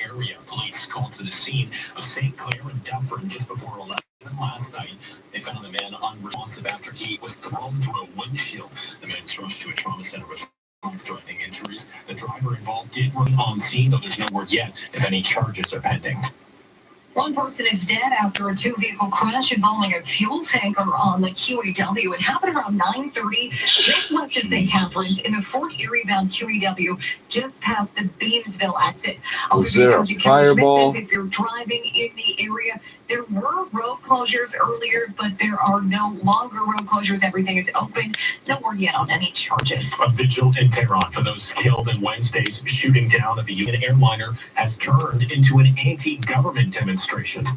area. Police called to the scene of St. Clair and Dufferin just before 11 last night. They found the man unresponsive after he was thrown through a windshield. The man was rushed to a trauma center with life-threatening injuries. The driver involved did remain on scene, though there's no word yet if any charges are pending. One person is dead after a two-vehicle crash involving a fuel tanker on the QEW. It happened around 9:30 just west of St. Catharines in the Fort Erie-bound QEW, just past the Beamsville exit. Was there a fireball? Says if you're driving in the area, there were road closures earlier, but there are no longer road closures. Everything is open. No word yet on any charges. A vigil in Tehran for those killed in Wednesday's shooting down of the Union airliner has turned into an anti-government demonstration.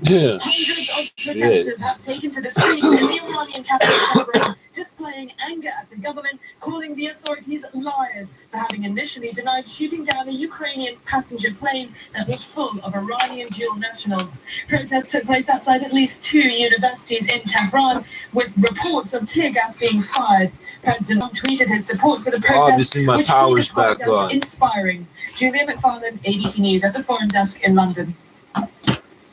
Yeah. Hundreds of protesters have taken to the streets in the Iranian capital, Tehran, displaying anger at the government, calling the authorities liars for having initially denied shooting down a Ukrainian passenger plane that was full of Iranian dual nationals. Protests took place outside at least 2 universities in Tehran, with reports of tear gas being fired. President Trump tweeted his support for the protests, obviously my which power's he back described as on. inspiring. Julia McFarlane, ABC News at the Foreign Desk in London.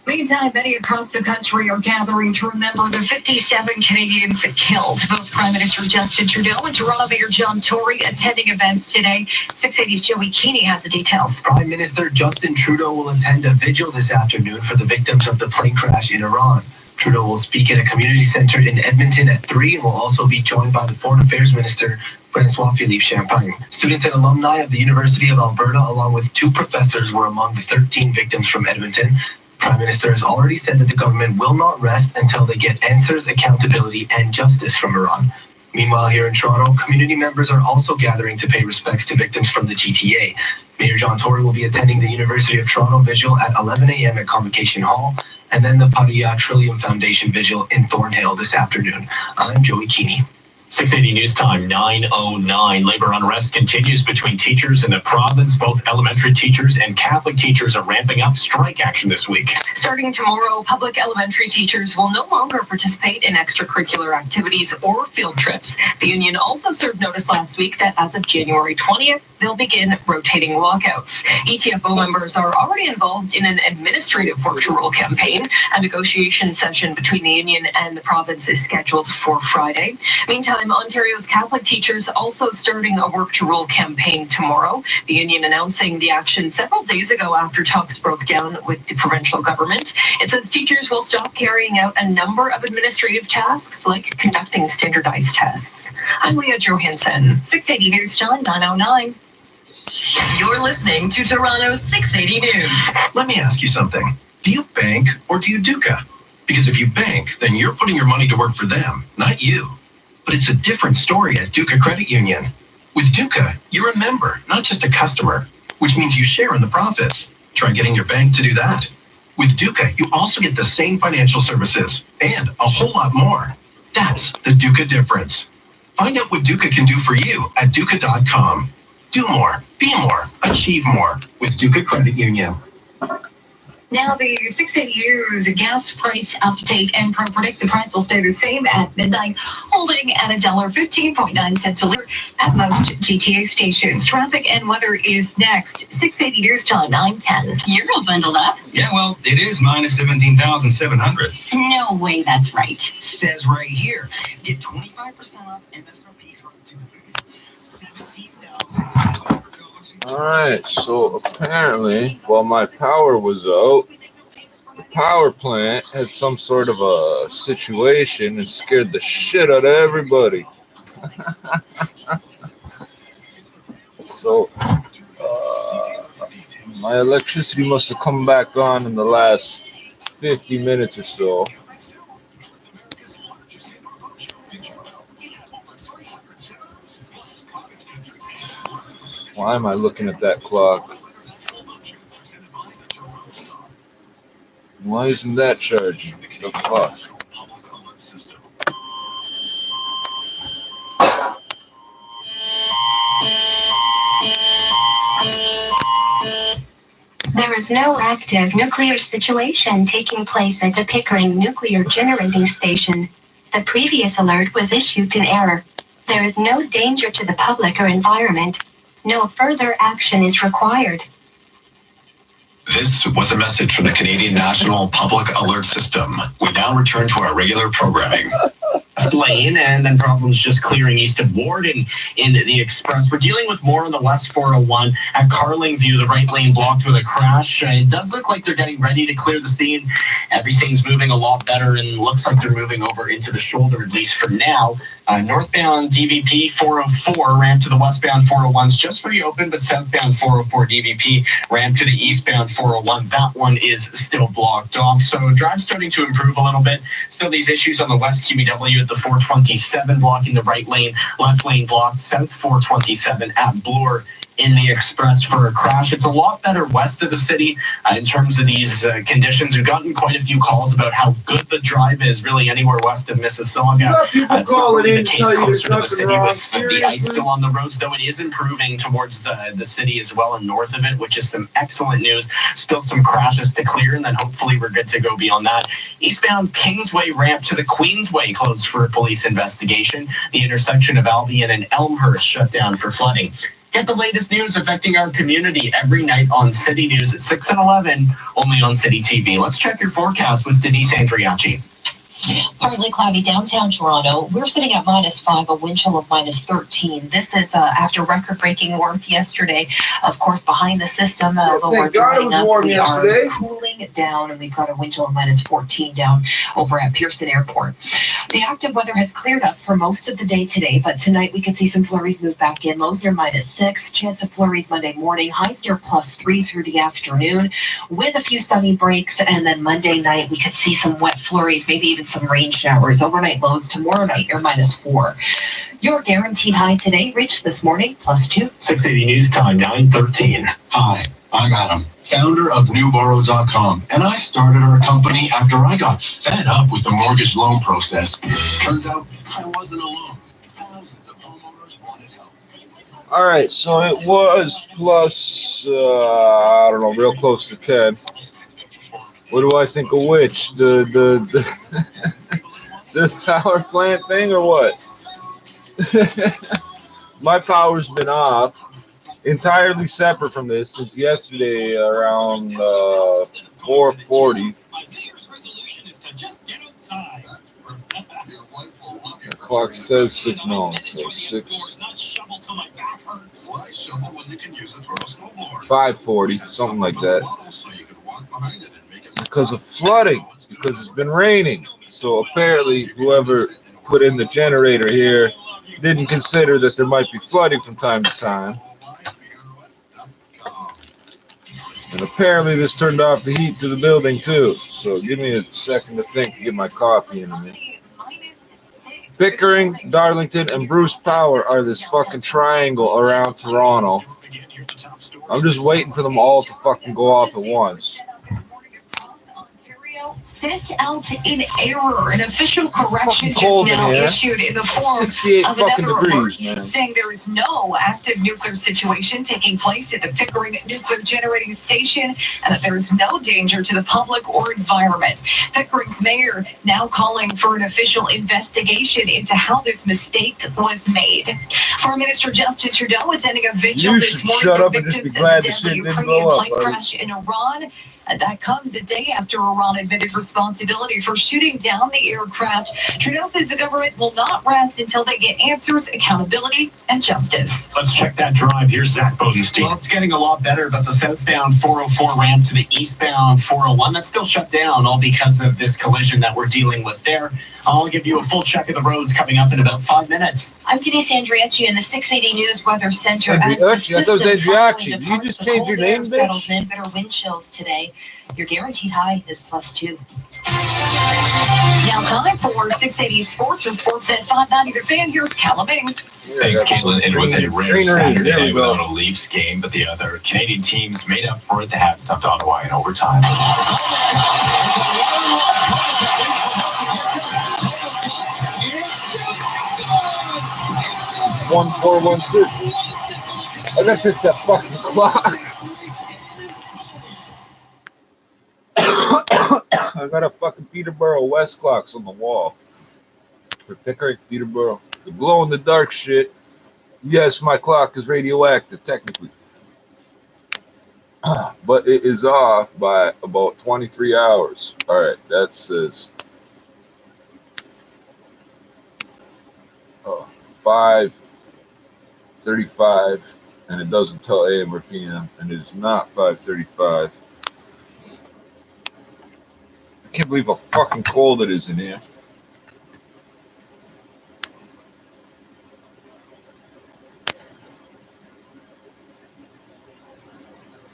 Meantime, many across the country are gathering to remember the 57 Canadians killed. Both Prime Minister Justin Trudeau and Toronto Mayor John Tory attending events today. 680's Joey Keeney has the details. Prime Minister Justin Trudeau will attend a vigil this afternoon for the victims of the plane crash in Iran. Trudeau will speak at a community center in Edmonton at 3 and will also be joined by the Foreign Affairs Minister François-Philippe Champagne. Students and alumni of the University of Alberta, along with 2 professors, were among the 13 victims from Edmonton. Prime Minister has already said that the government will not rest until they get answers, accountability, and justice from Iran. Meanwhile, here in Toronto, community members are also gathering to pay respects to victims from the GTA. Mayor John Tory will be attending the University of Toronto vigil at 11 a.m. at Convocation Hall, and then the Paria Trillium Foundation vigil in Thornhill this afternoon. I'm Joey Keeney. 680 News Time, 9:09. Labor unrest continues between teachers in the province. Both elementary teachers and Catholic teachers are ramping up strike action this week. Starting tomorrow, public elementary teachers will no longer participate in extracurricular activities or field trips. The union also served notice last week that as of January 20th, they'll begin rotating walkouts. ETFO members are already involved in an administrative work to rule campaign. A negotiation session between the union and the province is scheduled for Friday. Meantime, Ontario's Catholic teachers also starting a work to rule campaign tomorrow. The union announcing the action several days ago after talks broke down with the provincial government. It says teachers will stop carrying out a number of administrative tasks like conducting standardized tests. I'm Leah Johansson, 680 News Time, 9:09. You're listening to Toronto's 680 News. Let me ask you something. Do you bank or do you Duca? Because if you bank, then you're putting your money to work for them, not you. But it's a different story at Duca Credit Union. With Duca, you're a member, not just a customer, which means you share in the profits. Try getting your bank to do that. With Duca, you also get the same financial services and a whole lot more. That's the Duca difference. Find out what Duca can do for you at Duca.com. Do more, be more, achieve more with Duca Credit Union. Now the 680 News gas price update. Enpro predicts the price will stay the same at midnight, holding at $1.15.9 a liter at most GTA stations. Traffic and weather is next. 680 News Time, 9:10. You're all bundled up. Yeah, well, it is minus 17,700. No way that's right. Says right here. Get 25% off MSRP for $17,700. Alright, so apparently, while my power was out, the power plant had some sort of a situation and scared the shit out of everybody. So, my electricity must have come back on in the last 50 minutes or so. Why am I looking at that clock? Why isn't that charging? The fuck? There is no active nuclear situation taking place at the Pickering Nuclear Generating Station. The previous alert was issued in error. There is no danger to the public or environment. No further action is required. This was a message from the Canadian National Public Alert System. We now return to our regular programming. Lane, and then problems just clearing east of Warden in the Express. We're dealing with more on the West 401 at Carlingview, the right lane blocked with a crash. It does look like they're getting ready to clear the scene. Everything's moving a lot better and looks like they're moving over into the shoulder, at least for now. Northbound DVP 404 ramp to the westbound 401's just reopened, but southbound 404 DVP ramp to the eastbound 401, that one is still blocked off. So drive's starting to improve a little bit. Still these issues on the west QEW at the 427 blocking the right lane, left lane blocked, south 427 at Bloor in the Express for a crash. It's a lot better west of the city in terms of these conditions. We've gotten quite a few calls about how good the drive is really anywhere west of Mississauga. It's not really the case closer to the city with the ice still on the roads, though it is improving towards the city as well and north of it, which is some excellent news. Still some crashes to clear, and then hopefully we're good to go beyond that. Eastbound Kingsway ramp to the Queensway closed for a police investigation. The intersection of Albion and Elmhurst shut down for flooding. Get the latest news affecting our community every night on City News at 6 and 11, only on City TV. Let's check your forecast with Denise Andriachi. Partly cloudy downtown Toronto. We're sitting at -5, a wind chill of -13. This is after record-breaking warmth yesterday. Of course, behind the system, but we're drying up. We are cooling down, and we've got a wind chill of -14 down over at Pearson Airport. The active weather has cleared up for most of the day today, but tonight we could see some flurries move back in. Lows near -6, chance of flurries Monday morning, highs near +3 through the afternoon, with a few sunny breaks, and then Monday night we could see some wet flurries, maybe even some rain showers. Overnight lows tomorrow night near -4. Your guaranteed high today reached this morning +2. 680 News Time, 9:13. Hi, I'm Adam, founder of NewBorrow.com, and I started our company after I got fed up with the mortgage loan process. Turns out I wasn't alone. Thousands of homeowners wanted help. All right, so it was plus, I don't know, real close to 10. What do I think of which? The the power plant thing or what? My power's been off, entirely separate from this since yesterday around 4:40. The clock says 6 no, so 5:40, something like that. Because of flooding, because it's been raining. So apparently whoever put in the generator here didn't consider that there might be flooding from time to time. And apparently this turned off the heat to the building too. So give me a second to think to get my coffee in me. Pickering, Darlington, and Bruce Power are this fucking triangle around Toronto. I'm just waiting for them all to fucking go off at once. Sent out in error. An official correction just now issued in the form of another alert saying there is no active nuclear situation taking place at the Pickering Nuclear Generating Station and that there is no danger to the public or environment. Pickering's mayor now calling for an official investigation into how this mistake was made. Foreign Minister Justin Trudeau attending a vigil this morning for victims of the deadly Ukrainian plane crash in Iran. And that comes a day after Iran admitted responsibility for shooting down the aircraft. Trudeau says the government will not rest until they get answers, accountability, and justice. Let's check that drive. Here's Zach Bodenstein. Well, it's getting a lot better, but the southbound 404 ramp to the eastbound 401, that's still shut down, all because of this collision that we're dealing with there. I'll give you a full check of the roads coming up in about 5 minutes. I'm Denise Andriachi in the 680 News Weather Center. Andriachi? I thought it was Andriachi. Did you just change your name, bitch? In better wind chills today. Your guaranteed high is +2. Now time for 680 Sports and Sports at 590. The fan, here's Calaming. Thanks, Caitlin. It was a rare Saturday night without a Leafs game, but the other Canadian teams made up for it. The Habs stopped Ottawa in overtime. 1416. I gotta fix that fucking clock. I got a fucking Peterborough West clocks on the wall. For Pickering, Peterborough. The glow in the dark shit. Yes, my clock is radioactive, technically. but it is off by about 23 hours. All right, that says 5:35, and it doesn't tell AM or PM, and it's not 5:35. I can't believe how fucking cold it is in here.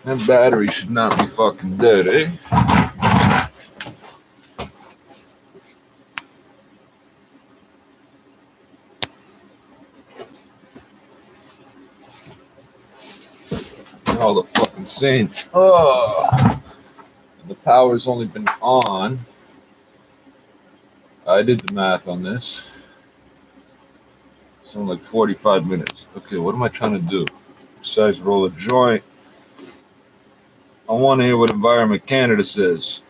That battery should not be fucking dead, eh? All the fucking same. Oh, the power's only been on. I did the math on this. It's only like 45 minutes. Okay, what am I trying to do? Besides roll a joint. I want to hear what Environment Canada says.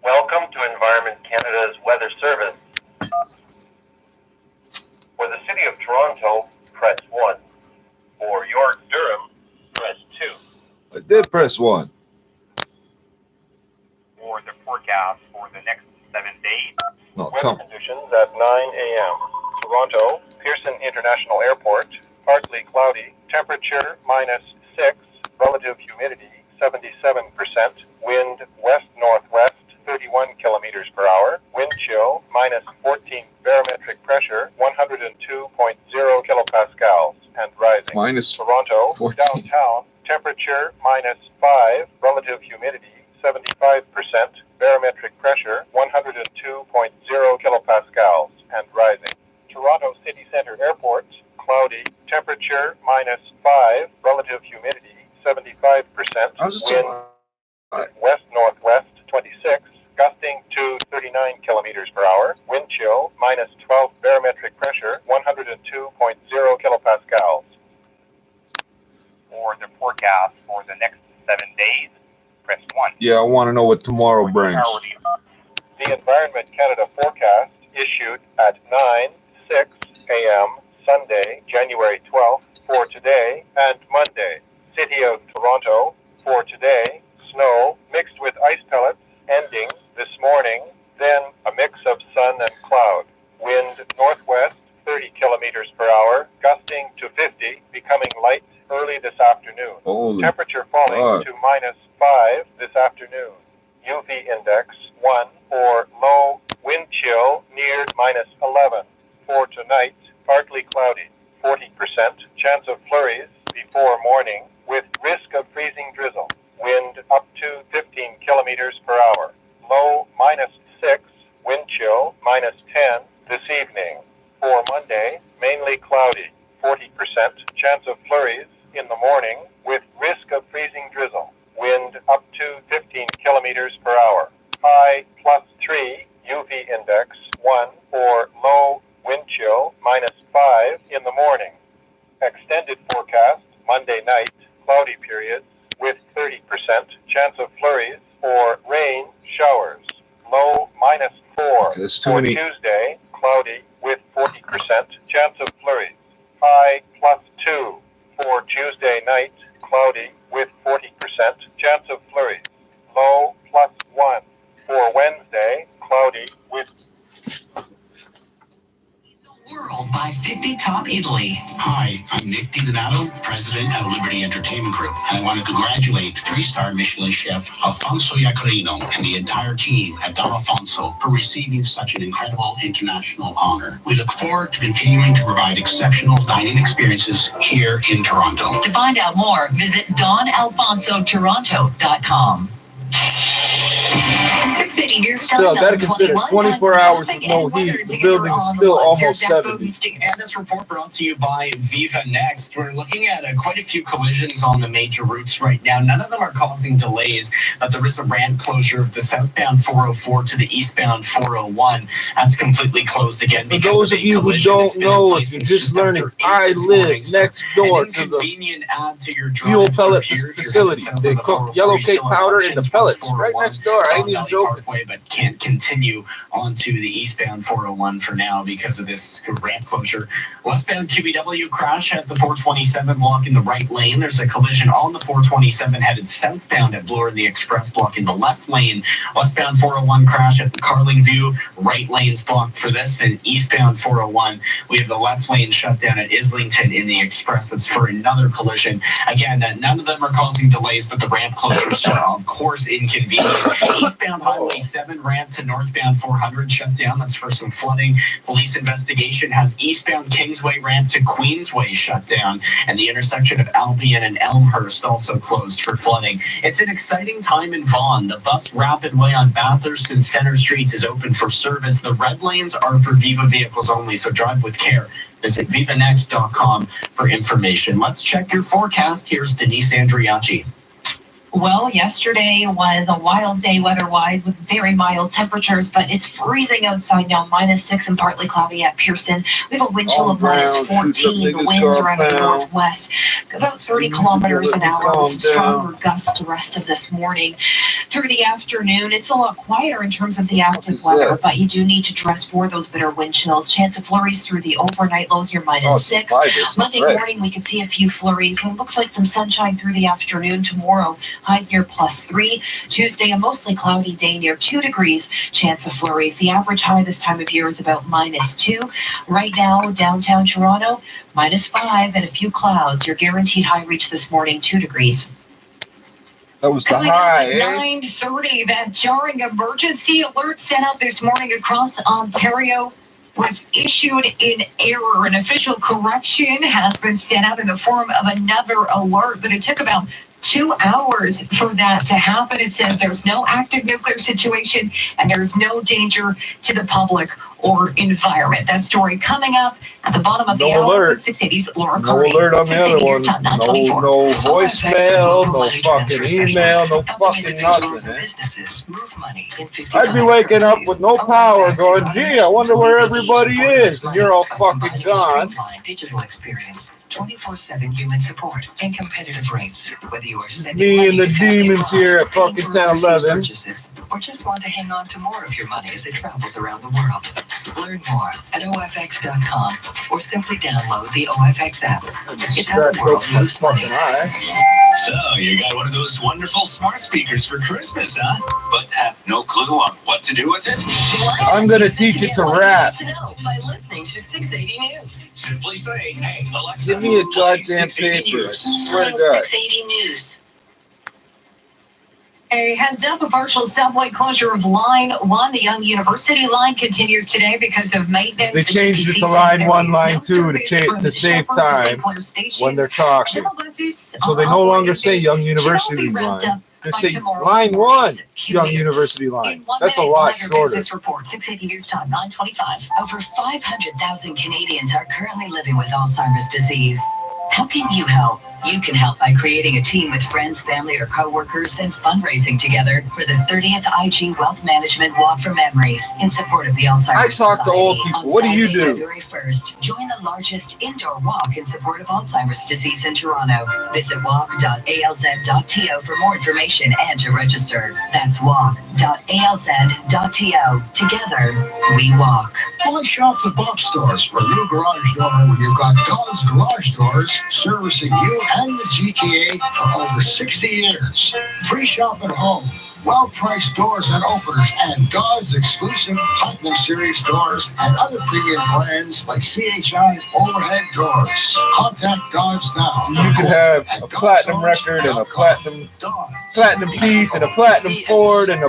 Welcome to Environment Canada's Weather Service. For the City of Toronto, press 1. For York Durham, press 2. I did press 1. For the forecast for the next 7 days. No, Weather conditions at 9 a.m. Toronto, Pearson International Airport, partly cloudy, temperature -6, relative humidity 77%, wind west-northwest 31 kilometers per hour, wind chill -14, barometric pressure 102.0 kilopascals and rising. -14. Toronto, downtown, temperature -5, relative humidity 75%, barometric pressure 102.0 kilopascals and rising. Toronto City Centre Airport, cloudy, temperature -5, relative humidity 75%, wind west-northwest 26, gusting to 39 kilometers per hour, wind chill -12, barometric pressure 102.0 kilopascals. For the forecast for the next 7 days, press 1. Yeah, I want to know what tomorrow brings. The Environment Canada forecast issued at 9:06 a.m. Sunday, January 12th for today and Monday. City of Toronto for today, snow mixed with ice pellets ending this morning, then a mix of sun and cloud. Wind northwest 30 kilometers per hour, gusting to 50, becoming light early this afternoon. Holy temperature falling to -5 this afternoon. UV index 1 or low, wind chill near -11. For tonight, partly cloudy, 40% chance of flurries before morning with risk of freezing drizzle. Wind up to 15 kilometers per hour. Low -6, wind chill -10 this evening. For Monday, mainly cloudy, 40% chance of flurries in the morning with risk of freezing drizzle. Wind up to 15 kilometers per hour. High +3, UV index 1 or low, wind chill -5 in the morning. Extended forecast, Monday night, cloudy periods with 30% chance of flurries or rain showers. Low -4. Okay, that's too For many. Tuesday, cloudy with 40% chance of flurries. High +2. For Tuesday night, cloudy with 40% chance of flurries. Low +1. For Wednesday, cloudy with World by 50 Top Italy. Hi, I'm Nick DiDonato, president of Liberty Entertainment Group, and I want to congratulate 3-star Michelin chef Alfonso Iacarino and the entire team at Don Alfonso for receiving such an incredible international honor. We look forward to continuing to provide exceptional dining experiences here in Toronto. To find out more, visit DonAlfonsoToronto.com. 680 News Still, Time, gotta consider 24 hours with no heat. The building's still almost 70. And this report brought to you by Viva Next. We're looking at quite a few collisions on the major routes right now. None of them are causing delays, but there is a ramp closure of the southbound 404 to the eastbound 401. That's completely closed again. For those of you who don't know, if you're just learning, I live next door to the fuel pellet facility. They cook yellow cake powder into pellets right next door. I ain't even joking. But can't continue onto the eastbound 401 for now because of this ramp closure. Westbound QEW crash at the 427 block in the right lane. There's a collision on the 427 headed southbound at Bloor in the express block in the left lane. Westbound 401 crash at the Carlingview. Right lane's blocked for this. And eastbound 401, we have the left lane shut down at Islington in the express. That's for another collision. Again, none of them are causing delays, but the ramp closures are, of course, inconvenient. Eastbound Highway 7 ramp to northbound 400 shut down. That's for some flooding. Police investigation has eastbound Kingsway ramp to Queensway shut down, and the intersection of Albion and Elmhurst also closed for flooding. It's an exciting time in Vaughan. The bus rapid way on Bathurst and Center Streets is open for service. The red lanes are for Viva vehicles only, so drive with care. Visit vivanext.com for information. Let's check your forecast. Here's Denise Andriachi. Well, yesterday was a wild day weather-wise with very mild temperatures, but it's freezing outside now, -6 and partly cloudy at Pearson. We have a wind chill of -14. The winds are out of the northwest, about 30 kilometers an hour with some stronger gusts the rest of this morning. Through the afternoon, it's a lot quieter in terms of the active weather, but you do need to dress for those bitter wind chills. Chance of flurries through the overnight lows, you're -6. Monday morning, we could see a few flurries, and it looks like some sunshine through the afternoon tomorrow. Highs near +3. Tuesday, a mostly cloudy day near 2 degrees. Chance of flurries. The average high this time of year is about -2. Right now, downtown Toronto, -5 and a few clouds. Your guaranteed high reach this morning, 2 degrees. That was the Coming high, up at 9:30, that jarring emergency alert sent out this morning across Ontario was issued in error. An official correction has been sent out in the form of another alert, but it took about 2 hours for that to happen. It says there's no active nuclear situation and there's no danger to the public or environment. That story coming up at the bottom of the hour. 680's Laura Carney. No alert on the other one. No voicemail, no fucking email, no fucking nothing, man. I'd be waking up with no power going, gee, I wonder where everybody is, and you're all fucking gone. Digital experience. 24/7 human support and competitive rates. Whether you are Me and the demons here at fucking 1011. Or just want to hang on to more of your money as it travels around the world. Learn more at OFX.com or simply download the OFX app. It's how the world moves money. So, you got one of those wonderful smart speakers for Christmas, huh? But have no clue on what to do with it? I'm gonna teach it to rap. By listening to 680 News. Simply say, hey, Alexa. Give me a goddamn paper. I swear to God. 680 News. A heads up, a partial subway closure of Line 1. The Young University line continues today because of maintenance. They changed it to Line 1, Line 2 to save time when they're talking. So they no longer say Young University line. They say Line 1, Young University line. That's a lot shorter. This report, 680 News Time, 9:25. Over 500,000 Canadians are currently living with Alzheimer's disease. How can you help? You can help by creating a team with friends, family, or coworkers and fundraising together for the 30th IG Wealth Management Walk for Memories in support of the Alzheimer's I talk to old people. What do you do? February 1st, join the largest indoor walk in support of Alzheimer's disease in Toronto. Visit walk.alz.to for more information and to register. That's walk.alz.to. Together, we walk. Why shop the box stores for a new garage door when you've got God's Garage Doors servicing you and the GTA for over 60 years? Free shop at home, well-priced doors and openers, and God's exclusive Platinum Series doors and other premium brands like CHI overhead doors. Contact God's now. So you could have a platinum record and a platinum teeth and a platinum Ford and a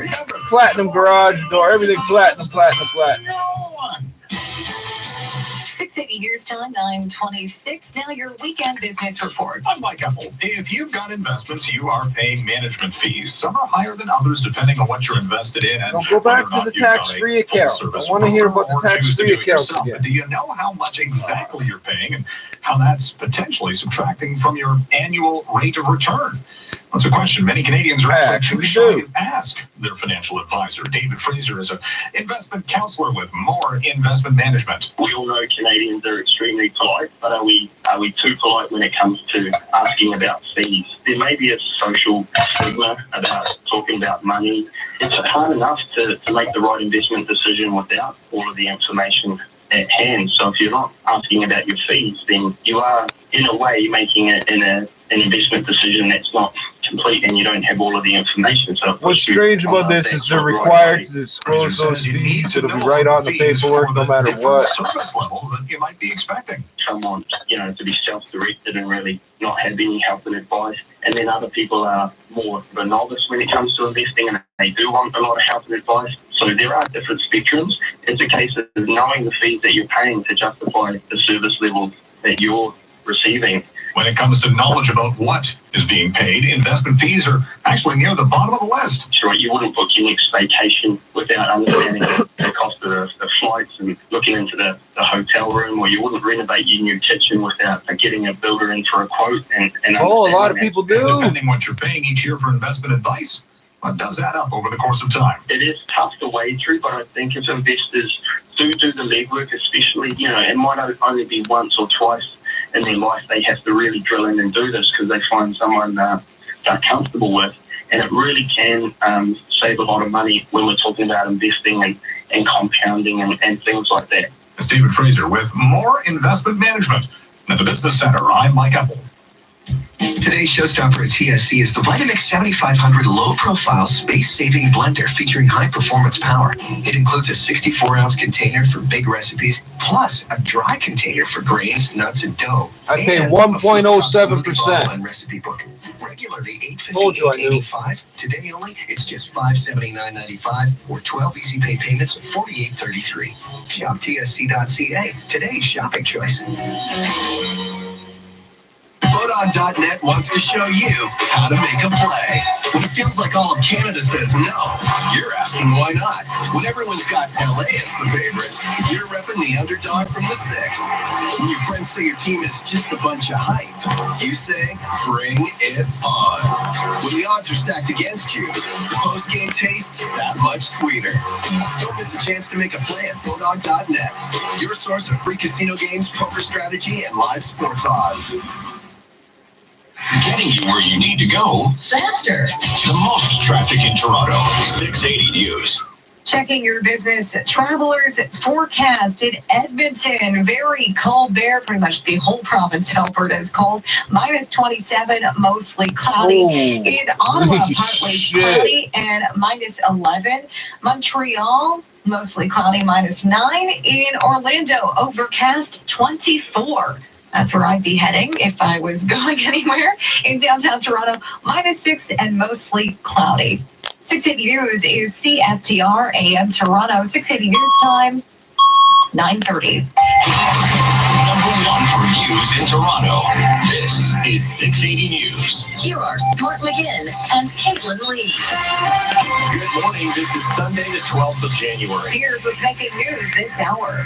platinum garage door. Everything platinum. 680 News Time, 9:26. Now your weekend business report. I'm Mike Apple. If you've got investments, you are paying management fees. Some are higher than others depending on what you're invested in. And Now go back to the tax-free account. I want to hear about the tax-free accounts again. Do you know how much exactly you're paying and how that's potentially subtracting from your annual rate of return? That's a question many Canadians are actually shy to ask their financial advisor. David Fraser is an investment counselor with More Investment Management. We all know Canadians are extremely polite, but are we too polite when it comes to asking about fees? There may be a social stigma about talking about money. It's hard enough to make the right investment decision without all of the information at hand. So if you're not asking about your fees, then you are, in a way, making it in an investment decision that's not complete and you don't have all of the information. So what's strange about this is they're required to disclose those fees. It'll be right on the paperwork no matter what. Service levels that you might be expecting. Someone, to be self-directed and really not have any help and advice. And then other people are more of a novice when it comes to investing and they do want a lot of help and advice. So there are different spectrums. It's a case of knowing the fees that you're paying to justify the service level that you're receiving. When it comes to knowledge about what is being paid, investment fees are actually near the bottom of the list. Sure, you wouldn't book your next vacation without understanding the cost of the flights and looking into the hotel room, or you wouldn't renovate your new kitchen without getting a builder in for a quote. And a lot of people do. Depending what you're paying each year for investment advice, it does add up over the course of time. It is tough to wade through, but I think if investors do the legwork, especially, it might only be once or twice in their life they have to really drill in and do this because they find someone they're comfortable with, and it really can save a lot of money when we're talking about investing and compounding and things like that. It's David Fraser with More Investment Management at the Business Center. I'm Mike Apple. Today's showstopper at TSC is the Vitamix 7500 low-profile space-saving blender featuring high-performance power. It includes a 64-ounce container for big recipes, plus a dry container for grains, nuts, and dough. I pay 1.07%. Recipe book. Regularly $858.85. Today only, it's just $579.95 or 12 easy pay payments of $48.33. Shop TSC.ca. Today's shopping choice. Bodog.net wants to show you how to make a play. When it feels like all of Canada says no, you're asking why not. When everyone's got LA as the favorite, you're repping the underdog from the 6. When your friends say your team is just a bunch of hype, you say, bring it on. When the odds are stacked against you, the post-game tastes that much sweeter. Don't miss a chance to make a play at Bodog.net, your source of free casino games, poker strategy, and live sports odds. Getting you where you need to go faster. The most traffic in Toronto. 680 News. Checking your business travelers forecast in Edmonton. Very cold there. Pretty much the whole province of Alberta is cold. Minus 27, mostly cloudy. In Ottawa, partly cloudy and minus 11. Montreal, mostly cloudy, minus 9. In Orlando, overcast, 24. That's where I'd be heading if I was going anywhere. In downtown Toronto, minus 6 and mostly cloudy. 680 News is CFTR AM Toronto. 680 News time, 9:30. Number 1 for news in Toronto. This is 680 News. Here are Stuart McGinn and Caitlin Lee. Good morning. This is Sunday, the 12th of January. Here's what's making news this hour.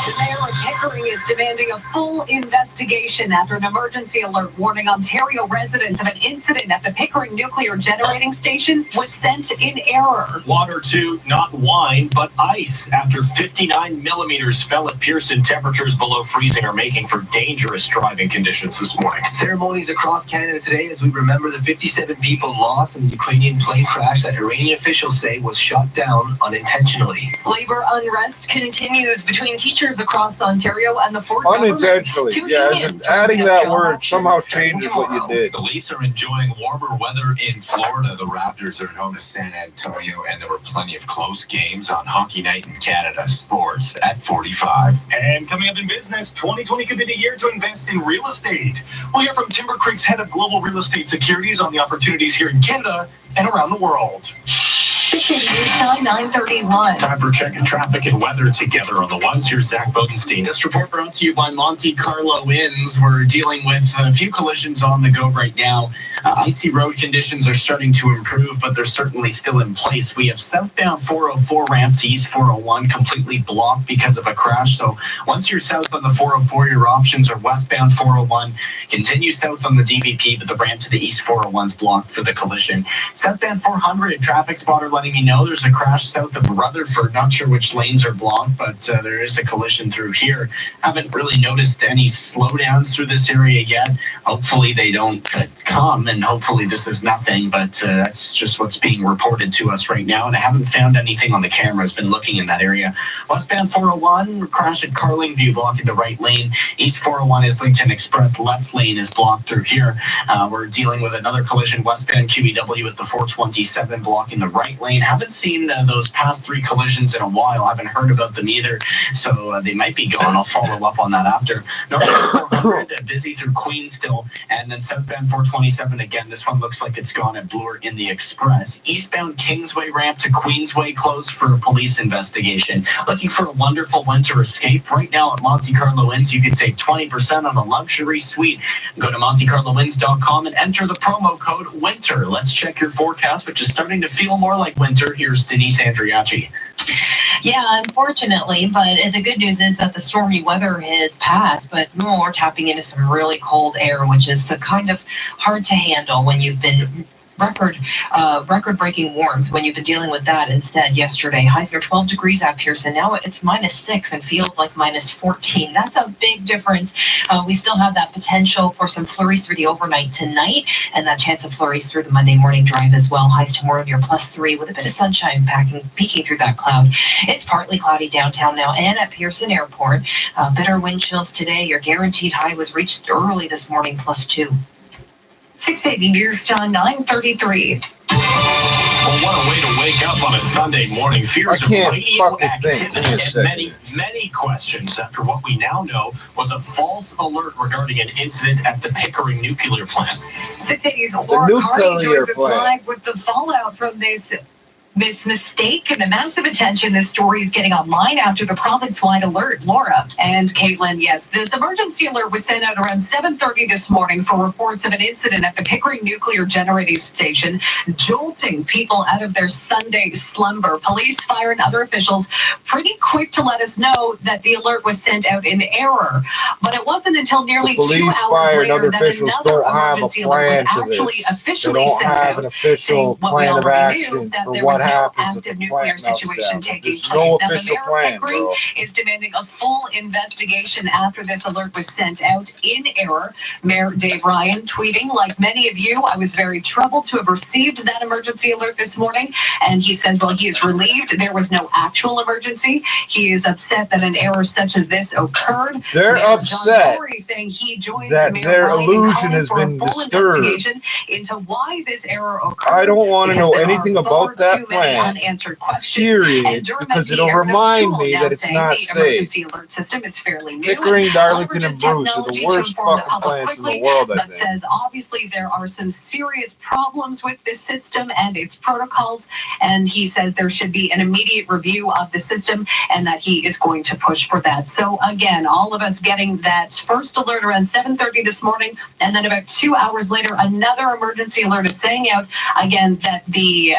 The mayor of Pickering is demanding a full investigation after an emergency alert warning Ontario residents of an incident at the Pickering Nuclear Generating Station was sent in error. Water to not wine, but ice after 59 millimeters fell at Pearson. Temperatures below freezing are making for dangerous driving conditions this morning. Ceremonies across Canada today as we remember the 57 people lost in the Ukrainian plane crash that Iranian officials say was shot down unintentionally. Labor unrest continues between teachers across Ontario and the Fort unintentionally. Government. Adding that word somehow changes what you did. The Leafs are enjoying warmer weather in Florida. The Raptors are home to San Antonio, and there were plenty of close games on Hockey Night in Canada. Sports at 45. And coming up in business, 2020 could be the year to invest in real estate. We'll hear from Timber Creek's head of global real estate securities on the opportunities here in Canada and around the world. Time 9:31. Time for checking traffic and weather together on the ones. Here's Zach Bodenstein. This report brought to you by Monte Carlo Inns. We're dealing with a few collisions on the go right now. Icy road conditions are starting to improve, but they're certainly still in place. We have southbound 404 ramp to East 401 completely blocked because of a crash. So once you're south on the 404, your options are westbound 401. Continue south on the DVP, but the ramp to the East 401 is blocked for the collision. Southbound 400, traffic spotter letting me know there's a crash south of Rutherford. Not sure which lanes are blocked, but there is a collision through here. Haven't really noticed any slowdowns through this area yet. Hopefully they don't come, and hopefully this is nothing, but that's just what's being reported to us right now, and I haven't found anything on the cameras. Been looking in that area. Westbound 401, crash at Carlingview blocking the right lane. East 401 Islington Express left lane is blocked through here. We're dealing with another collision westbound QEW at the 427 blocking the right lane. Haven't seen those past three collisions in a while. Haven't heard about them either, so they might be gone. I'll follow up on that after. Northbound 400 busy through Queens still, and then southbound 427 again. This one looks like it's gone at Bloor in the Express. Eastbound Kingsway ramp to Queensway closed for a police investigation. Looking for a wonderful winter escape? Right now at Monte Carlo Inns, you can save 20% on a luxury suite. Go to MonteCarloInns.com and enter the promo code WINTER. Let's check your forecast, which is starting to feel more like winter. Here's Denise Andriachi. Yeah, unfortunately, but the good news is that the stormy weather has passed, but we're tapping into some really cold air, which is kind of hard to handle when you've been record-breaking warmth when you've been dealing with that instead yesterday. Highs near 12 degrees at Pearson. Now it's -6 and feels like -14. That's a big difference. We still have that potential for some flurries through the overnight tonight, and that chance of flurries through the Monday morning drive as well. Highs tomorrow near +3 with a bit of sunshine peeking through that cloud. It's partly cloudy downtown now and at Pearson Airport. Bitter wind chills today. Your guaranteed high was reached early this morning, +2. 680 News Time 9:33. Well, what a way to wake up on a Sunday morning. Fears of radioactivity and many questions after what we now know was a false alert regarding an incident at the Pickering nuclear plant. 680's Laura Carney joins us live with the fallout from this mistake and the massive attention this story is getting online after the province-wide alert. Laura. And Caitlin, yes, this emergency alert was sent out around 7:30 this morning for reports of an incident at the Pickering Nuclear Generating Station, jolting people out of their Sunday slumber. Police, fire, and other officials pretty quick to let us know that the alert was sent out in error. But it wasn't until nearly 2 hours later that another emergency alert was actually officially sent out, saying what we already knew, that there was no active nuclear situation taking place. Now, the mayor of Pickering is demanding a full investigation after this alert was sent out in error. Mayor Dave Ryan tweeting, like many of you, I was very troubled to have received that emergency alert this morning. And he said, well, he is relieved there was no actual emergency. He is upset that an error such as this occurred. They're Mayor upset John Tory saying he joins that Mayor their Ryan illusion has for a been full disturbed. investigation into why this error occurred. I don't want to know anything about that many plan, unanswered questions. period, because it'll remind me that it's not the safe. emergency alert system is fairly new. Pickering, Darlington, and Bruce are the worst fucking plants in the world, I but think. says obviously there are some serious problems with this system and its protocols, and he says there should be an immediate review of the system and that he is going to push for that. So again, all of us getting that first alert around 7:30 this morning, and then about 2 hours later, another emergency alert is saying out again that the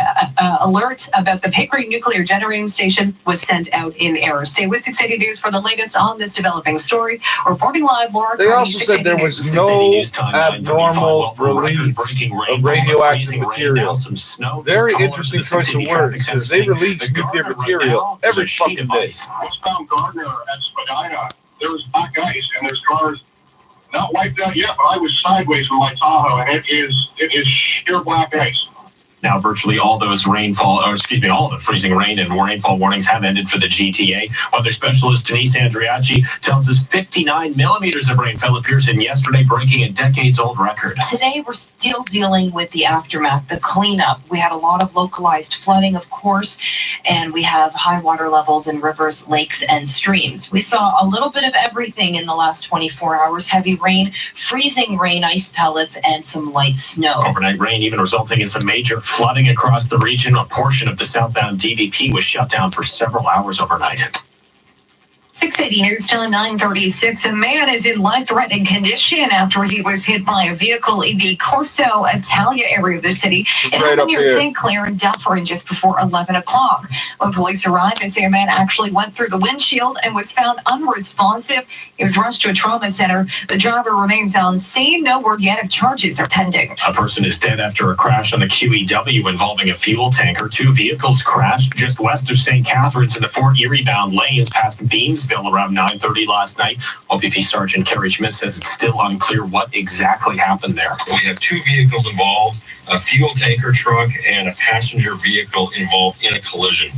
alert about the Pickering Nuclear Generating Station was sent out in error. Stay with 680 News for the latest on this developing story. Reporting live, Laura They Carney, also said there was 680 no News. abnormal release of radioactive material. Very interesting choice of words, because they release nuclear material every fucking day. Westbound Gardner at Spadina, there was black ice, and there's cars not wiped out yet, but I was sideways from my Tahoe, and it is sheer black ice. Now, virtually all those all the freezing rain and rainfall warnings have ended for the GTA. Weather specialist Denise Andriachi tells us 59 millimeters of rain fell at Pearson yesterday, breaking a decades-old record. Today, we're still dealing with the aftermath, the cleanup. We had a lot of localized flooding, of course, and we have high water levels in rivers, lakes, and streams. We saw a little bit of everything in the last 24 hours, heavy rain, freezing rain, ice pellets, and some light snow. Overnight rain even resulting in some major Flooding across the region, a portion of the southbound DVP was shut down for several hours overnight. 680 News Time 9:36. A man is in life-threatening condition after he was hit by a vehicle in the Corso Italia area of the city. It happened near St. Clair and Dufferin just before 11 o'clock. When police arrived, they say a man actually went through the windshield and was found unresponsive. He was rushed to a trauma center. The driver remains on scene. No word yet if charges are pending. A person is dead after a crash on the QEW involving a fuel tanker. Two vehicles crashed just west of St. Catharines in the Fort Erie-bound lanes past Beamsville around 9:30 last night. OPP Sergeant Kerry Schmidt says it's still unclear what exactly happened there. We have two vehicles involved, a fuel tanker truck and a passenger vehicle involved in a collision.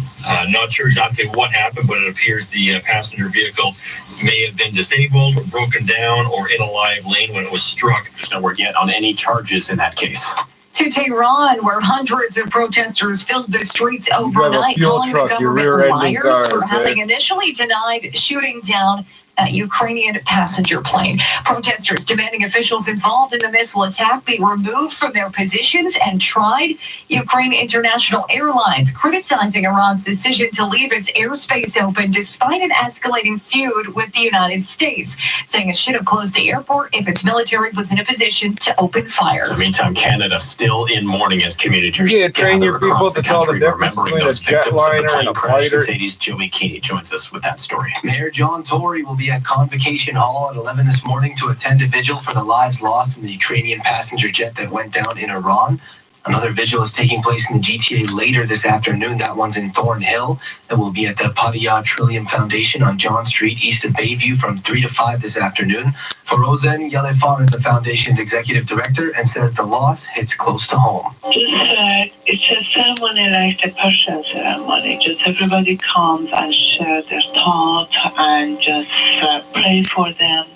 Not sure exactly what happened, but it appears the passenger vehicle may have been disabled or broken down or in a live lane when it was struck. There's no word yet on any charges in that case. To Tehran, where hundreds of protesters filled the streets overnight, calling the government liars for having initially denied shooting down that Ukrainian passenger plane. Protesters demanding officials involved in the missile attack be removed from their positions and tried. Ukraine International Airlines criticizing Iran's decision to leave its airspace open despite an escalating feud with the United States, saying it should have closed the airport if its military was in a position to open fire. In the meantime, Canada still in mourning as commuters train your people to tell the difference between a jetliner and a fighter. 680's Joey Keeney joins us with that story. Mayor John Tory will be at Convocation Hall at 11 this morning to attend a vigil for the lives lost in the Ukrainian passenger jet that went down in Iran. Another vigil is taking place in the GTA later this afternoon. That one's in Thornhill. It will be at the Padilla Trillium Foundation on John Street, east of Bayview, from 3 to 5 this afternoon. Ferozen Yalefar is the foundation's executive director and says the loss hits close to home. It's a ceremony like the Persian ceremony. Just everybody comes and share their thoughts and just pray for them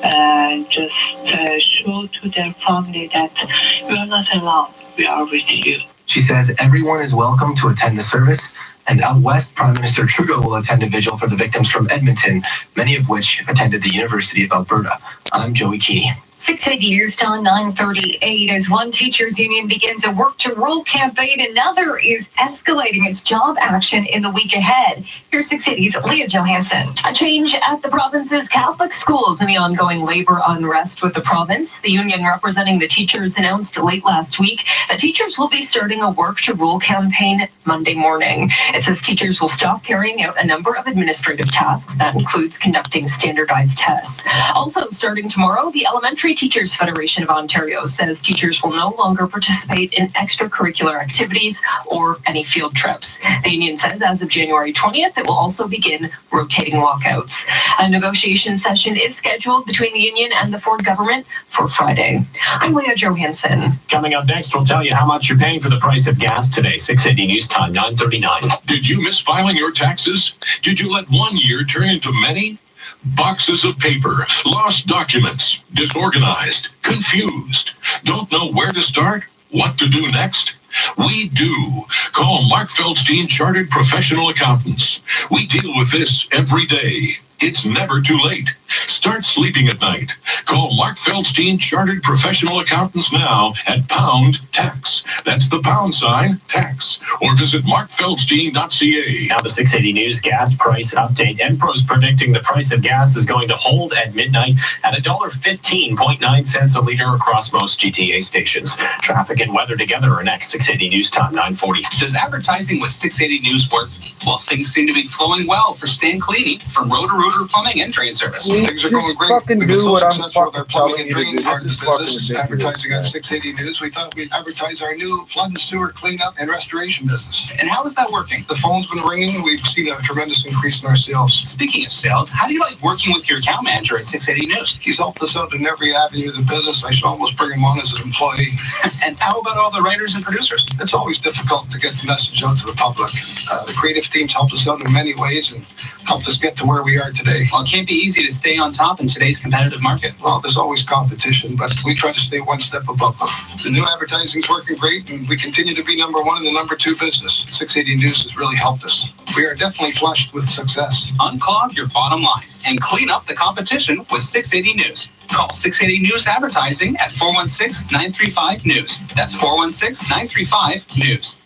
and just show to their family that you are not alone. We are with you. She says everyone is welcome to attend the service. And out west, Prime Minister Trudeau will attend a vigil for the victims from Edmonton, many of which attended the University of Alberta. I'm Joey Keeney. 680 News Time 9:38. As one teachers union begins a work to rule campaign, another is escalating its job action in the week ahead. Here's 680's Leah Johansson. A change at the province's Catholic schools in the ongoing labor unrest with the province. The union representing the teachers announced late last week that teachers will be starting a work to rule campaign Monday morning. It says teachers will stop carrying out a number of administrative tasks. That includes conducting standardized tests. Also starting tomorrow, the Elementary Teachers Federation of Ontario says teachers will no longer participate in extracurricular activities or any field trips. The union says as of January 20th, it will also begin rotating walkouts. A negotiation session is scheduled between the union and the Ford government for Friday. I'm Leah Johansson. Coming up next, we'll tell you how much you're paying for the price of gas today. 680 News Time 9:39. Did you miss filing your taxes? Did you let 1 year turn into many? Boxes of paper, lost documents, disorganized, confused. Don't know where to start? What to do next? We do. Call Mark Feldstein Chartered Professional Accountants. We deal with this every day. It's never too late. Start sleeping at night. Call Mark Feldstein Chartered Professional Accountants now at pound tax. That's the pound sign tax. Or visit markfeldstein.ca. Now the 680 News gas price update. Enpro's predicting the price of gas is going to hold at midnight at $1.15.9 a liter across most GTA stations. Traffic and weather together are next. 680 News Time 940. Does advertising with 680 News work? Well, things seem to be flowing well for Stan Cleaning from Roto-Rooter Plumbing and Drain Service. Things are going great. Fucking We've been do so what I'm successful with our fucking plumbing telling and you to draining do. part of This the is fucking business. ridiculous, Advertising on man. 680 News, we thought we'd advertise our new flood and sewer cleanup and restoration business. And how is that working? The phone's been ringing. We've seen a tremendous increase in our sales. Speaking of sales, how do you like working with your account manager at 680 News? He's helped us out in every avenue of the business. I should almost bring him on as an employee. And how about all the writers and producers? It's always difficult to get the message out to the public. The creative team's helped us out in many ways and helped us get to where we are today. today? Well, it can't be easy to stay on top in today's competitive market. Well, there's always competition, but we try to stay one step above them. The new advertising's working great, and we continue to be number one in the number two business. 680 News has really helped us. We are definitely flushed with success. Unclog your bottom line and clean up the competition with 680 News. Call 680 News Advertising at 416-935-NEWS. That's 416-935-NEWS.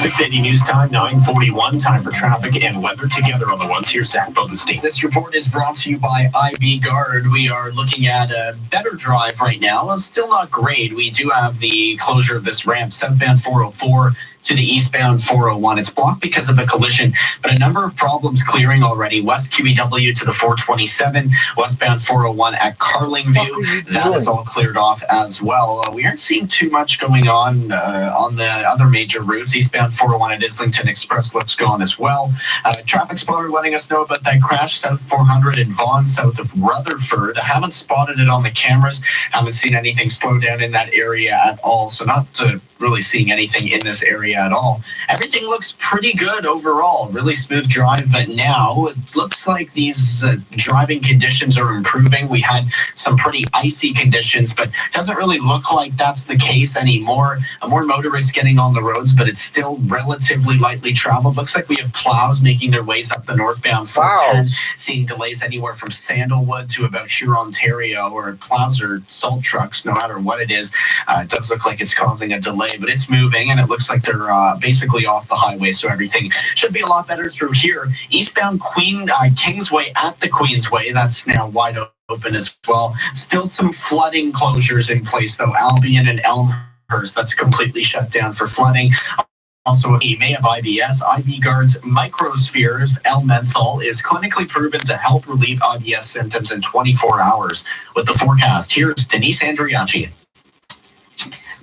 680 News Time, 9:41. Time for traffic and weather together on the ones. Here's Zach Bodenstein. This report is brought to you by IB Guard. We are looking at a better drive right now. It's still not great. We do have the closure of this ramp, southbound 404 to the eastbound 401. It's blocked because of a collision, but a number of problems clearing already. West QEW to the 427, westbound 401 at Carlingview. That is all cleared off as well. We aren't seeing too much going on the other major routes. Eastbound 401 at Islington Express looks gone as well. Traffic spotter letting us know about that crash south 400 in Vaughan, south of Rutherford. I haven't spotted it on the cameras. Haven't seen anything slow down in that area at all. So not really seeing anything in this area at all. Everything looks pretty good overall. Really smooth drive, but now it looks like these driving conditions are improving. We had some pretty icy conditions, but it doesn't really look like that's the case anymore. More motorists getting on the roads, but it's still relatively lightly traveled. Looks like we have plows making their ways up the northbound 410, seeing delays anywhere from Sandalwood to about Hurontario, or plows or salt trucks, no matter what it is. It does look like it's causing a delay, but it's moving, and it looks like they're basically off the highway, so everything should be a lot better through here. Eastbound Kingsway at the Queensway, that's now wide open as well. Still some flooding closures in place, though. Albion and Elmhurst, that's completely shut down for flooding. Also, you may have IBS. IB Guard's Microspheres L-Menthol is clinically proven to help relieve IBS symptoms in 24 hours. With the forecast, here's Denise Andriachi.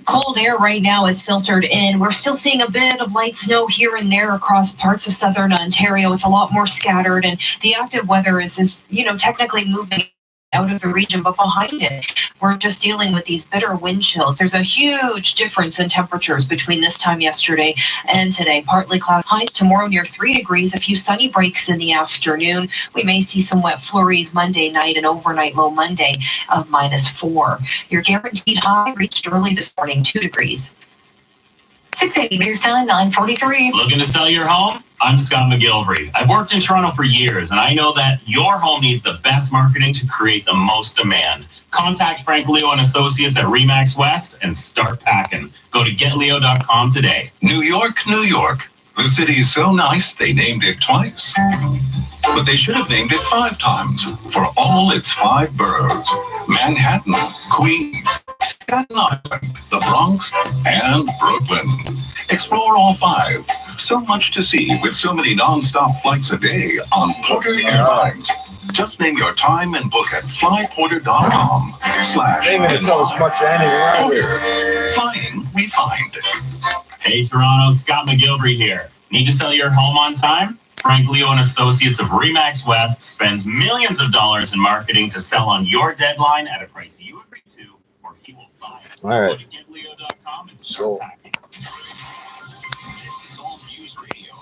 Cold air right now is filtered in. We're still seeing a bit of light snow here and there across parts of southern Ontario. It's a lot more scattered, and the active weather is technically moving out of the region, but behind it, we're just dealing with these bitter wind chills. There's a huge difference in temperatures between this time yesterday and today. Partly cloudy, highs tomorrow near 3 degrees, a few sunny breaks in the afternoon. We may see some wet flurries Monday night and overnight low Monday of -4. Your guaranteed high reached early this morning, 2 degrees. 680 News Time, 9:43. Looking to sell your home? I'm Scott McGilvery. I've worked in Toronto for years, and I know that your home needs the best marketing to create the most demand. Contact Frank Leo and Associates at Remax West and start packing. Go to getleo.com today. New York, New York. The city is so nice they named it twice. But they should have named it 5 times for all its 5 boroughs. Manhattan, Queens, Staten Island, the Bronx, and Brooklyn. Explore all 5. So much to see with so many non-stop flights a day on Porter Airlines. Just name your time and book at flyporter.com/. Name it, tell us much anywhere. Flying refined. Hey Toronto, Scott McGilvery here. Need to sell your home on time? Frank Leo and Associates of Remax West spends millions of dollars in marketing to sell on your deadline at a price you agree to, or he will buy it. All right. Go to getleo.com and start So, packing. This is All News Radio.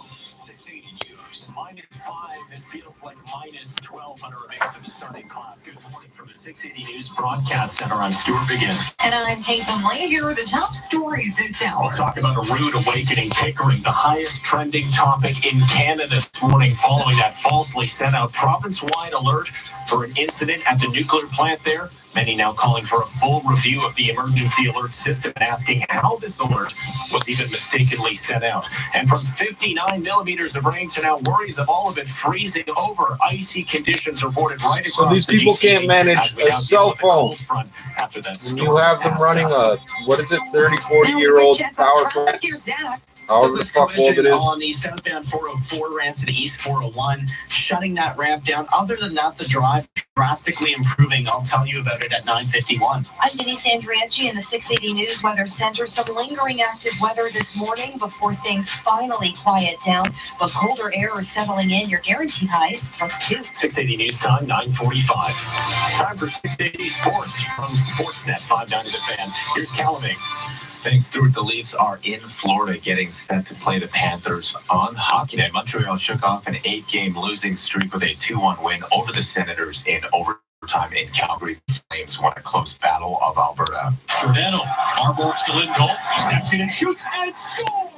680 News. -5. It feels like -12 under a mix of sun and cloud. Good morning from the 680 News Broadcast Center. I'm Stuart Begin. And I'm Caitlin Lee. Here are the top stories this hour. We'll talk about a rude awakening Pickering, the highest trending topic in Canada this morning, following that falsely sent out province-wide alert for an incident at the nuclear plant there. Many now calling for a full review of the emergency alert system and asking how this alert was even mistakenly sent out. And from 59 millimeters of rain to now worries of all of it freezing over. Icy conditions reported right across so these the people GTA can't manage as we a now cell deal with the cold phone. front after that When you storm have them passed running us. a, what is it, 30, 40-year-old power plant? However the fuck old it is. On the southbound 404 ramp to the east 401, shutting that ramp down. Other than that, the drive drastically improving. I'll tell you about it at 9:51. I'm Denise Andriachi in the 680 News Weather Center. Some lingering active weather this morning before things finally quiet down, but colder air is settling in. Your guaranteed highs +2. 680 News Time, 9:45. Time for 680 Sports from Sportsnet 590 The Fan. Here's Calaming. Thanks, Stuart. The Leafs are in Florida getting set to play the Panthers on Hockey Night. Montreal shook off an 8-game losing streak with a 2-1 win over the Senators in overtime in Calgary. The Flames won a close battle of Alberta. Giordano, Marborg still in goal. He steps in and shoots and scores.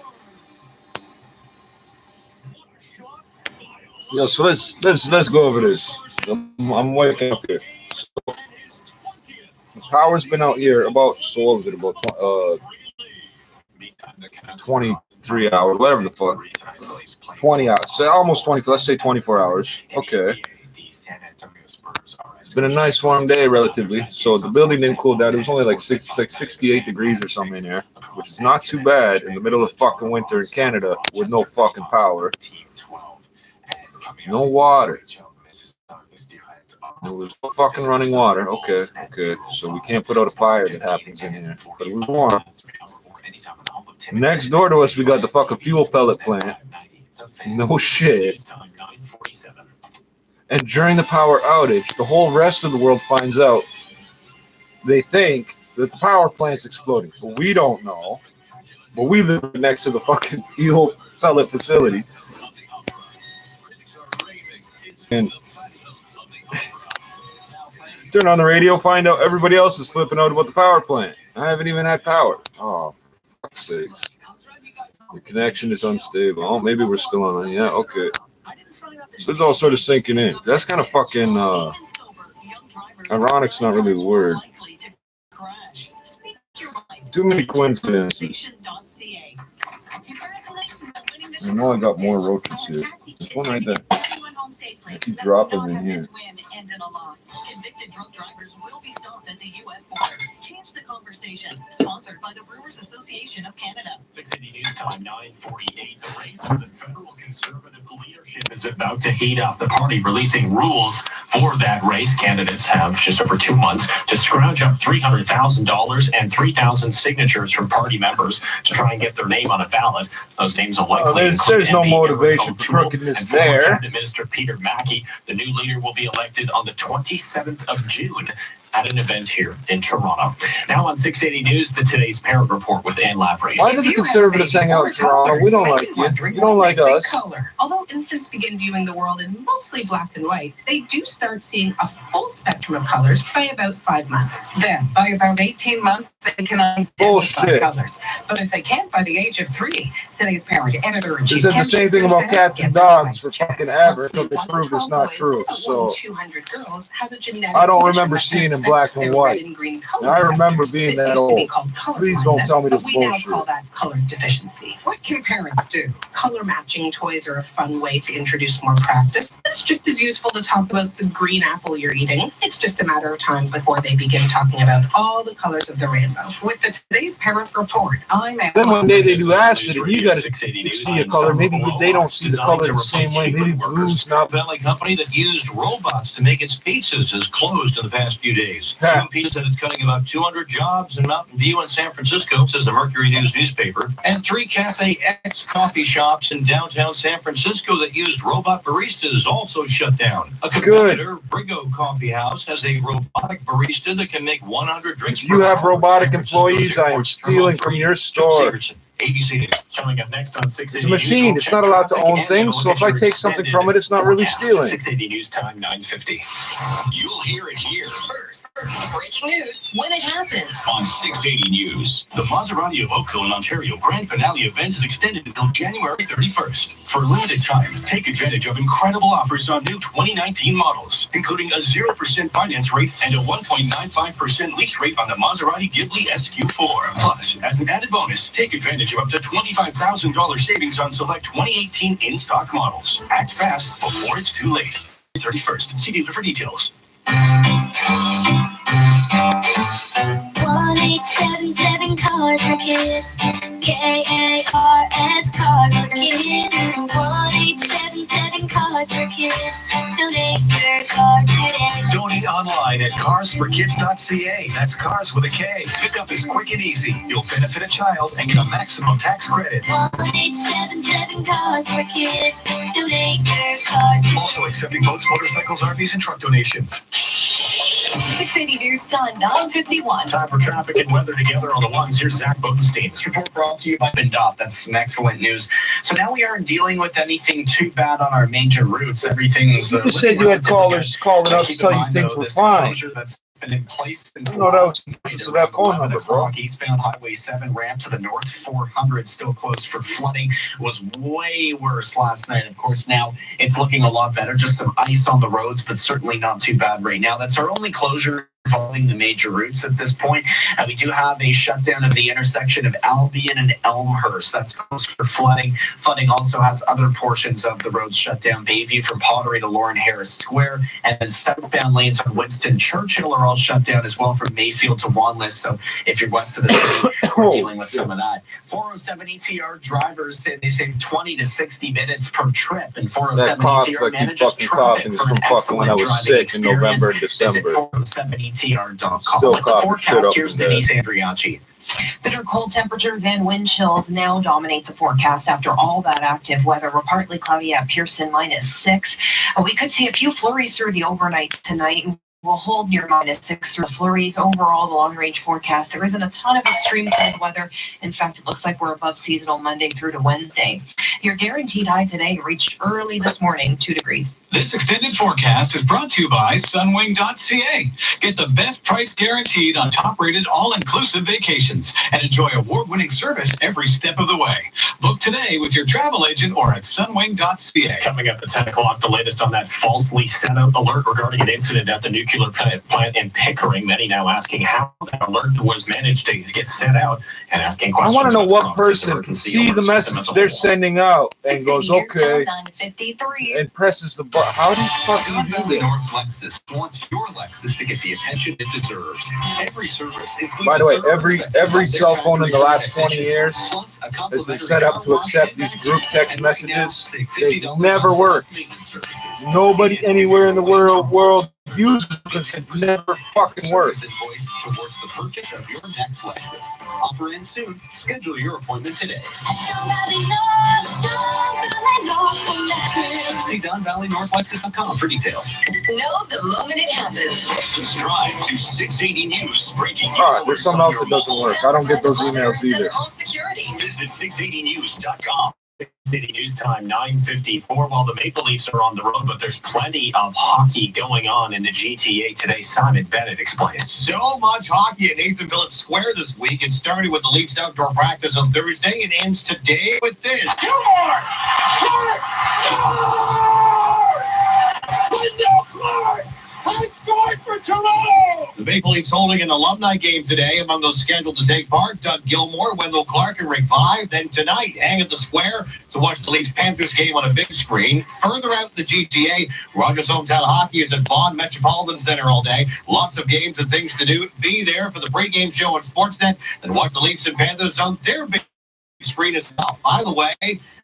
Yo, so let's go over this. I'm waking up here. So, the power's been out here about 23 hours, whatever the fuck. 20 hours, so almost 20. Let's say 24 hours. Okay. It's been a nice warm day, relatively. So the building didn't cool down. It was only like 68 degrees or something in there, which is not too bad in the middle of fucking winter in Canada with no fucking power. No water. There was no fucking running water. Okay. So we can't put out a fire that happens in here. But it was warm. Next door to us, we got the fucking fuel pellet plant. No shit. And during the power outage, the whole rest of the world finds out. They think that the power plant's exploding. But we don't know. But we live next to the fucking fuel pellet facility. And turn on the radio, find out everybody else is flipping out about the power plant. I haven't even had power. Oh, for fuck's sakes. The connection is unstable. Oh, maybe we're still on. Yeah, okay. So it's all sort of sinking in. That's kind of fucking, ironic's not really the word. Too many coincidences. I know I got more roaches here. There's one right there. I keep dropping in here. Convicted drunk drivers will be stopped at the U.S. border. Change the conversation. Sponsored by the Brewers Association of Canada. 680 News Time 9:48. The race for the federal conservative leadership is about to heat up. The party releasing rules for that race. Candidates have just over 2 months to scrounge up $300,000 and 3,000 signatures from party members to try and get their name on a ballot. Those names will likely there's no motivation for crookedness there. Cabinet Minister Peter Mackey. The new leader will be elected on the 27th of June at an event here in Toronto. Now on 680 News, the Today's Parent Report with Ann Lavery. Why do the conservatives hang out in Toronto? We don't like you. You don't like us. Color. Although infants begin viewing the world in mostly black and white, they do start seeing a full spectrum of colors by about 5 months. Then, by about 18 months, they can identify colors. But if they can't by the age of 3, Today's Parent editor-in-chief... They said the same thing about cats and dogs for fucking ever until they proved it's not true. So, I don't remember seeing in black and white. And I remember being that old. Please don't tell me this bullshit. We now call that color deficiency. What can parents do? Color matching toys are a fun way to introduce more practice. It's just as useful to talk about the green apple you're eating. It's just a matter of time before they begin talking about all the colors of the rainbow. With the Today's Parent Report, I'm Ann. Then one day they do acid and you gotta see a color. Maybe they don't see the color the same way. Maybe blue's not. Valley company that used robots to make its pizzas has closed in the past few days. Some pizza said it's cutting about 200 jobs in Mountain View and San Francisco, says the Mercury News newspaper. And 3 Cafe X coffee shops in downtown San Francisco that used robot baristas also shut down. A competitor, Brigo Coffee House, has a robotic barista that can make 100 drinks per hour. You have robotic employees. I am stealing from your store. ABC News. Coming up next on 680 It's a machine. It's not allowed to own things. So if I take something from it, it's not really stealing. 680 News Time 9:50. You'll hear it here first. Breaking news when it happens. On 680 News. The Maserati of Oakville in Ontario Grand Finale event is extended until January 31st. For a limited time, take advantage of incredible offers on new 2019 models, including a 0% finance rate and a 1.95% lease rate on the Maserati Ghibli SQ4. Plus, as an added bonus, take advantage of up to $25,000 savings on select 2018 in-stock models. Act fast before it's too late. 31st. See dealer for details. 1877 Cars for Kids. KARS Cars for Kids. 1877 7 cars for kids. Donate your car today. Donate online at carsforkids.ca. That's cars with a K. Pickup is quick and easy. You'll benefit a child and get a maximum tax credit. 1-877 cars for kids. Donate your car today. Also accepting boats, motorcycles, RVs, and truck donations. 680 News Time, 9:51. Time for traffic and weather together on the ones. Here's Zach Bodenstein. This report brought to you by Bindop. That's some excellent news. So now we aren't dealing with anything too bad on our major routes. Everything's. You just said you had callers calling up to tell you things were fine. That's been in place since No, that was so that phone number, bro. Eastbound Highway 7 ramp to the north 400 still closed for flooding. Was way worse last night. Of course, now it's looking a lot better. Just some ice on the roads, but certainly not too bad right now. That's our only closure following the major routes at this point. We do have a shutdown of the intersection of Albion and Elmhurst. That's closed for flooding. Flooding also has other portions of the roads shut down. Bayview from Pottery to Lauren Harris Square, and then southbound lanes on Winston Churchill are all shut down as well from Mayfield to Wanless. So if you're west of the city, we're dealing with some of that. 407 ETR drivers say they save 20 to 60 minutes per trip, and 407 ETR manages traffic for an excellent driving experience. November and December. 407 ETR.com. Still With the forecast, here's Denise Andriacci. Bitter cold temperatures and wind chills now dominate the forecast after all that active weather. We're partly cloudy at Pearson, -6. We could see a few flurries through the overnight tonight. We'll hold near -6 through flurries. Overall, the long-range forecast, there isn't a ton of extreme cold weather. In fact, it looks like we're above seasonal Monday through to Wednesday. Your guaranteed high today reached early this morning, 2 degrees. This extended forecast is brought to you by Sunwing.ca. Get the best price guaranteed on top-rated all-inclusive vacations and enjoy award-winning service every step of the way. Book today with your travel agent or at Sunwing.ca. Coming up at 10 o'clock, the latest on that falsely sent out alert regarding an incident at the nuclear plant in Pickering. Many now asking how that alert was managed to get sent out and asking questions. I want to know what person can see the message they're sending out and goes, okay, and presses the button. How do you fucking do that? North Lexus wants your Lexus to get the attention it deserves. Every service includes. By the way, every cell phone in the last 20 years has been set up to accept these group text messages. They never work. Nobody anywhere in the world uses this. It never fucking works. Invoice towards the purchase of your next Lexus. Offer in soon. Schedule your appointment today. See DonValleyNorthLexus.com for details. Know the moment it happens. Subscribe to 680 News Breaking News. All right, there's something else that doesn't work. I don't get those emails either. Visit 680news.com. City News Time, 9:54. While the Maple Leafs are on the road, but there's plenty of hockey going on in the GTA today. Simon Bennett explains. So much hockey at Nathan Phillips Square this week. It started with the Leafs outdoor practice on Thursday and ends today with this. Gilmore! Clark! Wendell Clark has scored for Toronto! The Maple Leafs holding an alumni game today. Among those scheduled to take part, Doug Gilmore, Wendell Clark, and Rick Vaive. Then tonight, hang at the Square to watch the Leafs-Panthers game on a big screen. Further out in the GTA, Rogers Hometown Hockey is at Vaughan Metropolitan Center all day. Lots of games and things to do. Be there for the pregame show on Sportsnet and watch the Leafs and Panthers on their big screen as well. By the way,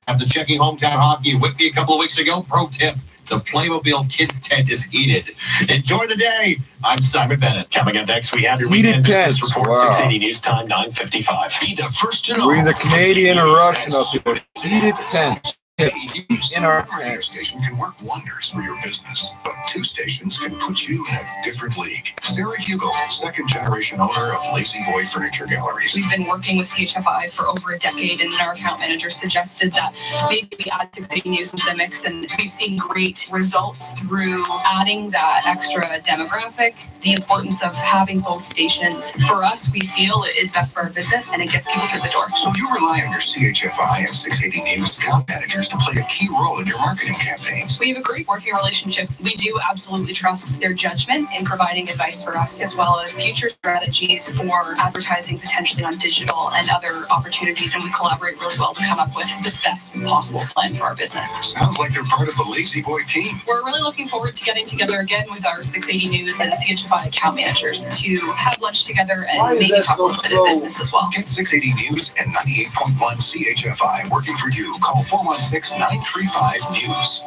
after checking Hometown Hockey in Whitby a couple of weeks ago, pro tip, the Playmobil Kids tent is heated. Enjoy the day. I'm Simon Bennett. Coming up next, we have your Heated weekend business tents. report. Wow. 680 News Time, 9:55. Be the first to know. We're either Canadian or Russian up here. Heated tents. In our radio station can work wonders for your business, but 2 stations can put you in a different league. Sarah Hugo, second-generation owner of Lazy Boy Furniture Galleries. We've been working with CHFI for over a decade, and our account manager suggested that maybe we add 680 News into the mix, and we've seen great results through adding that extra demographic. The importance of having both stations, for us, we feel it is best for our business, and it gets people through the door. So you rely on your CHFI and 680 News account managers to play a key role in your marketing campaigns. We have a great working relationship. We do absolutely trust their judgment in providing advice for us, as well as future strategies for advertising potentially on digital and other opportunities, and we collaborate really well to come up with the best possible plan for our business. Sounds like they're part of the Lazy Boy team. We're really looking forward to getting together again with our 680 News and CHFI account managers to have lunch together and maybe talk a little bit of business as well. Get 680 News and 98.1 CHFI working for you. Call 416 416-935-NEWS.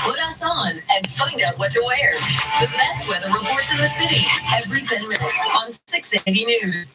Put us on and find out what to wear. The best weather reports in the city every 10 minutes on 680 News.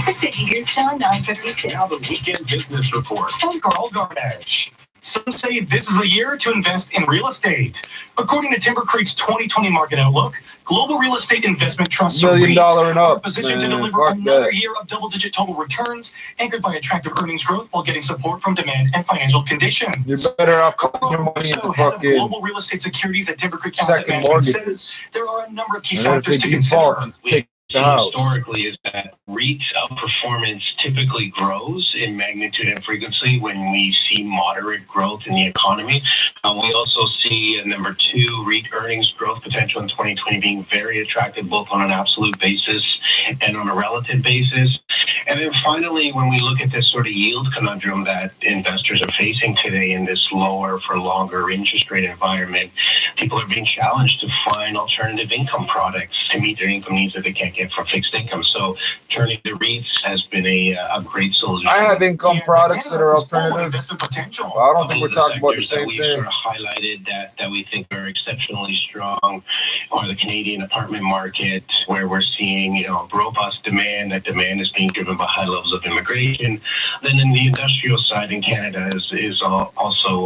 680 News Time, 9:56. Now the weekend business report from Carl Gardash. Some say this is the year to invest in real estate. According to Timber Creek's 2020 market outlook, global real estate investment trusts $1 million and are up, positioned to man. deliver Fuck another that. year of double-digit total returns, anchored by attractive earnings growth while getting support from demand and financial conditions. You're better off putting your money into So, head of fucking global real estate securities at Timber Creek Asset second Management mortgages. says there are a number of key And then if factors they to default, consider. you take the house. Historically is that REIT outperformance typically grows in magnitude and frequency when we see moderate growth in the economy. We also see number two, REIT earnings growth potential in 2020 being very attractive both on an absolute basis and on a relative basis. And then finally, when we look at this sort of yield conundrum that investors are facing today in this lower for longer interest rate environment, people are being challenged to find alternative income products to meet their income needs that they can't get from fixed income. So turning to REITs has been a great solution. I have income products that are alternative. Investment potential. Well, I don't think we're talking about the Sectors that same we've thing. sort of highlighted that we think are exceptionally strong are the Canadian apartment market, where we're seeing robust demand. That demand is being driven by high levels of immigration. Then in the industrial side in Canada is also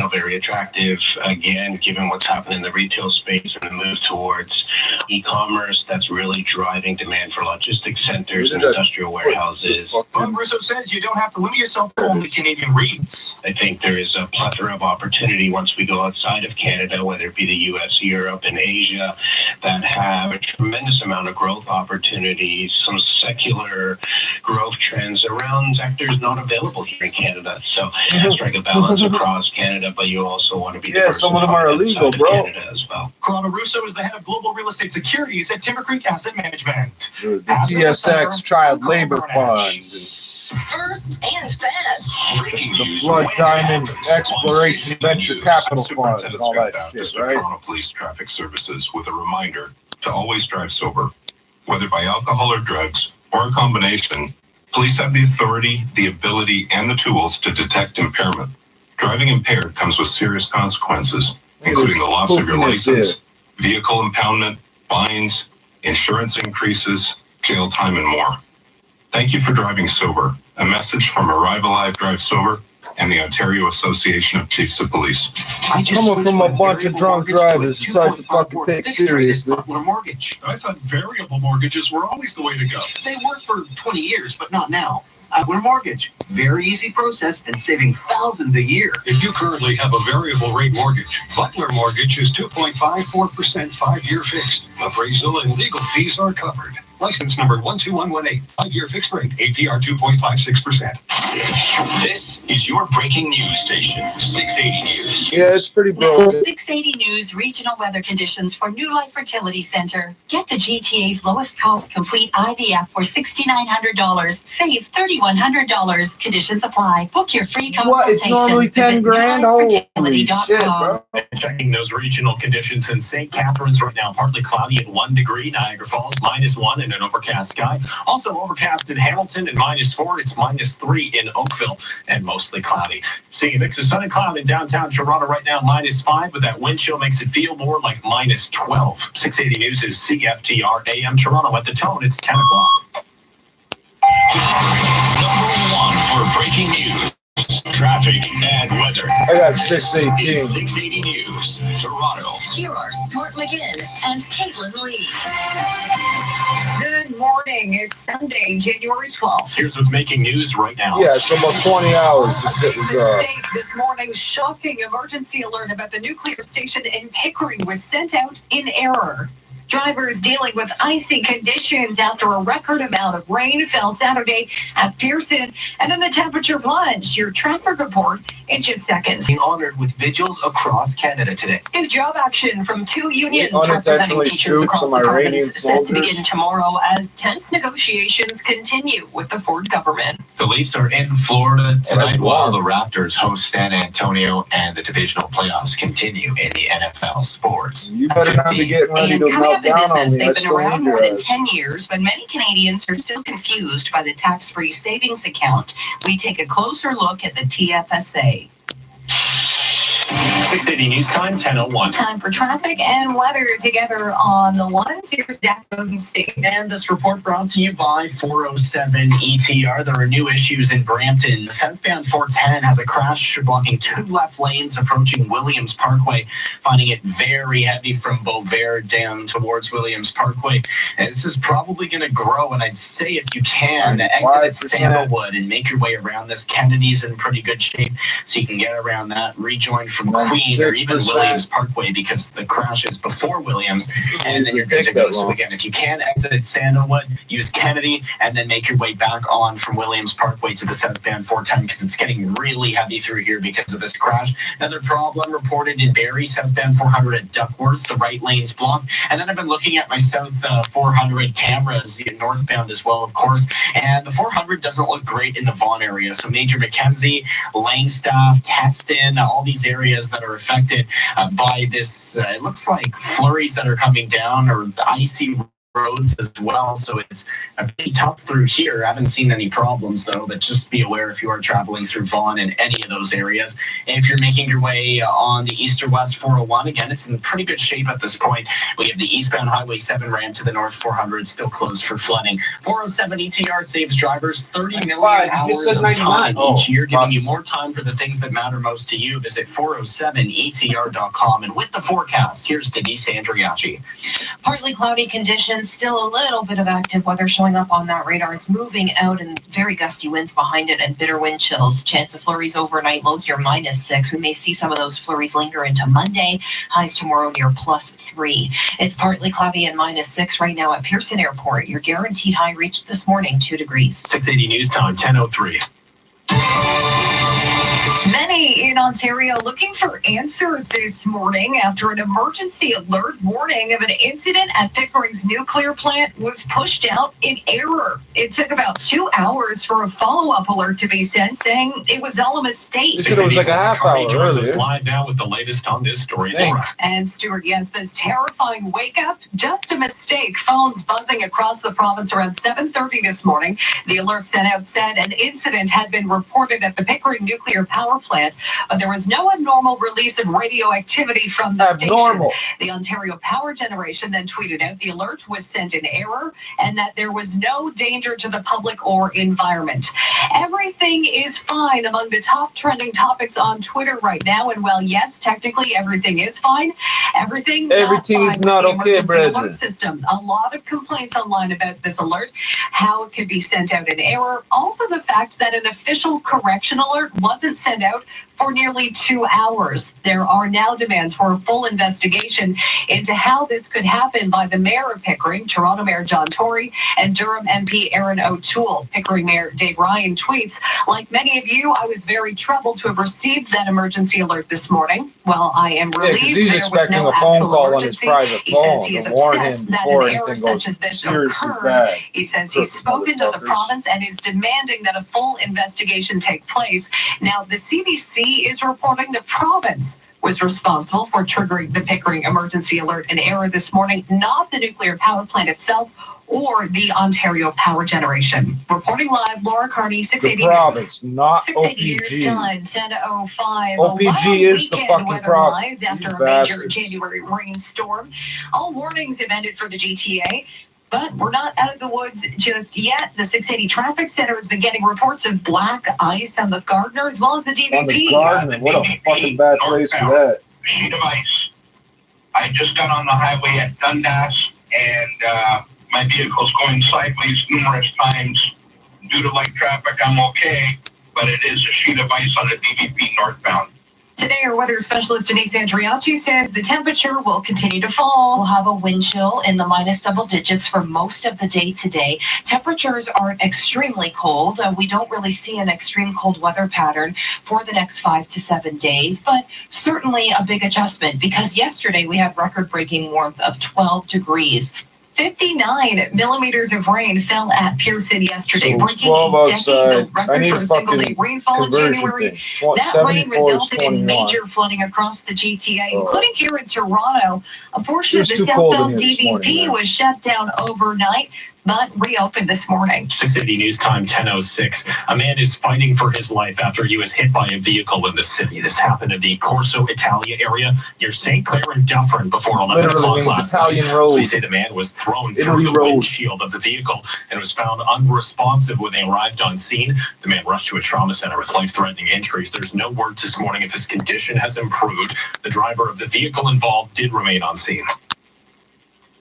very attractive. Again, given what's happened in the retail space and the move towards e-commerce, that's really driving demand for logistics centers and industrial warehouses. Bob Russo says you don't have to limit yourself to only Canadian REITs. I think there is a plethora of opportunity once we go outside of Canada, whether it be the U.S., Europe, and Asia, that have a tremendous amount of growth opportunities, some secular growth trends around sectors not available here in Canada. So strike a balance across Canada, but you also want to be Some of them are illegal, bro. Canada as well. Corrado Russo is the head of global real estate securities at Timber Creek Asset Management. The TSX Child Labor Fund. First and fast. The Blood Diamond Exploration Venture Capital Fund and all that Baptist shit, of right? Toronto Police Traffic Services with a reminder to always drive sober. Whether by alcohol or drugs, or a combination, police have the authority, the ability, and the tools to detect impairment. Driving impaired comes with serious consequences, including the loss of your license, vehicle impoundment, fines, insurance increases, jail time, and more. Thank you for driving sober. A message from Arrive Alive Drive Sober and the Ontario Association of Chiefs of Police. Coming from a bunch of drunk drivers, it's hard to fucking take seriously. Butler Mortgage. I thought variable mortgages were always the way to go. They were for 20 years, but not now. Butler Mortgage. Very easy process and saving thousands a year. If you currently have a variable rate mortgage, Butler Mortgage is 2.54% 5-year fixed. Appraisal and legal fees are covered. License number 12118. 5-year fixed rate. APR 2.56%. This is your breaking news station, 680 News. Yeah, it's pretty Now, broken. 680 News regional weather conditions for New Life Fertility Center. Get the GTA's lowest cost complete IVF for $6,900. Save $3,100. Conditions apply. Book your free consultation. What? It's normally 10 grand? Holy shit, bro. And checking those regional conditions in St. Catharines right now, partly cloudy at 1 degree. Niagara Falls, -1 and an overcast sky. Also overcast in Hamilton and -4. It's -3 in Oakville and mostly cloudy. Seeing a mix of sun and cloud in downtown Toronto right now, -5, but that wind chill makes it feel more like -12. 680 News is CFTR AM Toronto. At the tone, it's 10 o'clock. Number 1 for breaking news, traffic, and weather. I got 618. 680 News, Toronto. Here are Stuart McGinn and Caitlin Lee. Good morning. It's Sunday, January 12th. Here's what's making news right now. Yeah, so about 20 hours. This shit was, Mistake this morning. Shocking emergency alert about the nuclear station in Pickering was sent out in error. Drivers dealing with icy conditions after a record amount of rain fell Saturday at Pearson, and then the temperature plunged. Your traffic report in just seconds. Being honored with vigils across Canada today. New job action from 2 unions unintentionally representing teachers shoot across some the Iranian province set to soldiers. begin tomorrow as tense negotiations continue with the Ford government. The Leafs are in Florida tonight while the Raptors host San Antonio, and the divisional playoffs continue in the NFL sports. You better not be getting ready And to coming equipment down on business. me. I They've been still around need more than yours. 10 years, but many Canadians are still confused by the tax-free savings account. We take a closer look at the TFSA. 680 News Time, 10:01. Time for traffic and weather together on the ones. Here's Dak Bogenstein. And this report brought to you by 407 ETR. There are new issues in Brampton. Southbound 410 has a crash blocking 2 left lanes approaching Williams Parkway, finding it very heavy from Beauvais down towards Williams Parkway. And this is probably going to grow, and I'd say if you can, exit Sandalwood and make your way around this. Kennedy's in pretty good shape, so you can get around that, rejoin from Queen or even 6%. Williams Parkway, because the crash is before Williams, and then you're good to go. So again, if you can exit Sandalwood, use Kennedy, and then make your way back on from Williams Parkway to the southbound 410, because it's getting really heavy through here because of this crash. Another problem reported in Barrie, southbound 400 at Duckworth, the right lane's blocked. And then I've been looking at my south 400 cameras, northbound as well, of course, and the 400 doesn't look great in the Vaughan area. So Major Mackenzie, Langstaff, Teston, all these areas that are affected by this, it looks like flurries that are coming down, or icy roads as well. So it's pretty tough through here. I haven't seen any problems though, but just be aware if you are traveling through Vaughan in any of those areas. And if you're making your way on the east or west 401, again, it's in pretty good shape at this point. We have the eastbound Highway 7 ramp to the north 400 still closed for flooding. 407 ETR saves drivers 30 million hours of time each year, giving you more time for the things that matter most to you. Visit 407etr.com. And with the forecast, here's Denise Andriachi. Partly cloudy conditions, still a little bit of active weather showing up on that radar. It's moving out and very gusty winds behind it and bitter wind chills. Chance of flurries overnight, lows near -6. We may see some of those flurries linger into Monday. Highs tomorrow near +3. It's partly cloudy and -6 right now at Pearson Airport. Your guaranteed high reached this morning 2 degrees. 680 News Time, 10:03. Many in Ontario looking for answers this morning after an emergency alert warning of an incident at Pickering's nuclear plant was pushed out in error. It took about 2 hours for a follow-up alert to be sent saying it was all a mistake. You said it was like a half hour joins us earlier. live now with the latest on this story. Thanks. Laura. And Stuart, yes, this terrifying wake-up, just a mistake. Phones buzzing across the province around 7:30 this morning. The alert sent out said an incident had been reported at the Pickering nuclear power plant, but there was no abnormal release of radioactivity from the station. The Ontario Power Generation then tweeted out the alert was sent in error and that there was no danger to the public or environment. Everything is fine among the top trending topics on Twitter right now. And well, yes, technically everything is fine. Everything is not okay, emergency brethren. alert system. A lot of complaints online about this alert, how it could be sent out in error. Also the fact that an official correction alert wasn't sent out for nearly 2 hours. There are now demands for a full investigation into how this could happen by the mayor of Pickering, Toronto Mayor John Tory, and Durham MP Aaron O'Toole. Pickering Mayor Dave Ryan tweets, like many of you, I was very troubled to have received that emergency alert this morning. Well, I am relieved he's there was expecting no a phone actual call on his emergency. private He says phone he is to warn him upset that before an error anything such goes as this seriously occurred. bad. He says he's spoken to the province and is demanding that a full investigation take place. Now, the CBC is reporting the province was responsible for triggering the Pickering emergency alert in error this morning, not the nuclear power plant itself or the Ontario Power Generation. Reporting live, Laura Carney, 680 The province, not 680 News OPG. Time, 10:05. OPG is the fucking weather province. lies after You a major bastards. January rainstorm. All warnings have ended for the GTA. But we're not out of the woods just yet. The 680 Traffic Center has been getting reports of black ice on the Gardner as well as the On DVP. the Gardner, what a fucking bad place for that. Sheet of ice. I just got on the highway at Dundas, and my vehicle's going sideways numerous times. Due to light traffic, I'm okay, but it is a sheet of ice on the DVP northbound. Today, our weather specialist Denise Andriachi says the temperature will continue to fall. We'll have a wind chill in the minus double digits for most of the day today. Temperatures aren't extremely cold. We don't really see an extreme cold weather pattern for the next 5 to 7 days, but certainly a big adjustment because yesterday we had record-breaking warmth of 12 degrees. 59 millimeters of rain fell at Pearson yesterday, So it's breaking 12 a outside. decade-old I record need for a single-day fucking rainfall in conversion January. thing. That rain 74 is resulted in 21. major flooding across the GTA, including here in Toronto. A portion of It's the too cold in southbound here this DVP morning, man. was shut down overnight, but reopened this morning. 680 News Time 10:06. A man is fighting for his life after he was hit by a vehicle in the city. This happened in the Corso Italia area near St. Clair and Dufferin before 11 Literally o'clock means last Italian night. road. Police say the man was thrown Italy through the road. windshield of the vehicle and was found unresponsive when they arrived on scene. The man rushed to a trauma center with life-threatening injuries. There's no word this morning if his condition has improved. The driver of the vehicle involved did remain on scene.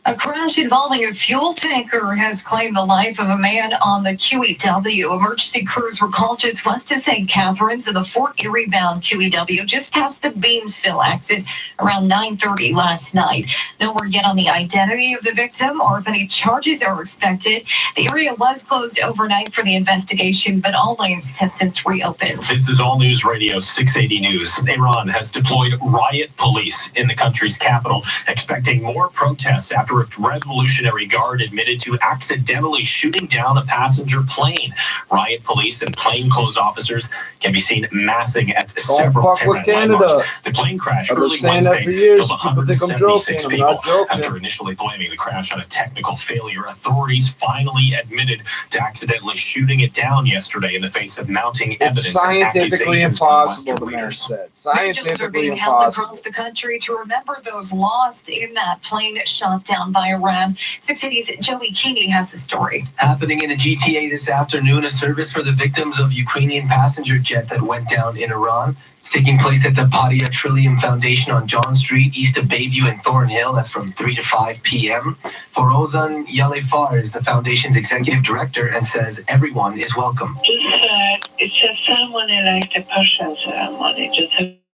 A crash involving a fuel tanker has claimed the life of a man on the QEW. Emergency crews were called just west of St. Catharines in the Fort Erie bound QEW, just past the Beamsville exit around 9:30 last night. No word yet on the identity of the victim or if any charges are expected. The area was closed overnight for the investigation, but all lanes have since reopened. This is All News Radio 680 News. Iran has deployed riot police in the country's capital, expecting more protests after a Revolutionary Guard admitted to accidentally shooting down a passenger plane. Riot police and plainclothes officers can be seen massing at several fuck with Tehran Canada. landmarks. The plane crash I've been early saying that Wednesday for years. killed People think I'm 176 joking. I'm people. not joking. After initially blaming the crash on a technical failure, authorities finally admitted to accidentally shooting it down yesterday in the face of mounting evidence. It's and scientifically accusations from impossible, Western the man leaders. said. Vigils are Scientifically being held impossible. across the country to remember those lost in that plane shot down by Iran. 680's Joey Keeney has the story. Happening in the GTA this afternoon, a service for the victims of Ukrainian passenger jet that went down in Iran. It's taking place at the Padia Trillium Foundation on John Street, east of Bayview and Thornhill. That's from 3 to 5 p.m. Forozan Yalefar is the foundation's executive director and says everyone is welcome. It's a ceremony like the Persian ceremony. Just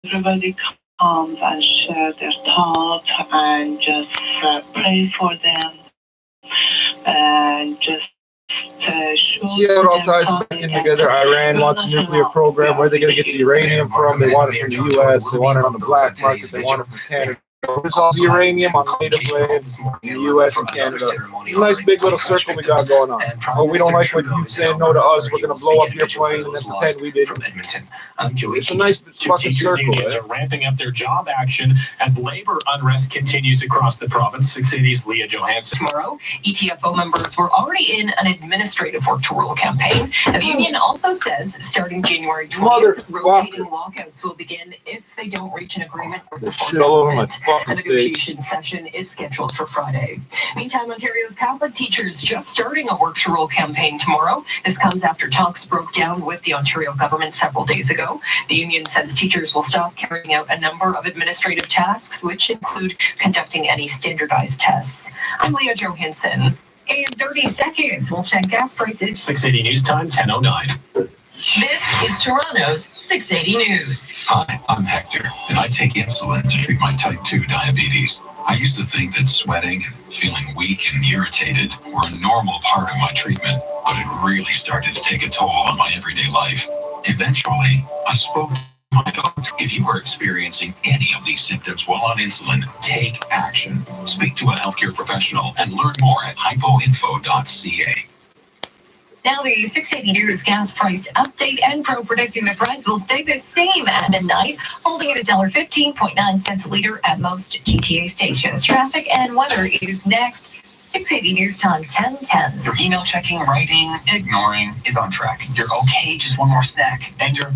everybody comes and share their thoughts and just pray for them and just See how it all ties back in together. Iran wants a nuclear program. Where are they going to get the uranium from? They want it from the U.S. They want it on the black market. They want it from Canada. It's all the uranium on native lands in the U.S. and Canada. It's a nice big little circle we got going on. Oh, we don't like what you saying no to us. We're going to blow up your plane and then pretend we didn't. It's a nice fucking Teachers circle, unions eh? are ramping up their job action as labor unrest continues across the province. 680's Leah Johansson. Tomorrow, ETFO members were already in an administrative work-to-rule campaign. The union also says starting January 20th, rotating walkouts will begin if they don't reach an agreement with the Shit all over my A fucking face. negotiation session is scheduled for Friday. Meantime, Ontario's Catholic teachers just starting a work-to-rule campaign tomorrow. This comes after talks broke down with the Ontario government several days ago. The union says teachers will stop carrying out a number of administrative tasks, which include conducting any standardized tests. I'm Leah Johansson. In 30 seconds, we'll check gas prices. 680 News Time 10:09. This is Toronto's 680 News. Hi, I'm Hector, and I take insulin to treat my type 2 diabetes. I used to think that sweating and feeling weak and irritated were a normal part of my treatment, but it really started to take a toll on my everyday life. Eventually, I spoke to my doctor. If you are experiencing any of these symptoms while on insulin, take action. Speak to a healthcare professional and learn more at hypoinfo.ca. Now the 680 News gas price update. Enpro predicting the price will stay the same at midnight, holding at $1.15.9 a liter at most GTA stations. Traffic and weather is next. 680 News Time 10:10. Your email checking, writing, ignoring is on track. Your okay, just one more snack. And your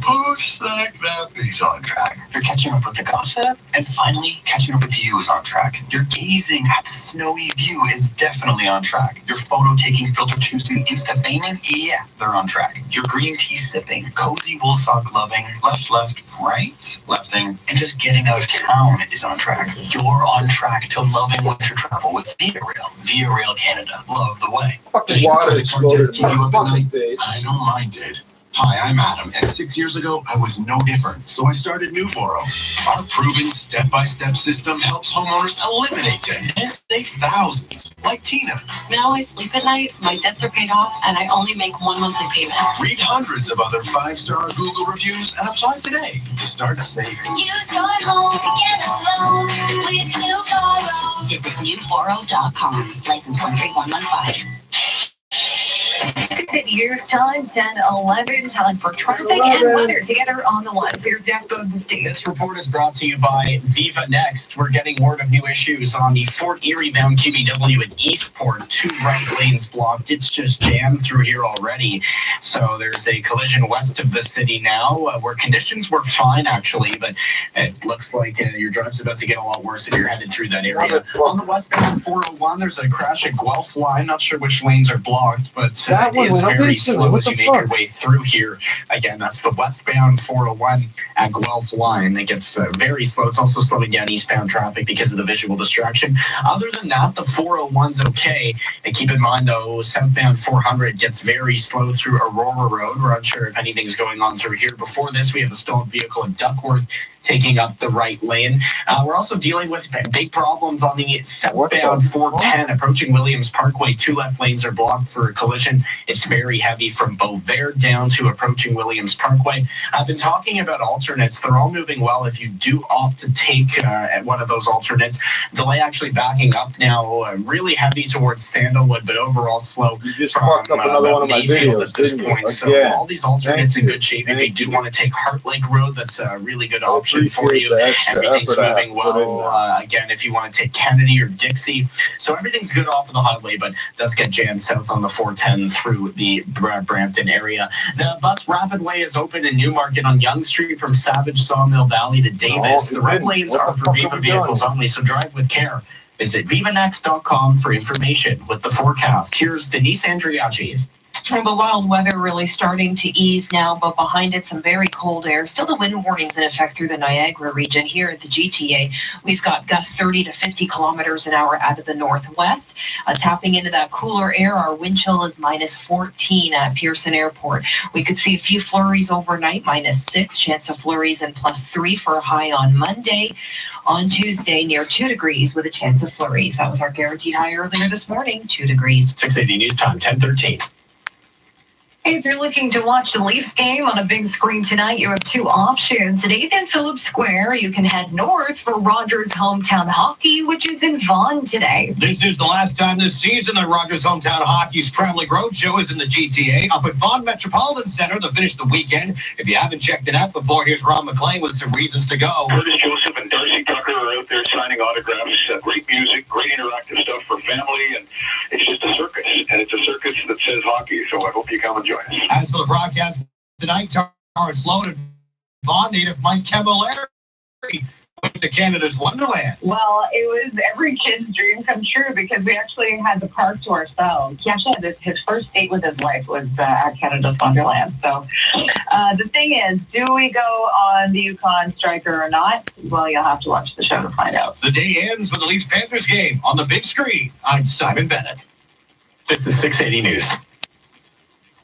post-snack napping is on track. You're catching up with the gossip. And finally, catching up with you is on track. Your gazing at the snowy view is definitely on track. Your photo taking, filter choosing, Insta faming, yeah, they're on track. Your green tea sipping, cozy wool sock loving, left, right, lefting, and just getting out of town is on track. You're on track to loving winter travel with Via Rail. Via Rail Canada. Love the way. Fucking water exploded in my fucking face. I know mine did. Hi, I'm Adam, and 6 years ago, I was no different, so I started Newboro. Our proven step-by-step system helps homeowners eliminate debt and save thousands, like Tina. Now I sleep at night, my debts are paid off, and I only make one monthly payment. Read hundreds of other 5-star Google reviews and apply today to start saving. Use your home to get a loan with Newboro. Visit newboro.com. License 13115. 6 news time, 10:11, time for traffic and weather together on the ones. Here's Zach Bodenstein. This report is brought to you by Viva Next. We're getting word of new issues on the Fort Erie bound QBW at Eastport. 2 right lanes blocked. It's just jammed through here already. So there's a collision west of the city now where conditions were fine actually, but it looks like your drive's about to get a lot worse if you're headed through that area. On the westbound 401, there's a crash at Guelph line. Not sure which lanes are blocked, but That one is went up very instantly. slow What as the you make fuck? your way through here. Again, that's the westbound 401 at Guelph line. It gets very slow. It's also slowing down eastbound traffic because of the visual distraction. Other than that, the 401's okay. And keep in mind, though, southbound 400 gets very slow through Aurora Road. We're unsure if anything's going on through here. Before this, we have a stalled vehicle in Duckworth taking up the right lane. We're also dealing with big problems on the southbound 410 approaching Williams Parkway. 2 left lanes are blocked for a collision. It's very heavy from Beauvais down to approaching Williams Parkway. I've been talking about alternates. They're all moving well if you do opt to take one of those alternates. Delay actually backing up now, really heavy towards Sandalwood, but overall slow from fucked up another one of my Mayfield videos, at this didn't you? point. So Again. all these alternates in Thank good shape. If you do want to take Heart Lake Road, that's a really good option for appreciate you. the extra Everything's effort I have moving to put in well. Again, if you want to take Kennedy or Dixie. So everything's good off of the highway, but does get jammed south on the 410 through the Brampton area. The bus rapid way is open in Newmarket on Yonge Street from Savage Sawmill Valley to Davis. The red lanes are for Viva vehicles only, so drive with care. Visit vivanext.com for information with the forecast. Here's Denise Andriachi. Well, the wild weather really starting to ease now, but behind it, some very cold air. Still the wind warnings in effect through the Niagara region. Here at the GTA, we've got gusts 30 to 50 kilometers an hour out of the northwest. Tapping into that cooler air, our wind chill is -14 at Pearson Airport. We could see a few flurries overnight, -6, chance of flurries, and +3 for a high on Monday. On Tuesday, near 2 degrees with a chance of flurries. That was our guaranteed high earlier this morning, 2 degrees. 680 News Time, 10:13. Hey, if you're looking to watch the Leafs game on a big screen tonight, you have 2 options. At 8th and Phillips Square, you can head north for Rogers Hometown Hockey, which is in Vaughan today. This is the last time this season that Rogers Hometown Hockey's Traveling Roadshow is in the GTA up at Vaughan Metropolitan Center to finish the weekend. If you haven't checked it out before, here's Ron McLean with some reasons to go. Curtis Joseph and Darcy Tucker are out there signing autographs. Great music, great interactive stuff for family, and it's just a circus. And it's a circus that says hockey, so I hope you come and join us. As for the broadcast tonight, Tara Sloan and Vaughan native Mike Camilleri went to Canada's Wonderland. Well, it was every kid's dream come true because we actually had the park to ourselves. He actually had his first date with his wife was at Canada's Wonderland. So the thing is, do we go on the Yukon Striker or not? Well, you'll have to watch the show to find out. The day ends with the Leafs-Panthers game on the big screen. I'm Simon Bennett. This is 680 News.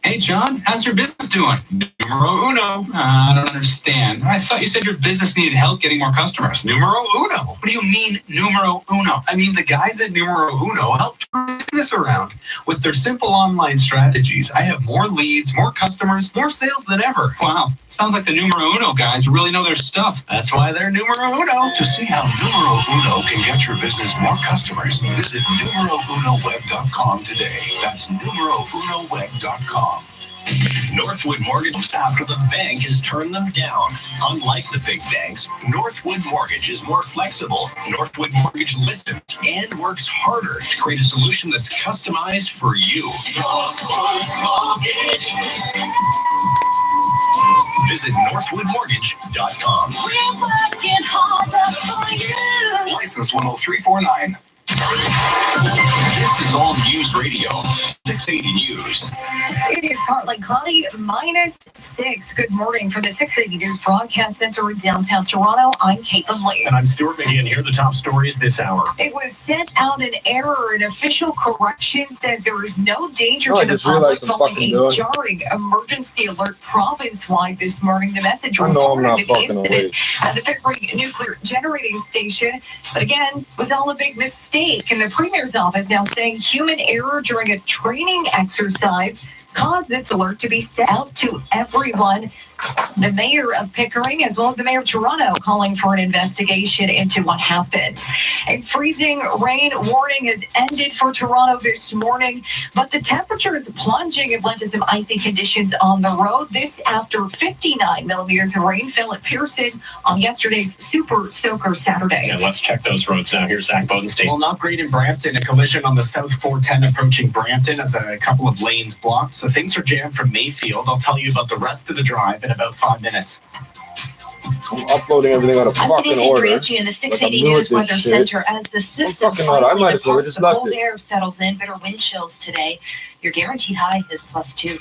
Hey, John, how's your business doing? Numero uno. I don't understand. I thought you said your business needed help getting more customers. Numero uno. What do you mean, numero uno? I mean, the guys at Numero Uno help turn business around. With their simple online strategies, I have more leads, more customers, more sales than ever. Wow, sounds like the numero uno guys really know their stuff. That's why they're Numero Uno. To see how Numero Uno can get your business more customers, visit numerounoweb.com today. That's numerounoweb.com. Northwood Mortgage after the bank has turned them down. Unlike the big banks, Northwood Mortgage is more flexible. Northwood Mortgage listens and works harder to create a solution that's customized for you. Visit northwoodmortgage.com. We're working harder for you. License 10349. This is All News Radio, 680 News. City's partly cloudy, -6. Good morning from the 680 News Broadcast Center in downtown Toronto. I'm Caitlin Lee. And I'm Stuart McGinn. Here are the top stories this hour. It was sent out an error. An official correction says there is no danger to the public following a jarring emergency alert province-wide this morning. The message reported an incident at the Pickering Nuclear Generating Station, but again, was all a big mistake. And the Premier's office now saying human error during a training exercise caused this alert to be sent out to everyone. The mayor of Pickering, as well as the mayor of Toronto, calling for an investigation into what happened. A freezing rain warning has ended for Toronto this morning, but the temperature is plunging and led to some icy conditions on the road. This after 59 millimeters of rain fell at Pearson on yesterday's Super Soaker Saturday. And let's check those roads now. Here's Zach Bodenstein. Well, not great in Brampton. A collision on the South 410 approaching Brampton as a couple of lanes blocked. So things are jammed from Mayfield. I'll tell you about the rest of the drive in about 5 minutes. I'm uploading everything out of fucking order. I'm in the 680 News Weather Center as the system cold air settles in. Better wind chills today. Your guaranteed high is +2.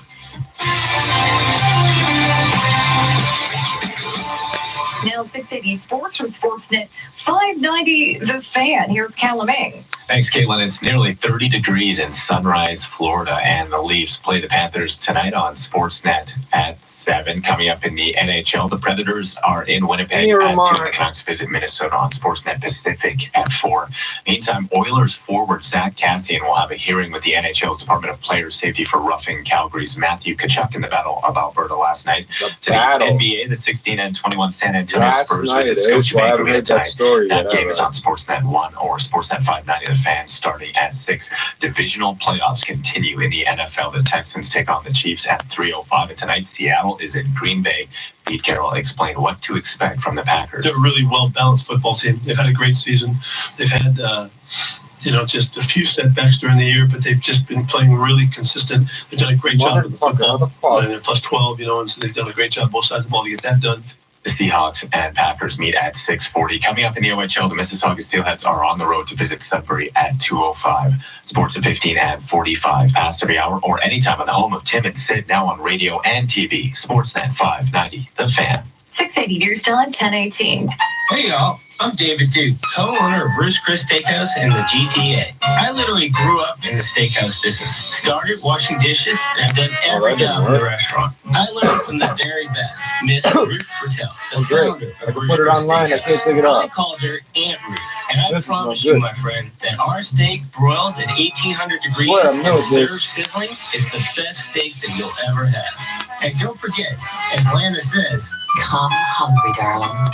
Now 680 Sports from Sportsnet 590 The Fan. Here's Calaming. Thanks, Caitlin. It's nearly 30 degrees in Sunrise, Florida, and the Leafs play the Panthers tonight on Sportsnet at 7. Coming up in the NHL, the Predators are in Winnipeg at 2. The Canucks visit Minnesota on Sportsnet Pacific at 4. Meantime, Oilers forward Zach Kassian will have a hearing with the NHL's Department of Player Safety for roughing Calgary's Matthew Tkachuk in the Battle of Alberta last night. To the NBA, the 16 and 21 San Antonio Spurs visit Scotiabank Arena tonight. That game is on Sportsnet 1 or Sportsnet 590 The Fan starting at 6. Divisional playoffs continue in the NFL. The Texans take on the Chiefs at 3:05. And tonight, Seattle is in Green Bay. Pete Carroll explained what to expect from the Packers. They're a really well-balanced football team. They've had a great season. They've had, just a few setbacks during the year, but they've just been playing really consistent. They've done a great job with the football. And they're +12, and so they've done a great job both sides of the ball to get that done. The Seahawks and Packers meet at 6:40. Coming up in the OHL, the Mississauga Steelheads are on the road to visit Sudbury at 2:05. Sports at 15 and 45 past every hour or anytime on the home of Tim and Sid, now on radio and TV. Sportsnet 590, The Fan. 680 News Time, 10:18. Hey y'all, I'm David Duke, co-owner of Ruth's Chris Steakhouse in the GTA. I literally grew up in the steakhouse business. Started washing dishes and have done every job in the restaurant. I learned from the very best, Miss Ruth Fertel, the founder of Ruth's Put it Chris online, I can't take it off. I called her Aunt Ruth, and I promise you, my friend, that our steak broiled at 1800 degrees and served sizzling is the best steak that you'll ever have. And don't forget, as Lana says, come hungry, darling.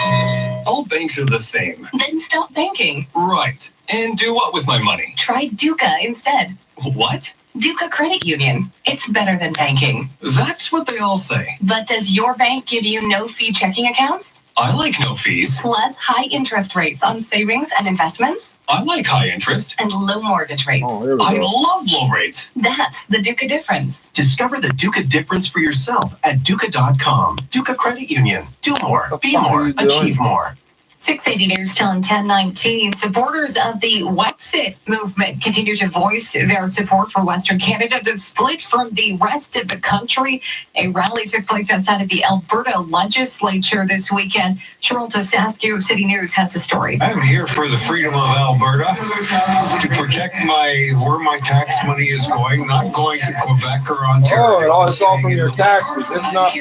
All banks are the same. Then stop banking. Right. And do what with my money? Try Duca instead. What? Duca Credit Union. It's better than banking. That's what they all say. But does your bank give you no-fee checking accounts? I like no fees. Plus high interest rates on savings and investments? I like high interest. And low mortgage rates. I love low rates. That's the Duca difference. Discover the Duca difference for yourself at Duca.com. Duca Credit Union. Do more, be more, achieve more. 680 News Time 1019. Supporters of the Wexit movement continue to voice their support for Western Canada to split from the rest of the country. A rally took place outside of the Alberta legislature this weekend. Cheryl Tasascu, City News, has the story. I'm here for the freedom of Alberta, to protect where my tax money is going, not going to Quebec or Ontario. Oh, it's all from your taxes. It's not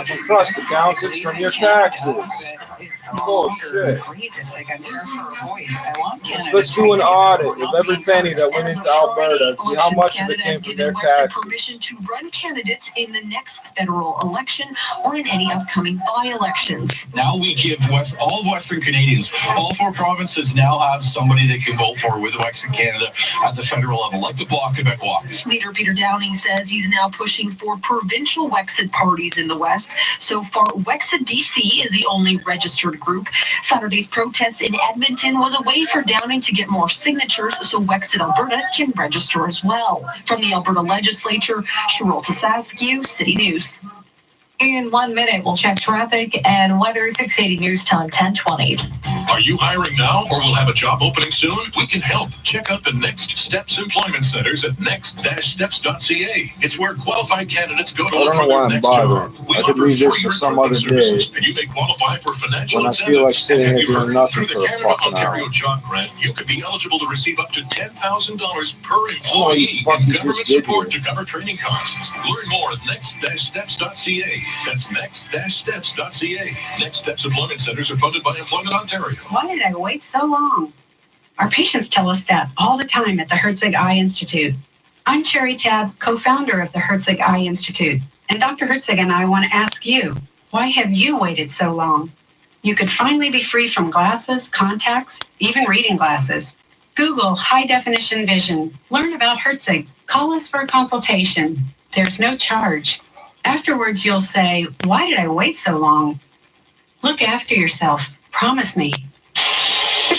from trust accounts. It's from your taxes. Bullshit. Let's do an audit of every penny that went into Alberta and see how much of it came from their taxes. Permission to run candidates in the next federal election or in any upcoming by-elections. Now we give all Western Canadians, all 4 provinces now have somebody they can vote for with Western Canada at the federal level, like the Bloc Québécois. Leader Peter Downing says he's now pushing for provincial Wexit parties in the West. So far, Wexit BC is the only registered group. Saturday's protest in Edmonton was a way for Downing to get more signatures so Wexit Alberta can register as well. From the Alberta legislature, Cheryl Tasascu, City News. In 1 minute, we'll check traffic and weather. 680 News Time 1020. Are you hiring now or will have a job opening soon? We can help. Check out the Next Steps Employment Centers at next-steps.ca. It's where qualified candidates go to look for their next job. I could leave this for some other day. And you may qualify for financial when I feel like sitting here doing nothing through the for a Canada fucking Ontario hour. Job Grant, you could be eligible to receive up to $10,000 per employee in government support to cover training costs. Learn more at next-steps.ca. That's next-steps.ca. Next Steps Employment Centers are funded by Employment Ontario. Why did I wait so long? Our patients tell us that all the time at the Herzig Eye Institute. I'm Sherry Tabb, co-founder of the Herzig Eye Institute. And Dr. Herzig and I want to ask you, why have you waited so long? You could finally be free from glasses, contacts, even reading glasses. Google high-definition vision. Learn about Herzig. Call us for a consultation. There's no charge. Afterwards, you'll say, why did I wait so long? Look after yourself. Promise me.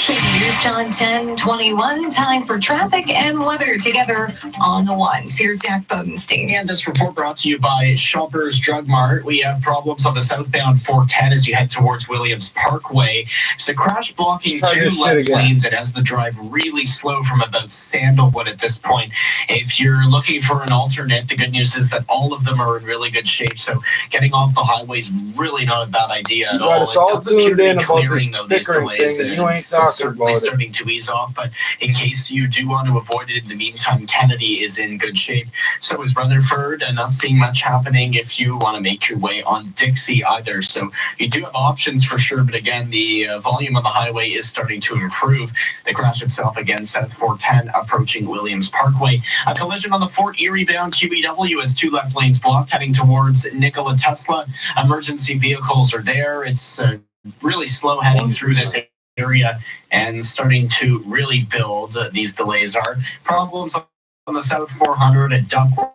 News John 10:21. Time for traffic and weather together on the ones. Here's Zach Bodenstein. And this report brought to you by Shoppers Drug Mart. We have problems on the southbound 410 as you head towards Williams Parkway. It's a crash blocking two left lanes. It has the drive really slow from about Sandalwood at this point. If you're looking for an alternate, the good news is that all of them are in really good shape. So getting off the highway is really not a bad idea at all. It's all tuned in about this Pickering thing, and you ain't talking about it. Starting to ease off, but in case you do want to avoid it in the meantime, Kennedy is in good shape. So is Rutherford, and not seeing much happening if you want to make your way on Dixie either. So you do have options for sure, but again, the volume on the highway is starting to improve. The crash itself, again, South 410 approaching Williams Parkway. A collision on the Fort Erie bound QEW as two left lanes blocked heading towards Nikola Tesla. Emergency vehicles are there. It's really slow heading through this area and starting to really build. These delays are problems on the South 400 at Duckworth,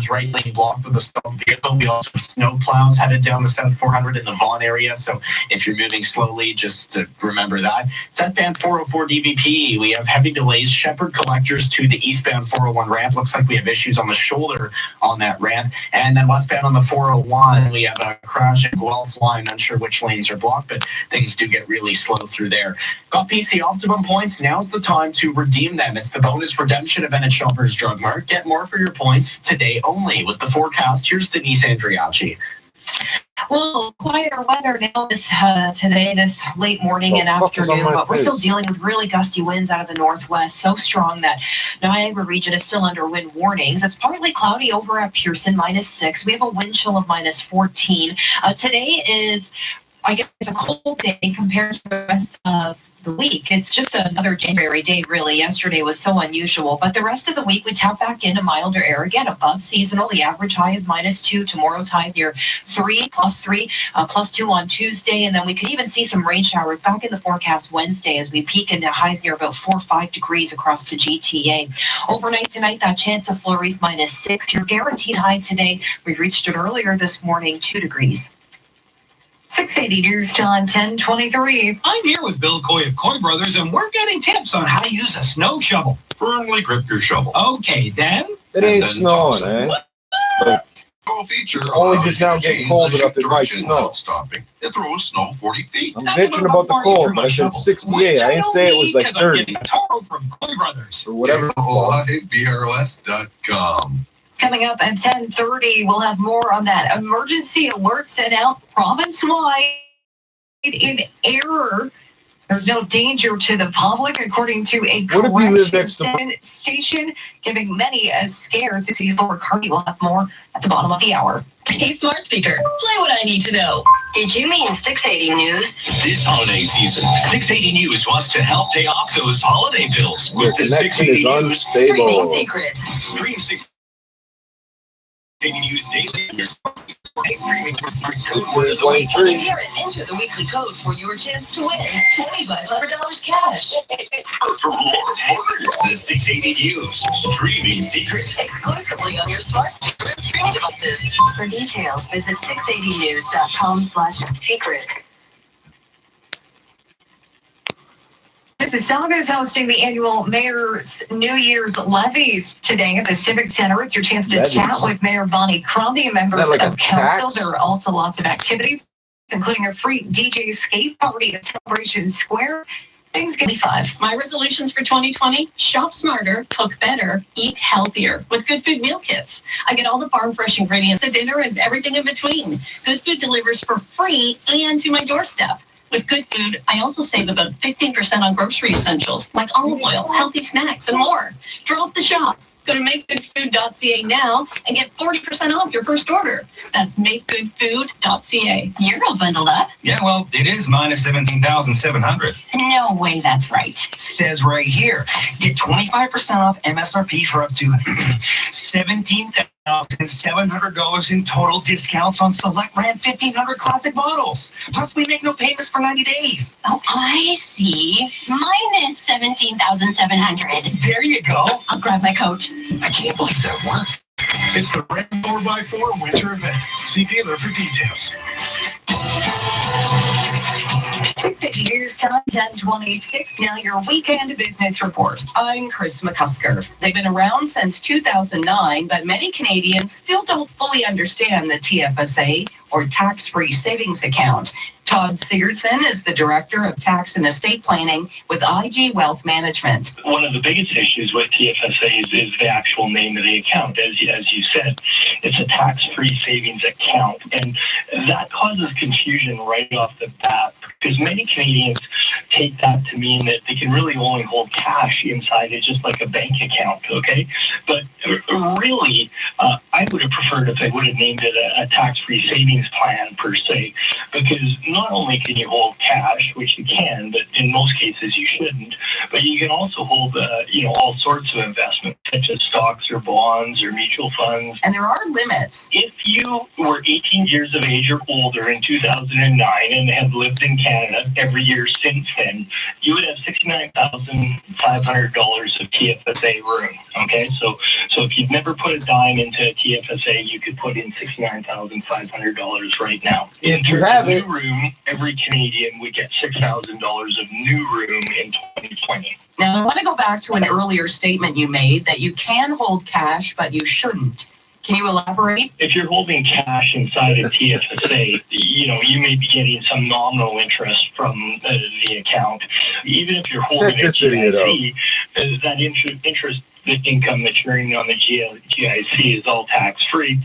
right lane blocked with a stalled vehicle. We also have snow plows headed down the South 400 in the Vaughan area. So if you're moving slowly, just remember that. Southbound 404 DVP, we have heavy delays. Shepherd collectors to the eastbound 401 ramp. Looks like we have issues on the shoulder on that ramp. And then westbound on the 401, we have a crash at Guelph line. Unsure which lanes are blocked, but things do get really slow through there. Got PC Optimum points. Now's the time to redeem them. It's the bonus redemption event at Shoppers Drug Mart. Get more for your points today only. With the forecast, here's Denise Andriachi. Well, quieter weather now today, this late morning and afternoon, but we're still dealing with really gusty winds out of the northwest, so strong that Niagara region is still under wind warnings. It's partly cloudy over at Pearson, -6. We have a wind chill of -14. Today is, I guess, a cold day compared to the rest of the week. It's just another January day, really. Yesterday was so unusual, but the rest of the week we tap back into milder air again, above seasonal. The average high is -2. Tomorrow's high is near 3, +3, +2 on Tuesday, and then we could even see some rain showers back in the forecast Wednesday as we peak into highs near about 4 or 5 degrees across the GTA. Overnight tonight, that chance of flurries -6. Your guaranteed high today, we reached it earlier this morning, 2 degrees. 680 News John 10:23. I'm here with Bill Coy of Coy Brothers, and we're getting tips on how to use a snow shovel. Firmly grip your shovel. Okay, then. It ain't snowing, eh? Feature it's only just now getting cold enough it might snow. Stopping. It throws snow 40 feet. I'm bitching about the cold, but I said 68. I didn't say it was like 30. From Coy Brothers. Or whatever. BROS.com. Coming up at 10:30, we'll have more on that emergency alert sent out province-wide in error. There's no danger to the public, according to a correction station, giving many a scare. 60's Laura Carney will have more at the bottom of the hour. Hey, smart speaker, play what I need to know. Did you mean 680 News? This holiday season, 680 News wants to help pay off those holiday bills. Your connection is unstable. Secret. Stream 680 News daily. Streaming for smart code word of the week. When you hear it, enter the weekly code for your chance to win $2,500 cash. That's a lot of money. The 680 News Streaming Secret. Exclusively on your smart speaker and streaming devices. For details, visit 680news.com/secret. Mississauga is hosting the annual Mayor's New Year's Levies today at the Civic Center. It's your chance to chat with Mayor Bonnie Crombie and members of council. There are also lots of activities. including a free DJ skate party at Celebration Square. Things get 5. My resolutions for 2020: shop smarter, cook better, eat healthier with Good Food meal kits. I get all the farm fresh ingredients to dinner and everything in between. Good Food delivers for free and to my doorstep. With Good Food, I also save about 15% on grocery essentials like olive oil, healthy snacks, and more. Drop the shop. Go to makegoodfood.ca now and get 40% off your first order. That's makegoodfood.ca. You're all bundled up. Yeah, well, it is minus 17,700. No way that's right. Says right here, get 25% off MSRP for up to $17,700 in total discounts on select brand 1,500 classic models. Plus, we make no payments for 90 days. Oh, I see. Minus 17,700. There you go. I'll grab my coat. I can't believe that worked. It's the Ram 4x4 winter event. See dealer for details. 680 News Time, 10:26. Now your weekend business report. I'm Chris McCusker. They've been around since 2009, but many Canadians still don't fully understand the TFSA, or tax-free savings account. Todd Sigurdsson is the Director of Tax and Estate Planning with IG Wealth Management. One of the biggest issues with TFSAs is the actual name of the account. As you said, it's a tax-free savings account, and that causes confusion right off the bat because many Canadians take that to mean that they can really only hold cash inside it, just like a bank account, okay? But really, I would have preferred if they would have named it a tax-free savings plan per se, because not only can you hold cash, which you can, but in most cases you shouldn't, but you can also hold, all sorts of investments, such as stocks or bonds or mutual funds. And there are limits. If you were 18 years of age or older in 2009 and have lived in Canada every year since then, you would have $69,500 of TFSA room. Okay, so if you've never put a dime into a TFSA, you could put in $69,500 right now. In terms of new room, every Canadian would get $6,000 of new room in 2020. Now, I want to go back to an earlier statement you made that you can hold cash, but you shouldn't. Can you elaborate? If you're holding cash inside a TFSA, you may be getting some nominal interest from the account. Even if you're holding a GIC, that interest, the income that's earning on the GIC is all tax-free.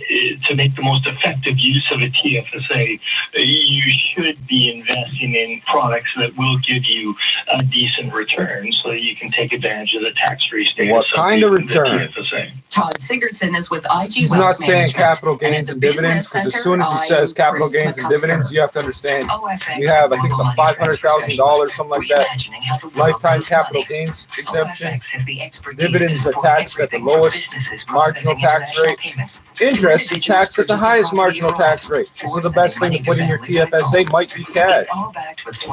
To make the most effective use of a TFSA, you should be investing in products that will give you a decent return so that you can take advantage of the tax-free status. What kind of return? The TFSA. Todd Sigurdsson is with IG He's Wealth not saying Management, capital gains and dividends, because as soon as he says capital gains and dividends, you have to understand you have, I think, some $500,000, something like that, lifetime capital gains exemption. Dividends are taxed at the lowest marginal tax rate. Interest is taxed at the highest marginal tax rate. So the best thing to put in your TFSA might be cash.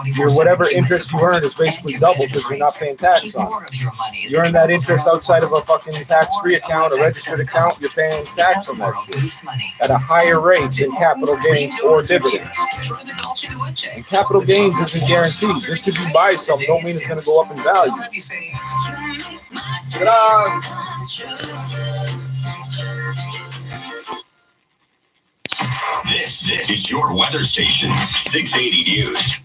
Your whatever interest you earn is basically double because you're not paying tax on it. You earn that interest outside of a fucking tax-free account, a registered account, you're paying tax on that shit at a higher rate than capital gains or dividends. And capital gains isn't guaranteed. Just because you buy something don't mean it's going to go up in value. Check it out. This is your weather station, 680 News.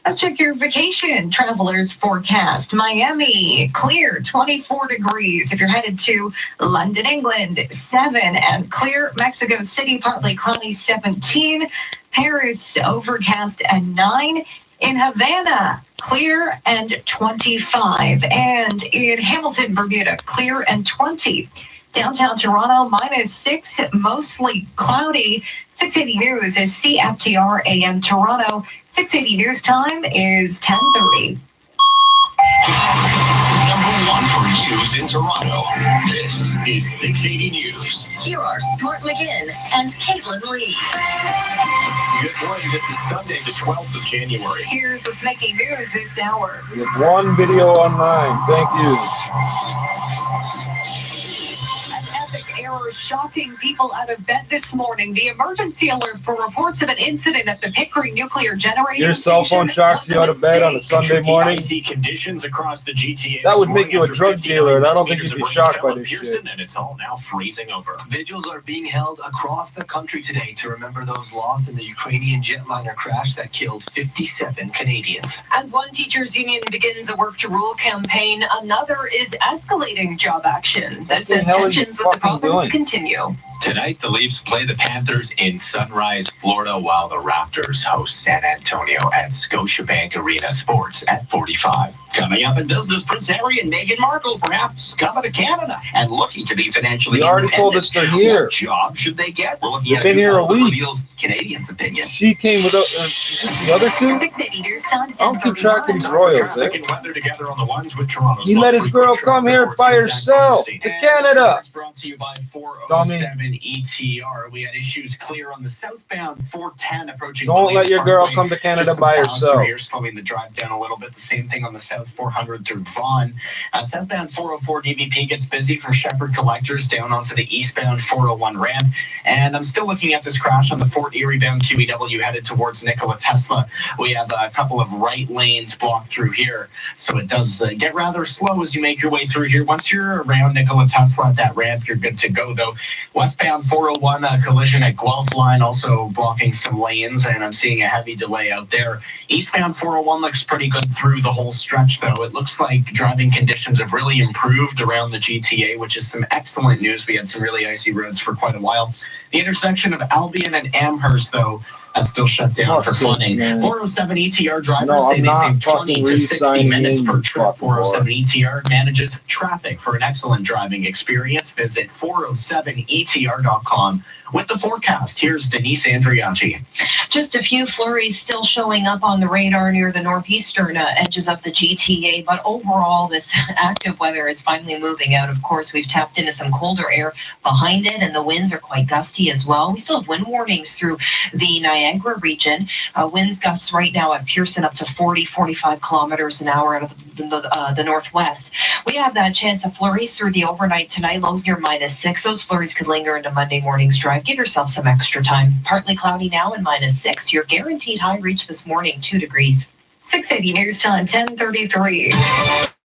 Let's check your vacation travelers forecast. Miami, clear, 24 degrees. If you're headed to London, England, 7, and clear. Mexico City, partly cloudy, 17. Paris, overcast, and 9. In Havana, clear and 25. And in Hamilton, Bermuda, clear and 20. Downtown Toronto, -6, mostly cloudy. 680 News is CFTR AM Toronto. 680 News time is 10:30. Number 1 for news in Toronto. This is 680 News. Here are Stuart McGinn and Caitlin Lee. Good morning. This is Sunday, the 12th of January. Here's what's making news this hour. We have one video online. Thank you. An epic air more shocking people out of bed this morning. The emergency alert for reports of an incident at the Pickering Nuclear Generating Your cell phone shocks you out of bed on a Sunday morning? Conditions across the GTA That would make you a drug dealer, and I don't think you'd be shocked by this shit. And it's all now freezing over. Vigils are being held across the country today to remember those lost in the Ukrainian jetliner crash that killed 57 Canadians. As one teachers union begins a work to rule campaign, another is escalating job action. This as tensions with the province continue. Tonight, the Leafs play the Panthers in Sunrise, Florida, while the Raptors host San Antonio at Scotiabank Arena. Sports at 45. Coming up in business, Prince Harry and Meghan Markle perhaps coming to Canada and looking to be financially You already told us they're here. What job should they get? We're looking You've at been here a week. Canadians' opinion. She came with the other two? 680 News Time. I don't keep track of these royals, Traffic and weather together on the ones with Toronto's He let his girl come here by herself to Canada. Brought to you by 407 ETR. We had issues clear on the southbound 410 approaching. Don't let your girl Parkway. come to Canada Just some by clouds herself. through here, slowing the drive down a little bit. The same thing on the south 400 through Vaughan. Southbound 404 DVP gets busy for Shepherd Collectors down onto the eastbound 401 ramp. And I'm still looking at this crash on the Fort Erie bound QEW headed towards Nikola Tesla. We have a couple of right lanes blocked through here. So it does get rather slow as you make your way through here. Once you're around Nikola Tesla at that ramp, you're good to go, though. Westbound 401 collision at Guelph line also blocking some lanes, and I'm seeing a heavy delay out there. Eastbound 401 looks pretty good through the whole stretch, though. It looks like driving conditions have really improved around the GTA, which is some excellent news. We had some really icy roads for quite a while. The intersection of Albion and Amherst, though, that's still shut down for flooding. 407 ETR drivers say they save 20 to 60 minutes per trip. 407 ETR manages traffic for an excellent driving experience. Visit 407etr.com. With the forecast, here's Denise Andriachi. Just a few flurries still showing up on the radar near the northeastern edges of the GTA, but overall this active weather is finally moving out. Of course, we've tapped into some colder air behind it, and the winds are quite gusty as well. We still have wind warnings through the Niagara region. Winds gusts right now at Pearson up to 40-45 kilometers an hour out of the northwest. We have that chance of flurries through the overnight tonight, lows near -6. Those flurries could linger into Monday morning's drive. Give yourself some extra time. Partly cloudy now and -6. Your guaranteed high reach this morning, 2 degrees. 680 News Time, 10:33.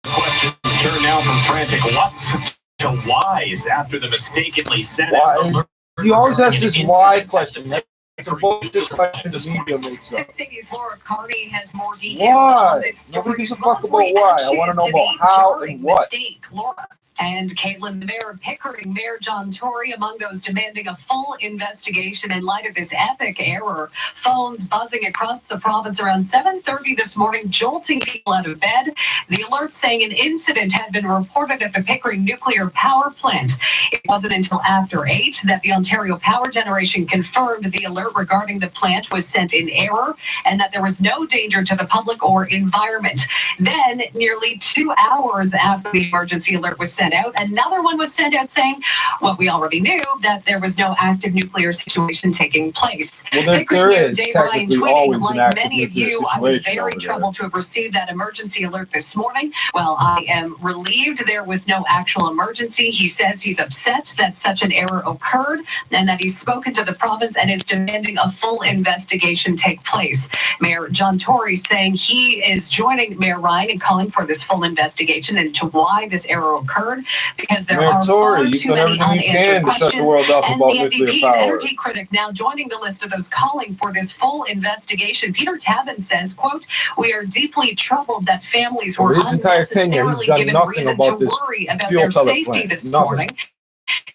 Questions turn now from frantic what's to whys after the mistakenly sent out. He always asks this why question. It's a bullshit question the media makes up. 680's Laura Carney has more details Why? on this story. Nobody gives a fuck about why. I want to know about how and what. Laura. And Caitlin, the mayor of Pickering, Mayor John Tory, among those demanding a full investigation in light of this epic error. Phones buzzing across the province around 7:30 this morning, jolting people out of bed. The alert saying an incident had been reported at the Pickering nuclear power plant. It wasn't until after 8 that the Ontario Power Generation confirmed the alert regarding the plant was sent in error and that there was no danger to the public or environment. Then, nearly 2 hours after the emergency alert was sent out, another one was sent out saying what we already knew, that there was no active nuclear situation taking place. Well, there is Dave Ryan technically tweeting, always an like active many of nuclear you, I was situation very over troubled to have received that emergency alert this morning. Well, I am relieved there was no actual emergency. He says he's upset that such an error occurred and that he's spoken to the province and is demanding a full investigation take place. Mayor John Tory saying he is joining Mayor Ryan in calling for this full investigation into why this error occurred, because there Mayor are Tory, far you've too done many everything you can unanswered to shut the questions. world up And about the nuclear NDP's power. energy critic now joining the list of those calling for this full investigation. Peter Tabin says, quote, "We are deeply troubled that families were For his entire tenure, he's unnecessarily done given nothing reason about to this worry about fuel their pellet safety plant. this Nothing. morning."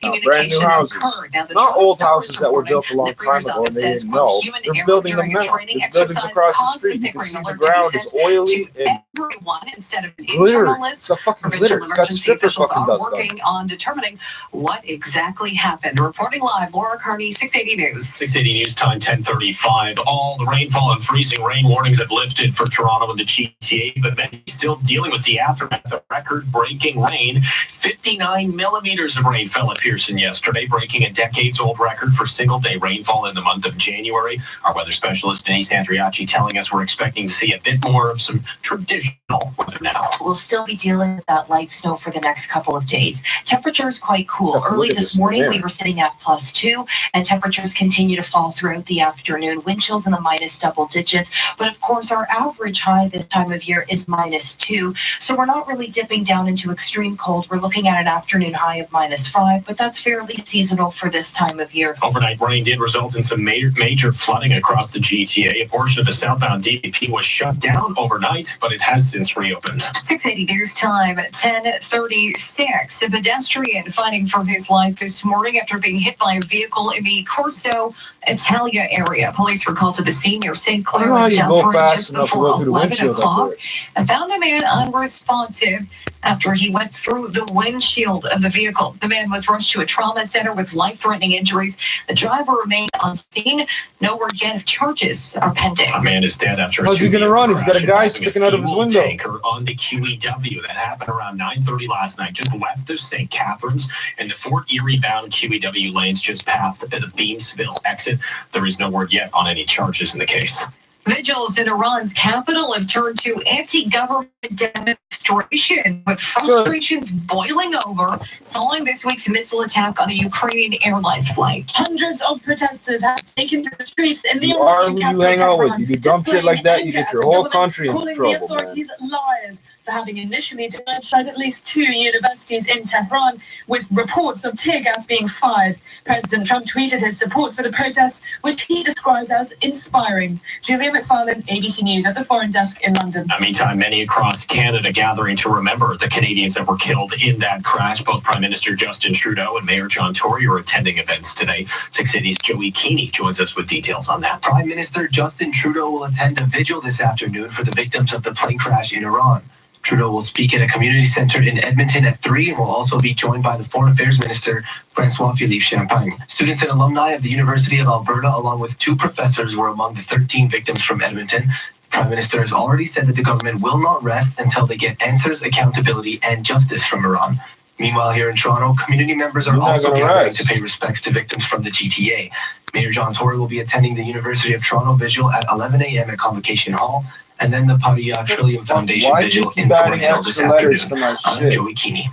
Brand new Communication houses. occurred. Now, the Not Toronto old Star houses that were reporting built a long the time Premier's ago and office they says, didn't quote, know. "Human They're error building them during a now. training There's buildings exercise across the caused street. the You can Pickering see the alert to be ground is sent oily to and everyone instead of an glitter. internal list. It's got fucking Provincial glitter. It's got emergency stripper officials fucking are dust on it. working on determining what exactly happened. Reporting live, Laura Carney, 680 News. 680 News Time, 10:35. All the rainfall and freezing rain warnings have lifted for Toronto and the GTA, but many still dealing with the aftermath of record-breaking rain. 59 millimeters of rain fell at Pearson Pearson yesterday, breaking a decades-old record for single-day rainfall in the month of January. Our weather specialist, Denise Andriachi, telling us we're expecting to see a bit more of some traditional weather now. We'll still be dealing with that light snow for the next couple of days. Temperature is quite cool. Early this morning, we were sitting at +2, and temperatures continue to fall throughout the afternoon. Wind chills in the minus double digits. But of course, our average high this time of year is -2. So we're not really dipping down into extreme cold. We're looking at an afternoon high of -5, but that's fairly seasonal for this time of year. Overnight rain did result in some major flooding across the GTA. A portion of the southbound DAP was shut down overnight, but it has since reopened. 680 News Time at 10:36. A pedestrian fighting for his life this morning after being hit by a vehicle in the Corso Italia area. Police were called to the scene near St. Clair and Dufferin just before 11 o'clock and found a man unresponsive after he went through the windshield of the vehicle. The man was rushed to a trauma center with life-threatening injuries. The driver remained on scene. No word yet if charges are pending. A man is dead after how's he going to run? He's got a guy sticking out of his window. Tanker on the QEW. That happened around 9:30 last night, just west of St. Catharines in the Fort Erie-bound QEW lanes just past the Beamsville exit. There is no word yet on any charges in the case. Vigils in Iran's capital have turned to anti-government demonstration, with frustrations boiling over following this week's missile attack on a Ukrainian Airlines flight. Hundreds of protesters have taken to the streets in the Iranian capital. You hang out with. You do dumb shit like that, you get your whole country in trouble. Calling the authorities liars for having initially denied at least 2 universities in Tehran, with reports of tear gas being fired. President Trump tweeted his support for the protests, which he described as inspiring. Julia McFarlane, ABC News at the Foreign Desk in London. Meantime, many across Canada gathering to remember the Canadians that were killed in that crash. Both Prime Minister Justin Trudeau and Mayor John Tory are attending events today. 680's Joey Keeney joins us with details on that. Prime Minister Justin Trudeau will attend a vigil this afternoon for the victims of the plane crash in Iran. Trudeau will speak at a community center in Edmonton at 3 and will also be joined by the Foreign Affairs Minister, François-Philippe Champagne. Students and alumni of the University of Alberta, along with 2 professors, were among the 13 victims from Edmonton. The Prime Minister has already said that the government will not rest until they get answers, accountability, and justice from Iran. Meanwhile, here in Toronto, community members are also gathering to pay respects to victims from the GTA. Mayor John Tory will be attending the University of Toronto vigil at 11 a.m. at Convocation Hall, and then the Paria Trillium Foundation vigil in Thornhill this afternoon. I'm Joey Keeney.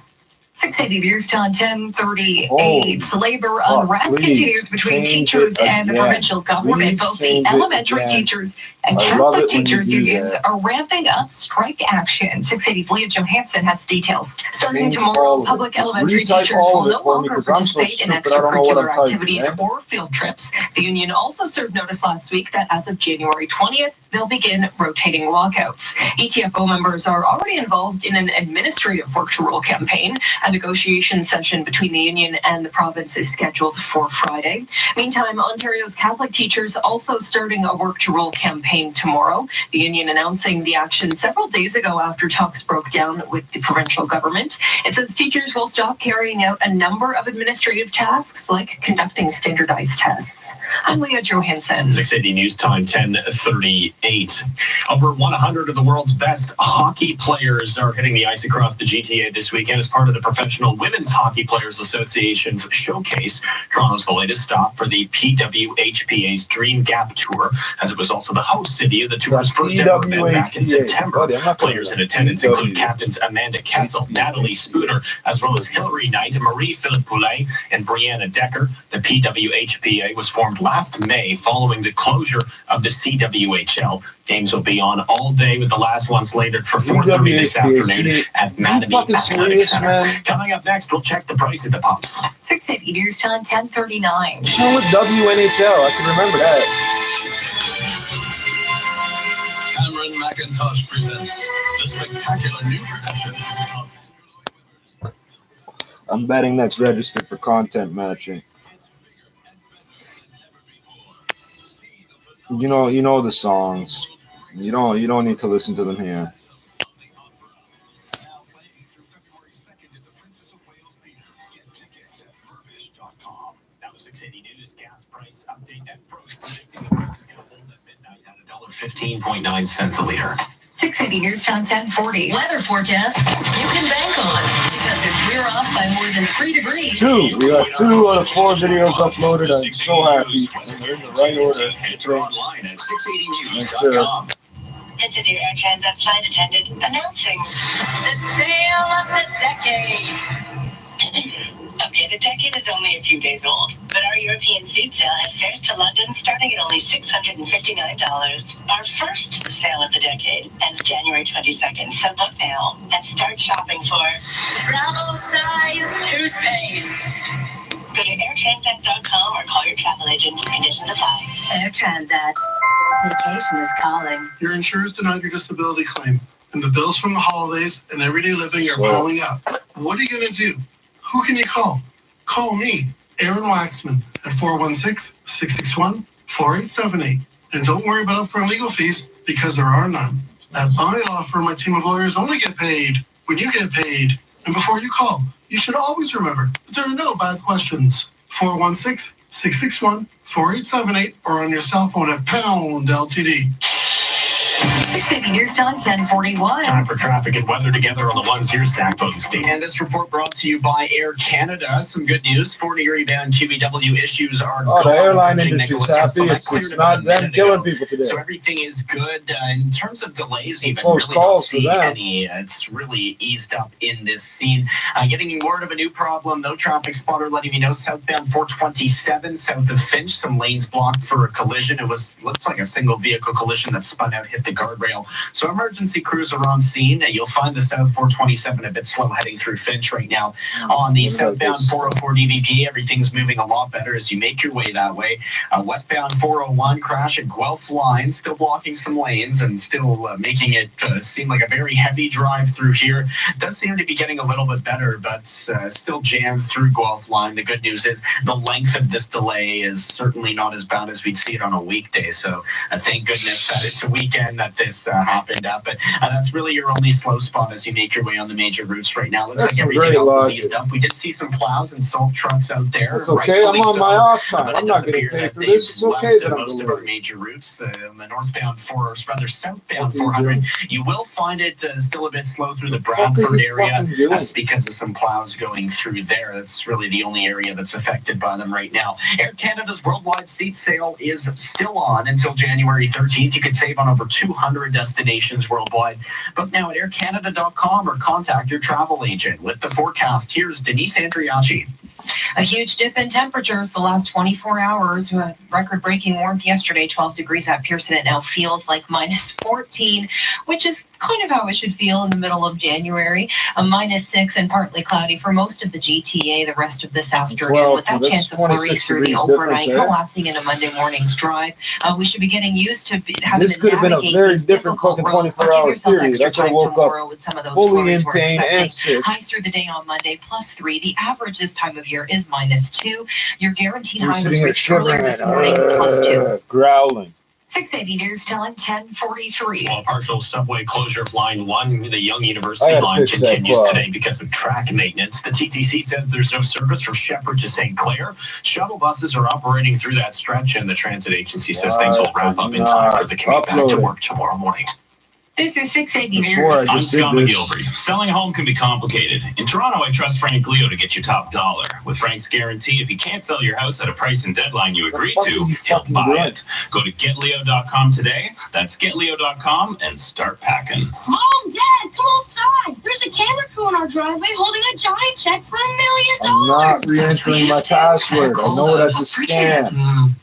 680 News Time 10:38. Labor unrest continues between teachers and the provincial government. Both the elementary teachers and Catholic teachers unions are ramping up strike action. 680's Leah Johansson has details. Starting tomorrow, public elementary teachers will no longer participate in extracurricular activities or field trips. The union also served notice last week that as of January 20th, they'll begin rotating walkouts. ETFO members are already involved in an administrative work to rule campaign. A negotiation session between the union and the province is scheduled for Friday. Meantime, Ontario's Catholic teachers also starting a work to rule campaign tomorrow. The union announcing the action several days ago after talks broke down with the provincial government. It says teachers will stop carrying out a number of administrative tasks like conducting standardized tests. I'm Leah Johansson. 680 News Time 10:38. Over 100 of the world's best hockey players are hitting the ice across the GTA this weekend as part of the Professional Women's Hockey Players Association's showcase. Toronto's the latest stop for the PWHPA's Dream Gap Tour, as it was also the host city of the tour's first ever event back in September. Players in attendance include captains Amanda Kessel, Natalie Spooner, as well as Hilary Knight, Marie-Philippe Poulet, and Brianna Decker. The PWHPA was formed last May following the closure of the CWHL. Games will be on all day, with the last one slated for 4:30 this afternoon at Mattamy Athletic Center. Coming up next, we'll check the price of the pumps. 680 News Time 10:39. Show with WNHL, I can remember that. Cameron McIntosh presents the spectacular new production of... I'm betting that's registered for content matching. You know the songs. You don't need to listen to them here. $15.9 a liter. 680 News Time 1040. Weather forecast you can bank on, because if we're off by more than 3 degrees. We got 2 out of 4 videos uploaded. I'm so happy. And they're in the right order. Enter online at 680news.com. Sure. This is your Air Transat flight attendant announcing the sale of the decade. Okay, the decade is only a few days old, but our European seat sale has fares to London starting at only $659. Our first sale of the decade ends January 22nd, so book now and start shopping for travel-size toothpaste. Go to airtransat.com or call your travel agent. Conditions apply. Air Transat. Vacation is calling. Your insurance denied your disability claim, and the bills from the holidays and everyday living are piling up. What are you going to do? Who can you call? Call me, Aaron Waxman, at 416-661-4878. And don't worry about upfront legal fees, because there are none. At my law firm, my team of lawyers only get paid when you get paid. And before you call, you should always remember that there are no bad questions. 416-661-4878 or on your cell phone at pound LTD. 680 News Time 1041. Time for traffic and weather together on the ones here, Sackbone State. And this report brought to you by Air Canada. Some good news. 40-degree bound QEW issues are gone. The airline industry's happy. It's not them killing people today. So everything is good. In terms of delays, even close really calls not seeing for them. any. It's really eased up in this scene. Getting word of a new problem, though. Traffic spotter letting me know southbound 427 south of Finch. Some lanes blocked for a collision. It looks like a single vehicle collision that spun out, hit the guardrail. So emergency crews are on scene. You'll find the south 427 a bit slow heading through Finch right now. On the southbound 404 DVP, everything's moving a lot better as you make your way that way. Westbound 401 crash at Guelph line, still blocking some lanes and still making it seem like a very heavy drive through here. Does seem to be getting a little bit better, but still jammed through Guelph line. The good news is the length of this delay is certainly not as bad as we'd see it on a weekday. So thank goodness that it's a weekend that this happened up, but that's really your only slow spot as you make your way on the major routes right now. Looks like everything else is eased up. We did see some plows and salt trucks out there. It's okay. I'm on my off time. I'm not going to pay for this. It's okay that I'm most of our major routes on the northbound southbound 400. You will find it still a bit slow through the Bradford area. That's because of some plows going through there. That's really the only area that's affected by them right now. Air Canada's worldwide seat sale is still on until January 13th. You could save on over 200 destinations worldwide. Book now at aircanada.com or contact your travel agent. With the forecast, here's Denise Andriachi. A huge dip in temperatures the last 24 hours. Record-breaking warmth yesterday, 12 degrees at Pearson. It now feels like minus 14, which is kind of how it should feel in the middle of January. A minus 6 and partly cloudy for most of the GTA the rest of this afternoon, with that chance of flurries through the overnight, lasting into Monday morning's drive. We should be getting used to having this could have been a very different fucking 24-hour period. I could have woke up with some of those fully in pain and sick. Highs through the day on Monday, plus 3. The average this time of year is minus 2. Your guaranteed high was reached earlier this morning, plus 2. Growling. 680 News Time 1043. Well, partial subway closure of Line 1, the Young University line, continues today because of track maintenance. The TTC says there's no service from Shepherd to St. Clair. Shuttle buses are operating through that stretch, and the transit agency says things will wrap up in time for the commute back to work tomorrow morning. This is 680 News. I'm Scott McGilvery. Selling a home can be complicated. In Toronto, I trust Frank Leo to get you top dollar. With Frank's guarantee, if you can't sell your house at a price and deadline you agree to, he'll buy it. Go to getleo.com today. That's getleo.com and start packing. Mom, Dad, come outside. There's a camera crew in our driveway holding a giant check for $1 million. I'm not re-entering my password. I know that's a scam.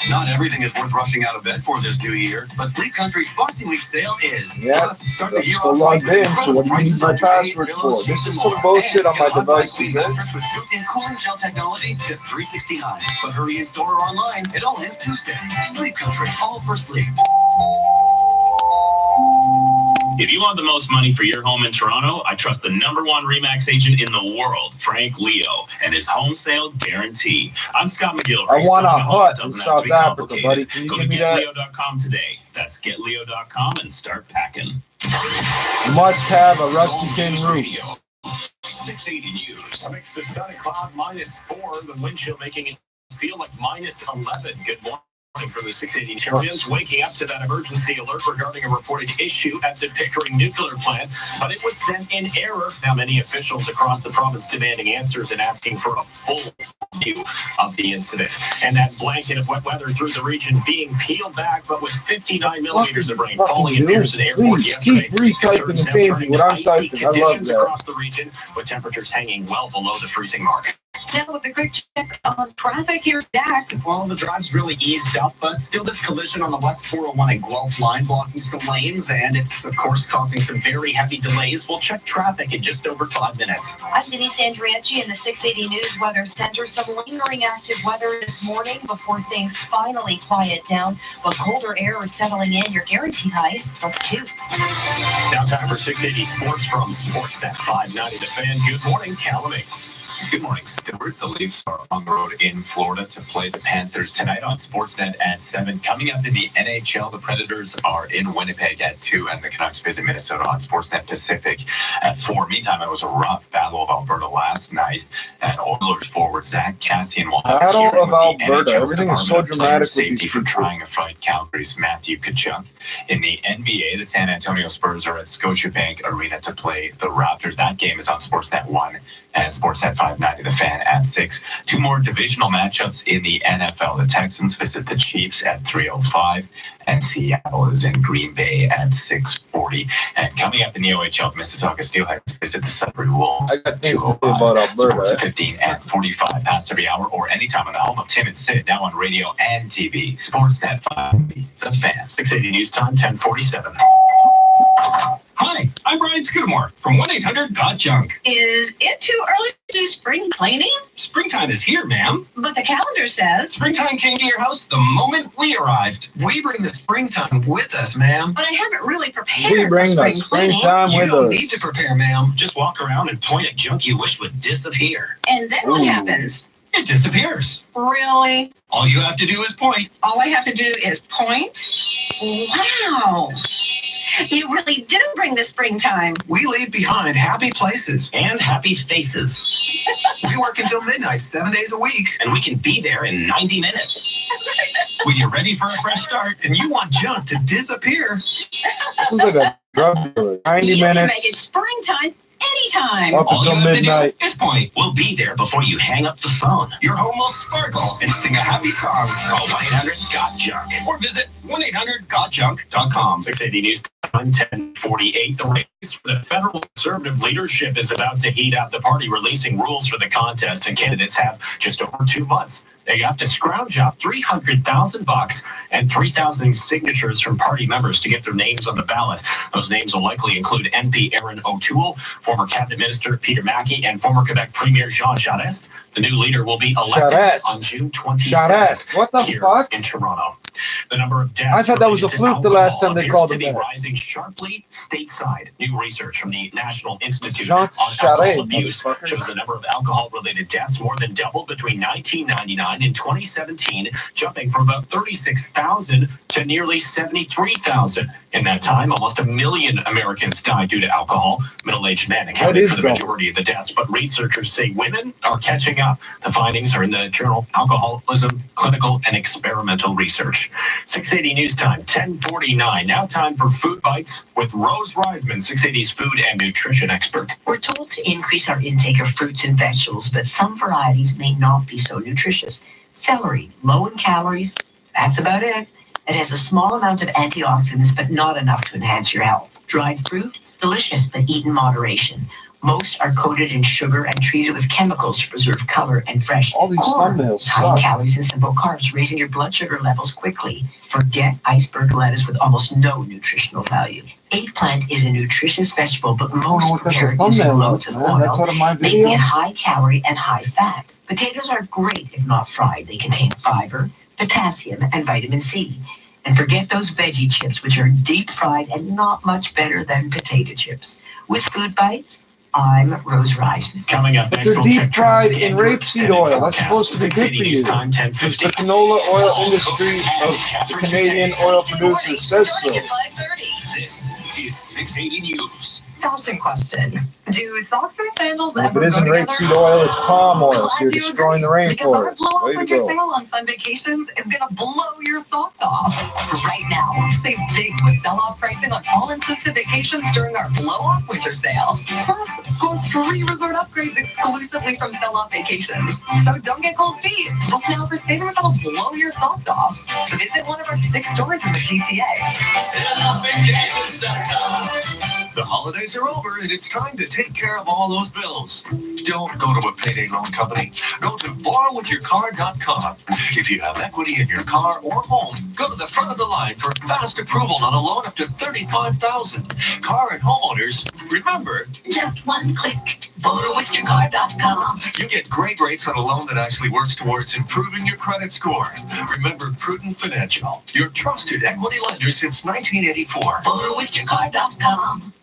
Not everything is worth rushing out of bed for this new year, but Sleep Country's Boxing Week sale is. Yeah. Start the year still logged in, so what do you need my password for? This is some bullshit on my devices, eh? With built-in cooling gel technology, just $369. But hurry in store or online, it all ends Tuesday. Sleep Country, all for sleep. If you want the most money for your home in Toronto, I trust the #1 RE/MAX agent in the world, Frank Leo, and his home sale guarantee. I'm Scott McGilvery. I want a hut in South Africa, buddy. Can you Go to give me that? getleo.com today. That's getleo.com and start packing. Must have a Rusty Tin roof. 680 News. A mix of sun and cloud, -4. The wind chill making it feel like -11. Good morning. From the 680 Terrians, waking up to that emergency alert regarding a reported issue at the Pickering nuclear plant, but it was sent in error. Now, many officials across the province demanding answers and asking for a full view of the incident. And that blanket of wet weather through the region being peeled back, but with 59 millimeters of rain falling at Pearson Airport yesterday. Keep retyping and changing what I'm typing. I love that. Across the region, with temperatures hanging well below the freezing mark. Now with a quick check on traffic, here's Dak. Well, the drive's really eased up, but still this collision on the West 401 and Guelph line blocking some lanes, and it's, of course, causing some very heavy delays. We'll check traffic in just over 5 minutes. I'm Denise Andriacci in the 680 News Weather Center. Some lingering active weather this morning before things finally quiet down, but colder air is settling in. Your guaranteed highs +2. Now time for 680 Sports from Sportsnet 590 The Fan. Good morning, Calamity. Good morning, Stuart. The Leafs are on the road in Florida to play the Panthers tonight on Sportsnet at 7. Coming up in the NHL, the Predators are in Winnipeg at 2, and the Canucks visit Minnesota on Sportsnet Pacific at 4. Meantime, it was a rough Battle of Alberta last night, and Oilers forward Zach Kassian will have Battle a hearing of with the Alberta. NHL's Everything is so Department of Player dramatic with Safety these for people. trying to fight Calgary's Matthew Tkachuk. In the NBA, the San Antonio Spurs are at Scotiabank Arena to play the Raptors. That game is on Sportsnet 1 and Sportsnet 590 The Fan at 6. 2 more divisional matchups in the NFL. The Texans visit the Chiefs at 3:05, and Seattle is in Green Bay at 6:40. And coming up in the OHL, Mississauga Steelheads visit the Sudbury Wolves. I got things to say about Alberta. Sports at 15 and 45 past every hour, or anytime on the home of Tim and Sid, now on radio and TV. Sportsnet 5, The Fan. 680 News Time, 10:47. Hi, I'm Brian Scudamore from 1-800-GOT-JUNK. Is it too early to do spring cleaning? Springtime is here, ma'am. But the calendar says. Springtime came to your house the moment we arrived. We bring the springtime with us, ma'am. But I haven't really prepared We bring for the spring cleaning. springtime You with don't us. need to prepare, ma'am. Just walk around and point at junk you wish would disappear. And then what Ooh. happens? It disappears. Really? All you have to do is point. All I have to do is point? Wow. You really do bring the springtime. We leave behind happy places. And happy faces. We work until midnight, 7 days a week. And we can be there in 90 minutes. When you're ready for a fresh start, And you want junk to disappear. Sounds like a drug dealer. 90 You can make it minutes springtime anytime. up all you until have midnight. to do is point. We'll be there before you hang up the phone. Your home will sparkle and sing a happy song. Call 1-800-GOT-JUNK. Or visit 1-800-GOT-JUNK.com. 680 News Time, 10:48. The race for the federal conservative leadership is about to heat up. The party releasing rules for the contest, and candidates have just over 2 months. They have to scrounge up $300,000 and 3,000 signatures from party members to get their names on the ballot. Those names will likely include MP Aaron O'Toole, former cabinet minister Peter Mackey, and former Quebec Premier Jean Charest. The new leader will be elected Charest. on June 27th Charest. What the here fuck? in Toronto. The number of deaths I thought that was a related to fluke the last alcohol time they appears called to him be that. rising sharply stateside. New research from the National Institute Jean on Alcohol Charest, Abuse motherfucker. shows the number of alcohol-related deaths more than doubled between 1999 and 2017, jumping from about 36,000 to nearly 73,000. In that time, almost 1 million Americans died due to alcohol. Middle-aged men accounted is for the going? majority of the deaths, but researchers say women are catching up. The findings are in the journal Alcoholism, Clinical and Experimental Research. 680 News Time, 10:49. Now time for Food Bites with Rose Reisman, 680's food and nutrition expert. We're told to increase our intake of fruits and vegetables, but some varieties may not be so nutritious. Celery, low in calories, that's about it. It has a small amount of antioxidants, but not enough to enhance your health. Dried fruit, it's delicious, but eat in moderation. Most are coated in sugar and treated with chemicals to preserve color and fresh. All these thumbnails high suck. in calories and simple carbs, raising your blood sugar levels quickly. Forget iceberg lettuce with almost no nutritional value. Eggplant is a nutritious vegetable, but I don't know most what that's a prepared using thumbnail loads of, of man. oil, That's out of my making video. it high calorie and high fat. Potatoes are great if not fried. They contain fiber, potassium, and vitamin C. And forget those veggie chips, which are deep fried and not much better than potato chips. With Food Bites, I'm Rose Reisman. Coming up next, They're we'll deep check fried traffic in and rapeseed route oil. and That's forecast. supposed to be good 680 for News you. Time, Because 10:50. the canola oil industry of the Canadian oil producers says so. This is 680 News. Fashion question. Do socks and sandals If ever it isn't go together? rapeseed oil, it's palm oil, so Glad you're you destroying the agree, because our rainforest. blow-off Way to winter go. sale on Sun Vacations is going to blow your socks off. Right now, save big with sell-off pricing on all-inclusive vacations during our blow-off winter sale. Plus, score 3 resort upgrades exclusively from sell-off vacations. So don't get cold feet. Book now for savings that'll blow your socks off. Visit one of our 6 stores in the GTA. The holidays are over and it's time to take care of all those bills. Don't go to a payday loan company. Go to borrowwithyourcar.com. If you have equity in your car or home, go to the front of the line for fast approval on a loan up to $35,000. Car and homeowners, remember, Just one click. Borrowwithyourcar.com. you get great rates on a loan that actually works towards improving your credit score. Remember Prudent Financial, your trusted equity lender since 1984. Borrowwithyourcar.com.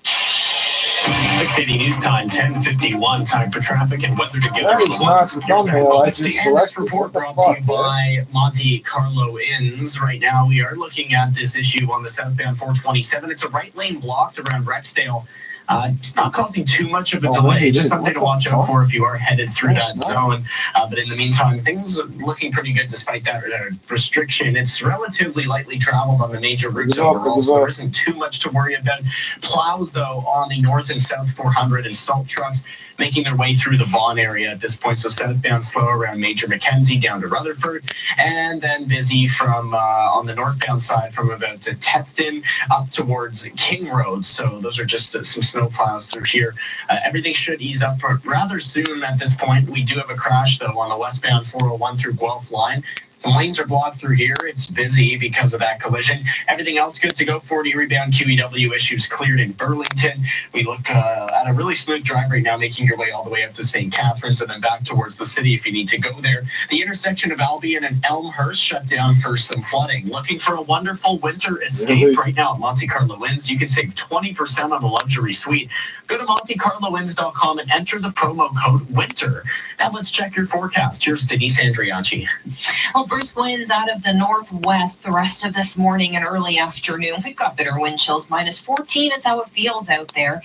680 News Time, 10:51. Time for traffic and weather together. That is not the thumbnail I just selected. Report brought to you by Monte Carlo Inns. Right now, we are looking at this issue on the southbound 427. It's a right lane blocked around Rexdale. It's not causing too much of a delay. Just something to watch out for if you are headed through that zone. But in the meantime, things are looking pretty good despite that restriction. It's relatively lightly traveled on the major routes overall, so there isn't too much to worry about. Plows, though, on the north and south 400 and salt trucks making their way through the Vaughan area at this point. So southbound slow around Major Mackenzie down to Rutherford, and then busy from on the northbound side from about to Teston up towards King Road. So those are just some snow plows through here. Everything should ease up rather soon at this point. We do have a crash, though, on the westbound 401 through Guelph line. Some lanes are blocked through here. It's busy because of that collision. Everything else good to go. 40 rebound QEW issues cleared in Burlington. We look at a really smooth drive right now, making your way all the way up to St. Catharines and then back towards the city if you need to go there. The intersection of Albion and Elmhurst shut down for some flooding. Looking for a wonderful winter escape right now at Monte Carlo Inns. You can save 20% on a luxury suite. Go to MonteCarloInns.com and enter the promo code WINTER. Now let's check your forecast. Here's Denise Andriachi. Well, brisk winds out of the northwest the rest of this morning and early afternoon. We've got bitter wind chills. -14 is how it feels out there.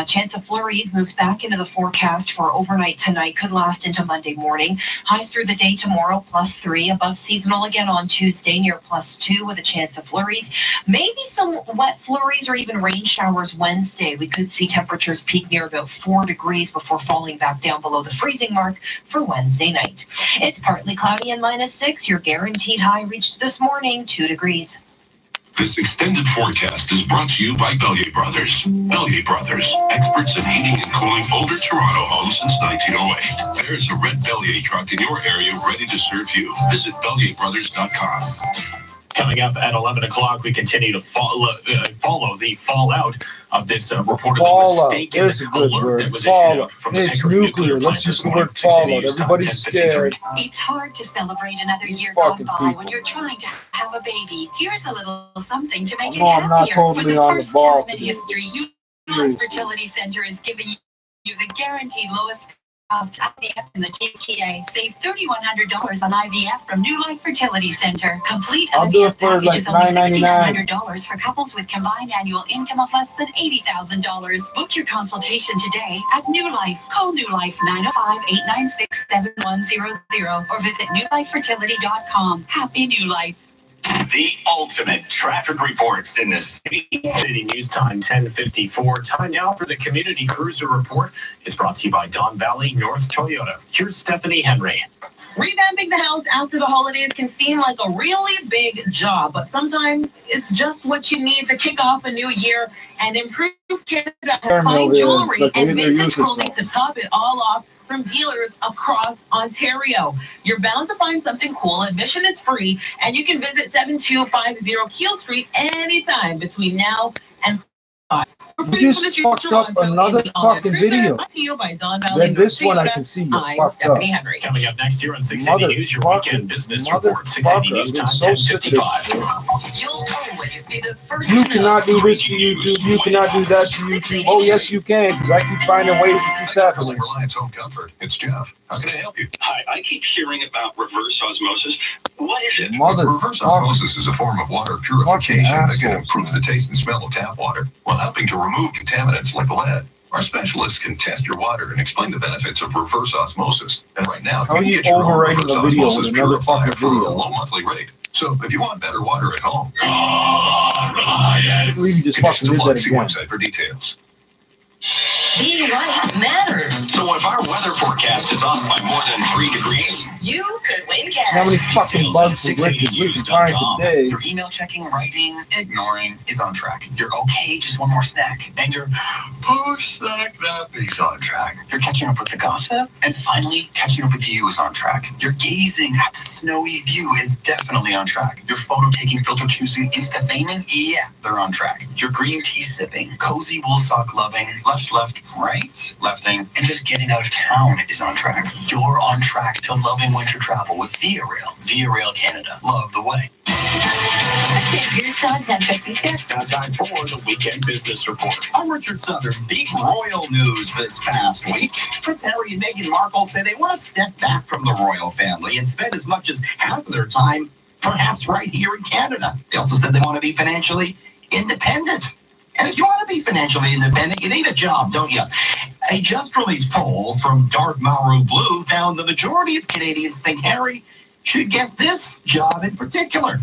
Chance of flurries moves back into the forecast for overnight tonight. Could last into Monday morning. Highs through the day tomorrow, +3. Above seasonal again on Tuesday, near +2 with a chance of flurries. Maybe some wet flurries or even rain showers Wednesday. We could see temperatures peak near about 4 degrees before falling back down below the freezing mark for Wednesday night. It's partly cloudy and -6. Your guaranteed high reached this morning, 2 degrees. This extended forecast is brought to you by Bellier Brothers. Bellier Brothers, experts in heating and cooling older Toronto homes since 1908. There's a red Bellier truck in your area ready to serve you. Visit BellierBrothers.com. Coming up at 11 o'clock, we continue to follow the fallout of this reportedly mistaken alert that was issued out from the It's Pickering nuclear. Let's use the word fallout. Everybody's scared. It's hard to celebrate another year gone by when you're trying to have a baby. Here's a little something to make it No, I'm not happier. totally For the on the first ball time in today. history, New Life Fertility Center is giving you the guaranteed lowest cost IVF in the GTA. Save $3,100 on IVF from New Life Fertility Center. Complete I'll do IVF it for package like is only $9.99. $1,600 for couples with combined annual income of less than $80,000. Book your consultation today at New Life. Call New Life 905-896-7100 or visit newlifefertility.com. Happy New Life. The ultimate traffic reports in the city. City News Time, 10:54. Time now for the Community Cruiser Report. It's brought to you by Don Valley North Toyota. Here's Stephanie Henry. Revamping the house after the holidays can seem like a really big job, but sometimes it's just what you need to kick off a new year and improve Canada. Fine jewelry and vintage clothing to top it all off from dealers across Ontario. You're bound to find something cool. Admission is free, and you can visit 7250 Keele Street anytime between now and 5. You just fucked up another fucking video. Brought to you by Don Valley Then this North one I Toyota. can see you I'm fucked up. Stephanie Henry. Coming up next year on 680 News, your weekend business report. 680 News Time, so sick of this 10:55. shit. You'll always always be the first You cannot do this to YouTube. You cannot do that to YouTube. Oh, yes, you can, because I keep finding ways to keep happening. Reliance Home Comfort. It's Jeff. How can I help you? Hi, I keep hearing about reverse osmosis. What is it? Reverse osmosis is a form of water purification that can improve the taste and smell of tap water while helping to remove contaminants like lead. Our specialists can test your water and explain the benefits of reverse osmosis. And right now, how are you get your own overwriting reverse a video osmosis with another purifier fucking for a video? low monthly rate. So if you want better water at home, I believe you just fucking did that again. website for details. Being right matters. So if our weather forecast is off by more than 3 degrees, You could win cash. How many fucking bugs and glitches we can find today? Your email checking, writing, ignoring is on track. You're okay, just one more snack. And your post-snack napping's on track. You're catching up with the gossip. And finally, catching up with you is on track. Your gazing at the snowy view is definitely on track. Your photo taking, filter choosing, Insta faming, yeah, they're on track. Your green tea sipping, cozy wool sock loving, left, right, lefting, and just getting out of town is on track. You're on track to loving winter travel with Via Rail. Via Rail Canada. Love the way. Here's 1056. now time for the Weekend Business Report. I'm Richard Southern. Big royal news this past week. Prince Harry and Meghan Markle say they want to step back from the royal family and spend as much as half of their time perhaps right here in Canada. They also said they want to be financially independent. And if you want to be financially independent, you need a job, don't you? A just-released poll from Dark Maru Blue found the majority of Canadians think Harry should get this job in particular.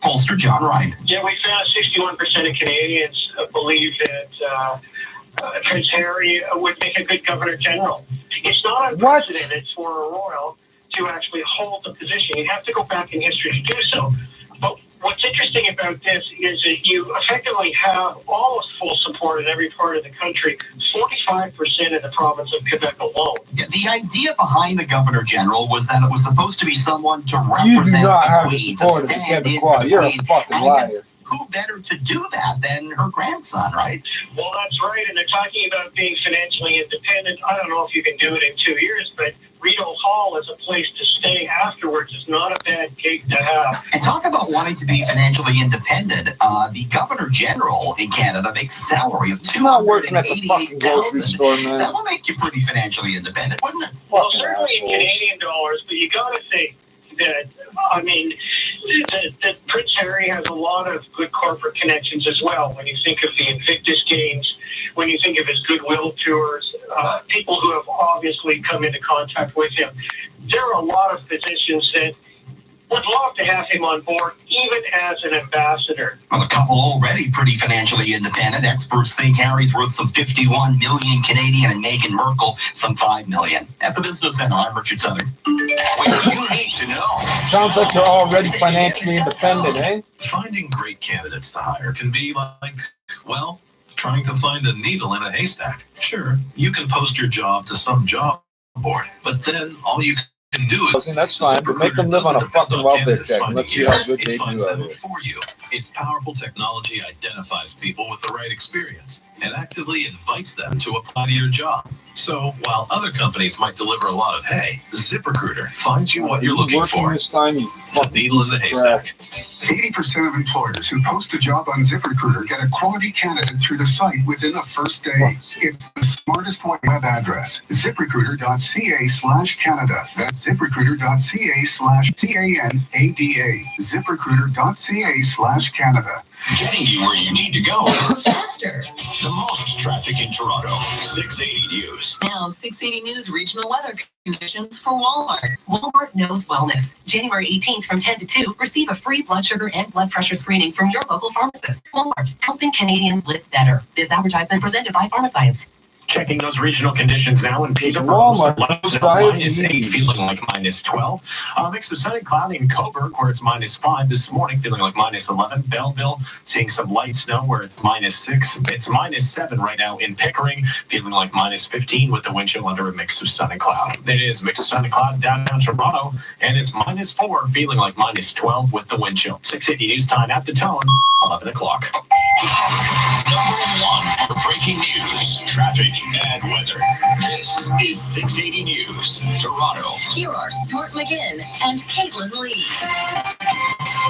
Pollster John Ryan. Yeah, we found 61% of Canadians believe that Prince Harry would make a good Governor General. It's not unprecedented for a royal to actually hold the position. You have to go back in history to do so. But what's interesting about this is that you effectively have almost full support in every part of the country, 45% in the province of Quebec alone. Yeah, the idea behind the Governor General was that it was supposed to be someone to You do represent not the have the Queen, support to of the stand in for Quebecois. the You're a Queen. fucking And I guess liar. who better to do that than her grandson, right? Well, that's right, and they're talking about being financially independent. I don't know if you can do it in 2 years, but Rideau Hall as a place to stay afterwards is not a bad gig to have. And talk about wanting to be financially independent. The Governor General in Canada makes a salary of $288,000. That will make you pretty financially independent, wouldn't it? Well, certainly in Canadian dollars, but you got to think that, I mean, that Prince Harry has a lot of good corporate connections as well. When you think of the Invictus Games, when you think of his goodwill tours, people who have obviously come into contact with him, there are a lot of physicians that would love to have him on board, even as an ambassador. Well, the couple already pretty financially independent. Experts think Harry's worth some 51 million Canadian and Meghan Markle some 5 million. At the Business Center, I'm Richard Southern. What you need to know. Sounds like they're already financially independent, eh? Finding great candidates to hire can be like, well, trying to find a needle in a haystack. Sure, you can post your job to some job board, but then all you can do is... That's fine, but make them live on a fucking welfare check and let's see how good they do finds out them of it. for you. Its powerful technology identifies people with the right experience and actively invites them to apply to your job. So while other companies might deliver a lot of hay, ZipRecruiter finds you what you're looking for. This time, you The needle in the haystack. 80% of employers who post a job on ZipRecruiter get a quality candidate through the site within the first day. It's the smartest web address. ZipRecruiter.ca/Canada. That's ZipRecruiter.ca/CANADA. ZipRecruiter.ca/Canada. Getting you where you need to go. Faster. The most traffic in Toronto. 680 News. Now, 680 News regional weather conditions for Walmart. Walmart knows wellness. January 18th from 10 to 2, receive a free blood sugar and blood pressure screening from your local pharmacist. Walmart, helping Canadians live better. This advertisement presented by PharmaScience. Checking those regional conditions now in Peterborough. Walmart. Lows at -8, feeling like -12. Mix of sunny, cloudy in Coburg, where it's -5 this morning, feeling like -11. Belleville, seeing some light snow, where it's -6. It's -7 right now in Pickering, feeling like -15 with the wind chill under a mix of sun and cloud. It is mixed of sun and cloud downtown Toronto, and it's -4, feeling like -12 with the wind chill. 680 News time at the tone, 11 o'clock. Number 1 for breaking news, traffic, and weather. This is 680 News, Toronto. Here are Stuart McGinn and Caitlin Lee.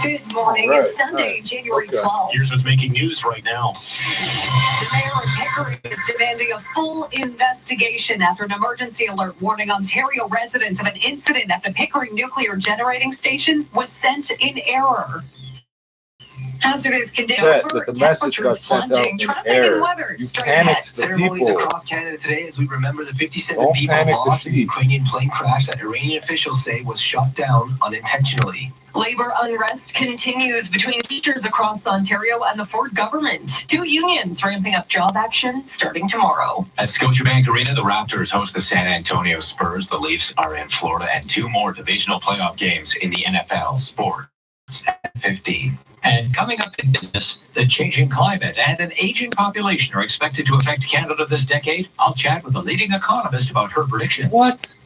Good morning. Right. It's Sunday, January 12th. Here's what's making news right now. The mayor of Pickering is demanding a full investigation after an emergency alert warning Ontario residents of an incident at the Pickering nuclear generating station was sent in error. Hazardous conditions, that the message got sent out in traffic error. and weather. You Straight ahead. panicked the Ceremonies people. across Canada today as we remember the 57 Don't people panic the lost in the sheep. Ukrainian plane crash that Iranian officials say was shot down unintentionally. Labor unrest continues between teachers across Ontario and the Ford government. 2 unions ramping up job action starting tomorrow. At Scotiabank Arena, the Raptors host the San Antonio Spurs. The Leafs are in Florida, and 2 more divisional playoff games in the NFL. Sports at 15. And coming up in business, the changing climate and an aging population are expected to affect Canada this decade. I'll chat with a leading economist about her predictions. What?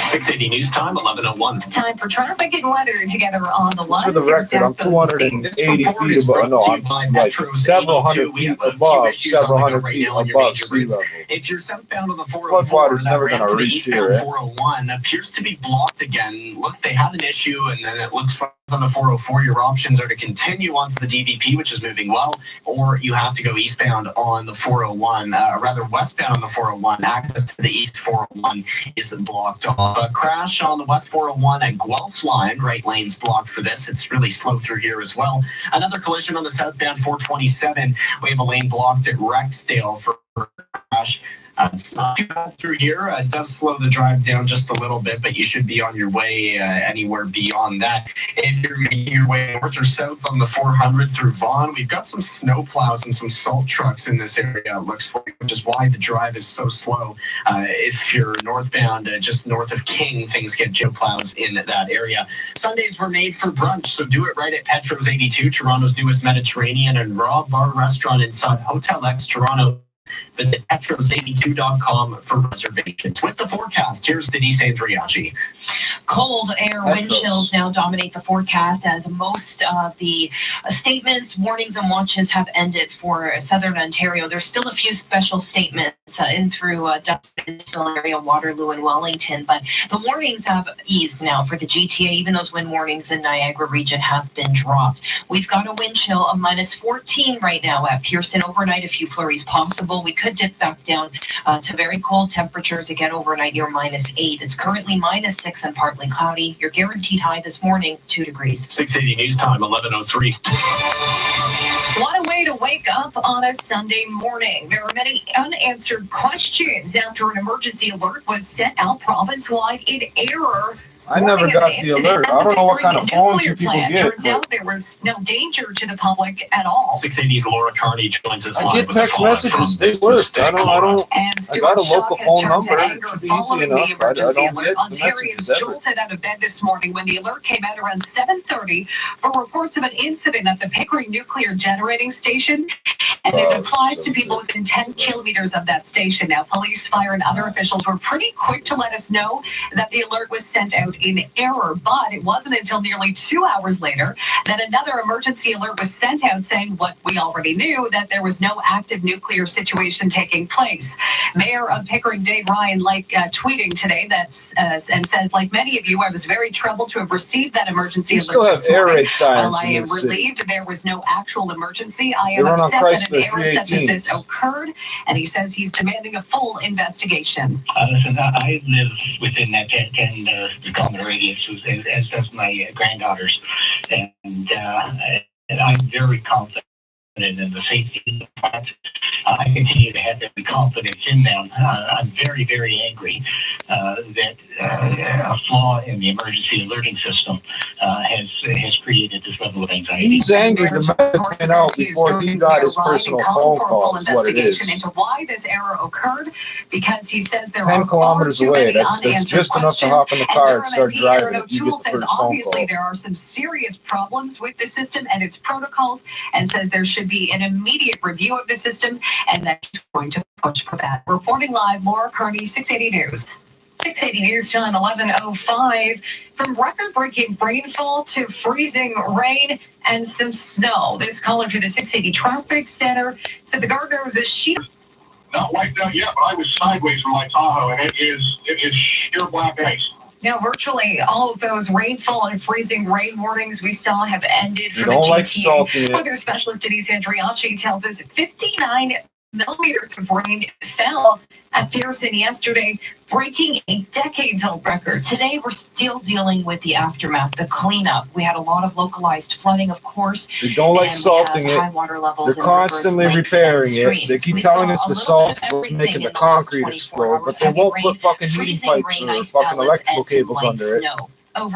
680 News Time, 11:01. Time for traffic and weather together on the one. For the record, I'm 280 feet above. No, I'm like several hundred feet above, several hundred feet above sea level. If you're southbound on the 404, Floodwater's never going to reach here. eastbound 401 appears to be blocked again. Look, they had an issue, and then it looks like on the 404, your options are to continue onto the DVP, which is moving well, or you have to go eastbound on the 401, rather westbound on the 401. Access to the east 401 is blocked off. A crash on the west 401 at Guelph line, right lane's blocked for this. It's really slow through here as well. Another collision on the southbound 427. We have a lane blocked at Rexdale for a crash. It's not too bad through here. It does slow the drive down just a little bit, but you should be on your way anywhere beyond that. If you're making your way north or south on the 400 through Vaughan, we've got some snow plows and some salt trucks in this area, it looks like, which is why the drive is so slow. If you're northbound, just north of King, things get Joe plows in that area. Sundays were made for brunch, so do it right at Petros 82, Toronto's newest Mediterranean and raw bar restaurant inside Hotel X Toronto. Visit petros82.com for reservations. With the forecast, here's Denise Andriachi. Cold air wind chills now dominate the forecast as most of the statements, warnings, and watches have ended for southern Ontario. There's still a few special statements in through Dunstable area, Waterloo, and Wellington, but the warnings have eased now for the GTA. Even those wind warnings in Niagara region have been dropped. We've got a wind chill of minus 14 right now at Pearson. Overnight, a few flurries possible. We could dip back down to very cold temperatures again overnight near minus 8. It's currently minus 6 and partly cloudy. Your guaranteed high this morning, 2 degrees. 680 News Time, 11:03. What a way to wake up on a Sunday morning. There are many unanswered questions after an emergency alert was sent out province-wide in error. I never got the alert. I don't know what kind of phones you people get. Turns out there was no danger to the public at all. 680's Laura Carney joins us live. I get text messages. They work. I got a local phone number. It should be easy enough. I don't get the Ontarians messages. jolted out of bed this morning when the alert came out around 7:30 for reports of an incident at the Pickering Nuclear Generating Station. And it applies to people within 10 kilometers of that station. Now, police, fire, and other officials were pretty quick to let us know that the alert was sent out in error. But it wasn't until nearly 2 hours later that another emergency alert was sent out saying what we already knew, that there was no active nuclear situation taking place. Mayor of Pickering, Dave Ryan, tweeting today and says, like many of you, I was very troubled to have received that emergency alert. Still have air raid sirens. While I am in this city. relieved there was no actual emergency, I am upset that an error such as this occurred, and he says he's demanding a full investigation. Listen, I live within that 10-kilometer radius, as does my granddaughters, and I'm very confident in the safety of the plant. I continue to have every confidence in them. I'm very, very angry that a flaw in the emergency alerting system has created this level of anxiety. He's angry the message went out before he got his personal phone call, is what it is. Into why this error occurred, because he says there 10 are kilometers away. That's just enough to hop in the car and start driving if you get the first phone obviously call. there are some serious problems with the system and its protocols, and says there should be an immediate review of the system, and that he's going to push for that. Reporting live, Laura Carney, 680 News. 680 News Time, 11:05. From record-breaking rainfall to freezing rain and some snow. This caller to the 680 Traffic Center said the Gardner was a sheet. Not wiped out yet, but I was sideways from my Tahoe, and it is sheer black ice. Now, virtually all of those rainfall and freezing rain warnings we saw have ended for the GTA. Weather specialist Denise Andriachi tells us 59 millimeters of rain fell at Pearson yesterday, breaking a decades-old record. Today, we're still dealing with the aftermath, the cleanup. We had a lot of localized flooding, of course. They don't like salting it. They're constantly repairing it. They keep telling us the salt is making the concrete explode, but they won't put fucking heating pipes or fucking electrical cables under it.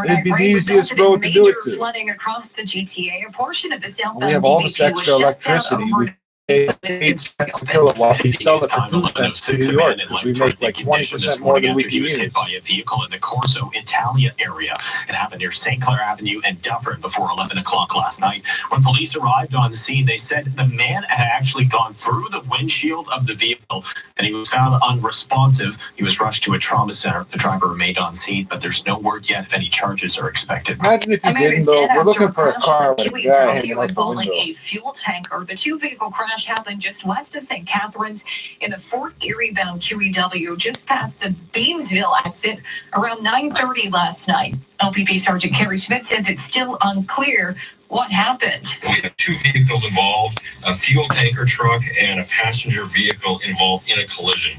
It'd be the easiest road to do it to. Flooding across the GTA, a portion of the southbound We have all this extra electricity. We pay 8 cents a kilowatt. We sell it for 2 cents to New York because we make like 20% more than we can use. Hit by a vehicle in the Corso Italia area. It happened near St. Clair Avenue and Dufferin before 11 o'clock last night. When police arrived on scene, they said the man had actually gone through the windshield of the vehicle and he was found unresponsive. He was rushed to a trauma center. The driver remained on scene, but there's no word yet if any charges are expected. Imagine if you didn't, though. We're looking for a car with a guy hanging out the window. A fuel tanker. The two-vehicle crash happened just west of St. Catharines in the Fort Erie-bound QEW, just past the Beamsville exit around 9:30 last night. LPP Sergeant Kerry Schmidt says it's still unclear what happened. We have 2 vehicles involved, a fuel tanker truck and a passenger vehicle involved in a collision.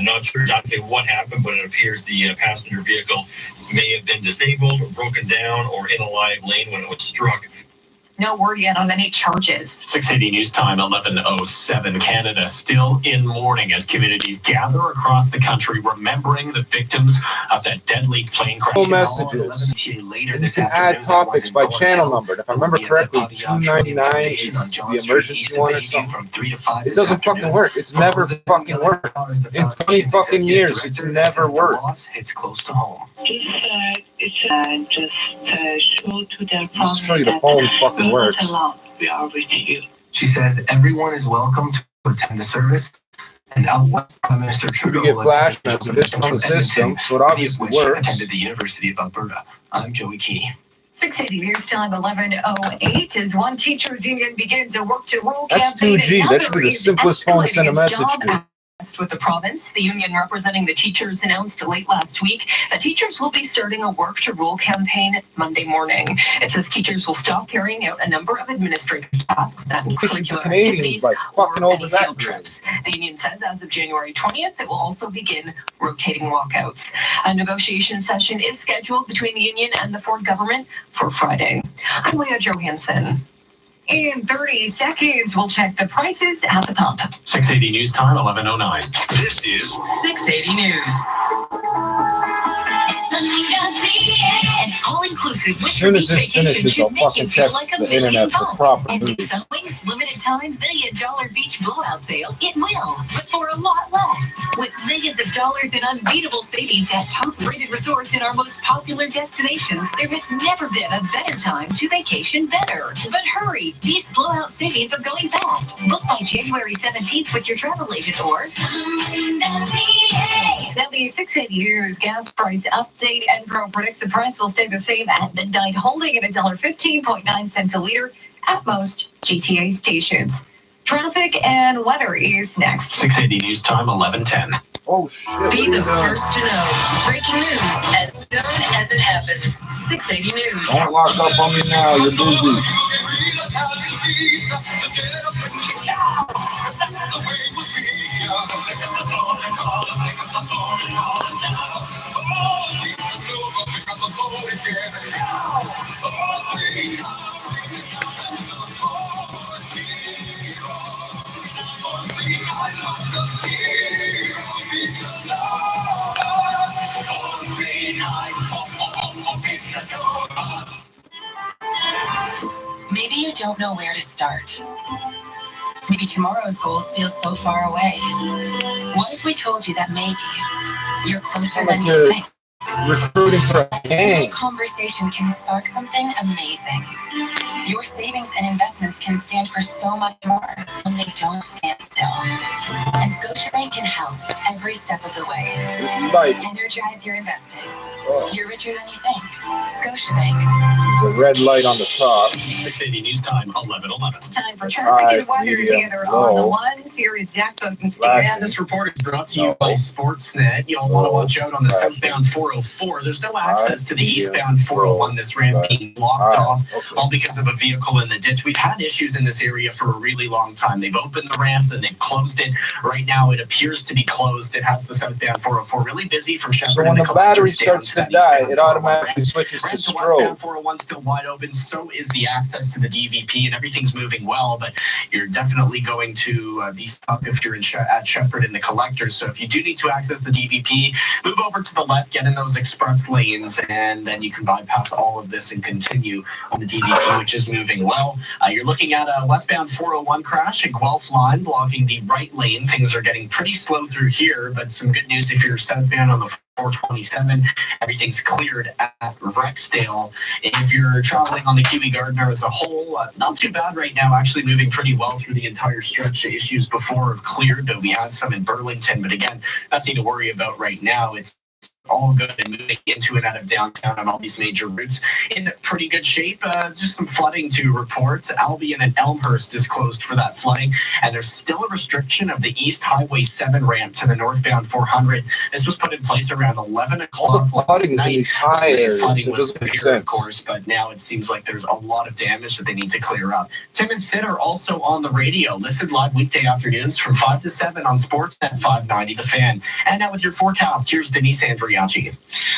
Not sure exactly what happened, but it appears the passenger vehicle may have been disabled, or broken down, or in a live lane when it was struck. No word yet on any charges. 680 News Time, 11:07. Canada still in mourning as communities gather across the country, remembering the victims of that deadly plane crash. Messages. And you can add topics by channel number. And if I remember correctly, 299 is the emergency one or something. It doesn't fucking work. It's never fucking worked. In 20 fucking years, it's never worked. It's close to home. Just show to their Just show you the phone fucking works. We are with you. She says everyone is welcome to attend the service. And out west, Prime Minister Trudeau get flash messages on the system, so it obviously works. Attended the University of Alberta. I'm Joey Key. 680 News Time, 11:08 as one teachers union begins a work to rule That's campaign. 2G. That should be the simplest phone to send a message to. With the province, the union representing the teachers announced late last week that teachers will be starting a work to rule campaign Monday morning. It says teachers will stop carrying out a number of administrative tasks that include curricular activities or any field trips. The union says as of January 20th, it will also begin rotating walkouts. A negotiation session is scheduled between the union and the Ford government for Friday. I'm Leah Johansson. In 30 seconds, we'll check the prices at the pump. 680 News Time, 11:09. This is 680 News. An all-inclusive As soon as this finishes, I'll fucking check the internet for proper and news. Subway's limited-time $1 million beach blowout sale, it will, but for a lot less. With millions of dollars in unbeatable savings at top-rated resorts in our most popular destinations, there has never been a better time to vacation better. But hurry, these blowout savings are going fast. Book by January 17th with your travel agent or Now, the 680 News gas price update. Enpro predicts the price will stay the same at midnight, holding at $1.15.9 a liter at most GTA stations. Traffic and weather is next. 680 News Time, 11:10. Oh, shit. Be the first to know. Breaking news as soon as it happens. 680 News. Don't lock up on me now. You're busy. Maybe you don't know where to start. Maybe tomorrow's goals feel so far away. What if we told you that maybe you're closer than you think? Recruiting for a Every gang. conversation can spark something amazing. Your savings and investments can stand for so much more when they don't stand still. And Scotiabank can help every step of the way. It's light. Energize your investing. You're richer than you think. Scotiabank. There's a red light on the top. 680 News Time, 11:11. Time for traffic and weather together on the ones. Here is Zach Bokenstein. And this report is brought to you by Sportsnet. You'll want to watch out on the southbound 404. There's no access to the eastbound 401. This ramp being blocked off, all because of a vehicle in the ditch. We've had issues in this area for a really long time. They've opened the ramp, then they've closed it. Right now, it appears to be closed. It has the southbound 404 really busy from Shepherd. So when the battery starts to die, it automatically switches to strobe. Westbound 401 still wide open. So is the access to the DVP, and everything's moving well. But you're definitely going to be stuck if you're at Shepherd in the collectors. So if you do need to access the DVP, move over to the left, get in those express lanes, and then you can bypass all of this and continue on the DVP, which is moving well. You're looking at a westbound 401 crash at Guelph line, blocking the right lane. Things are getting pretty slow through here, but some good news if you're southbound on the 427, everything's cleared at Rexdale. If you're traveling on the Kiwi Gardiner as a whole, not too bad right now, actually moving pretty well through the entire stretch. The issues before have cleared, but we had some in Burlington, but again, nothing to worry about right now. It's all good and moving into and out of downtown on all these major routes in pretty good shape. Just some flooding to report. Albion and Elmhurst is closed for that flooding, and there's still a restriction of the East Highway 7 ramp to the northbound 400. This was put in place around 11 o'clock. All the flooding is in these high areas. Flooding was severe, of course, but now it seems like there's a lot of damage that they need to clear up. Tim and Sid are also on the radio, listed live weekday afternoons from 5 to 7 on Sportsnet 590 The Fan. And now with your forecast, here's Denise Andriachi.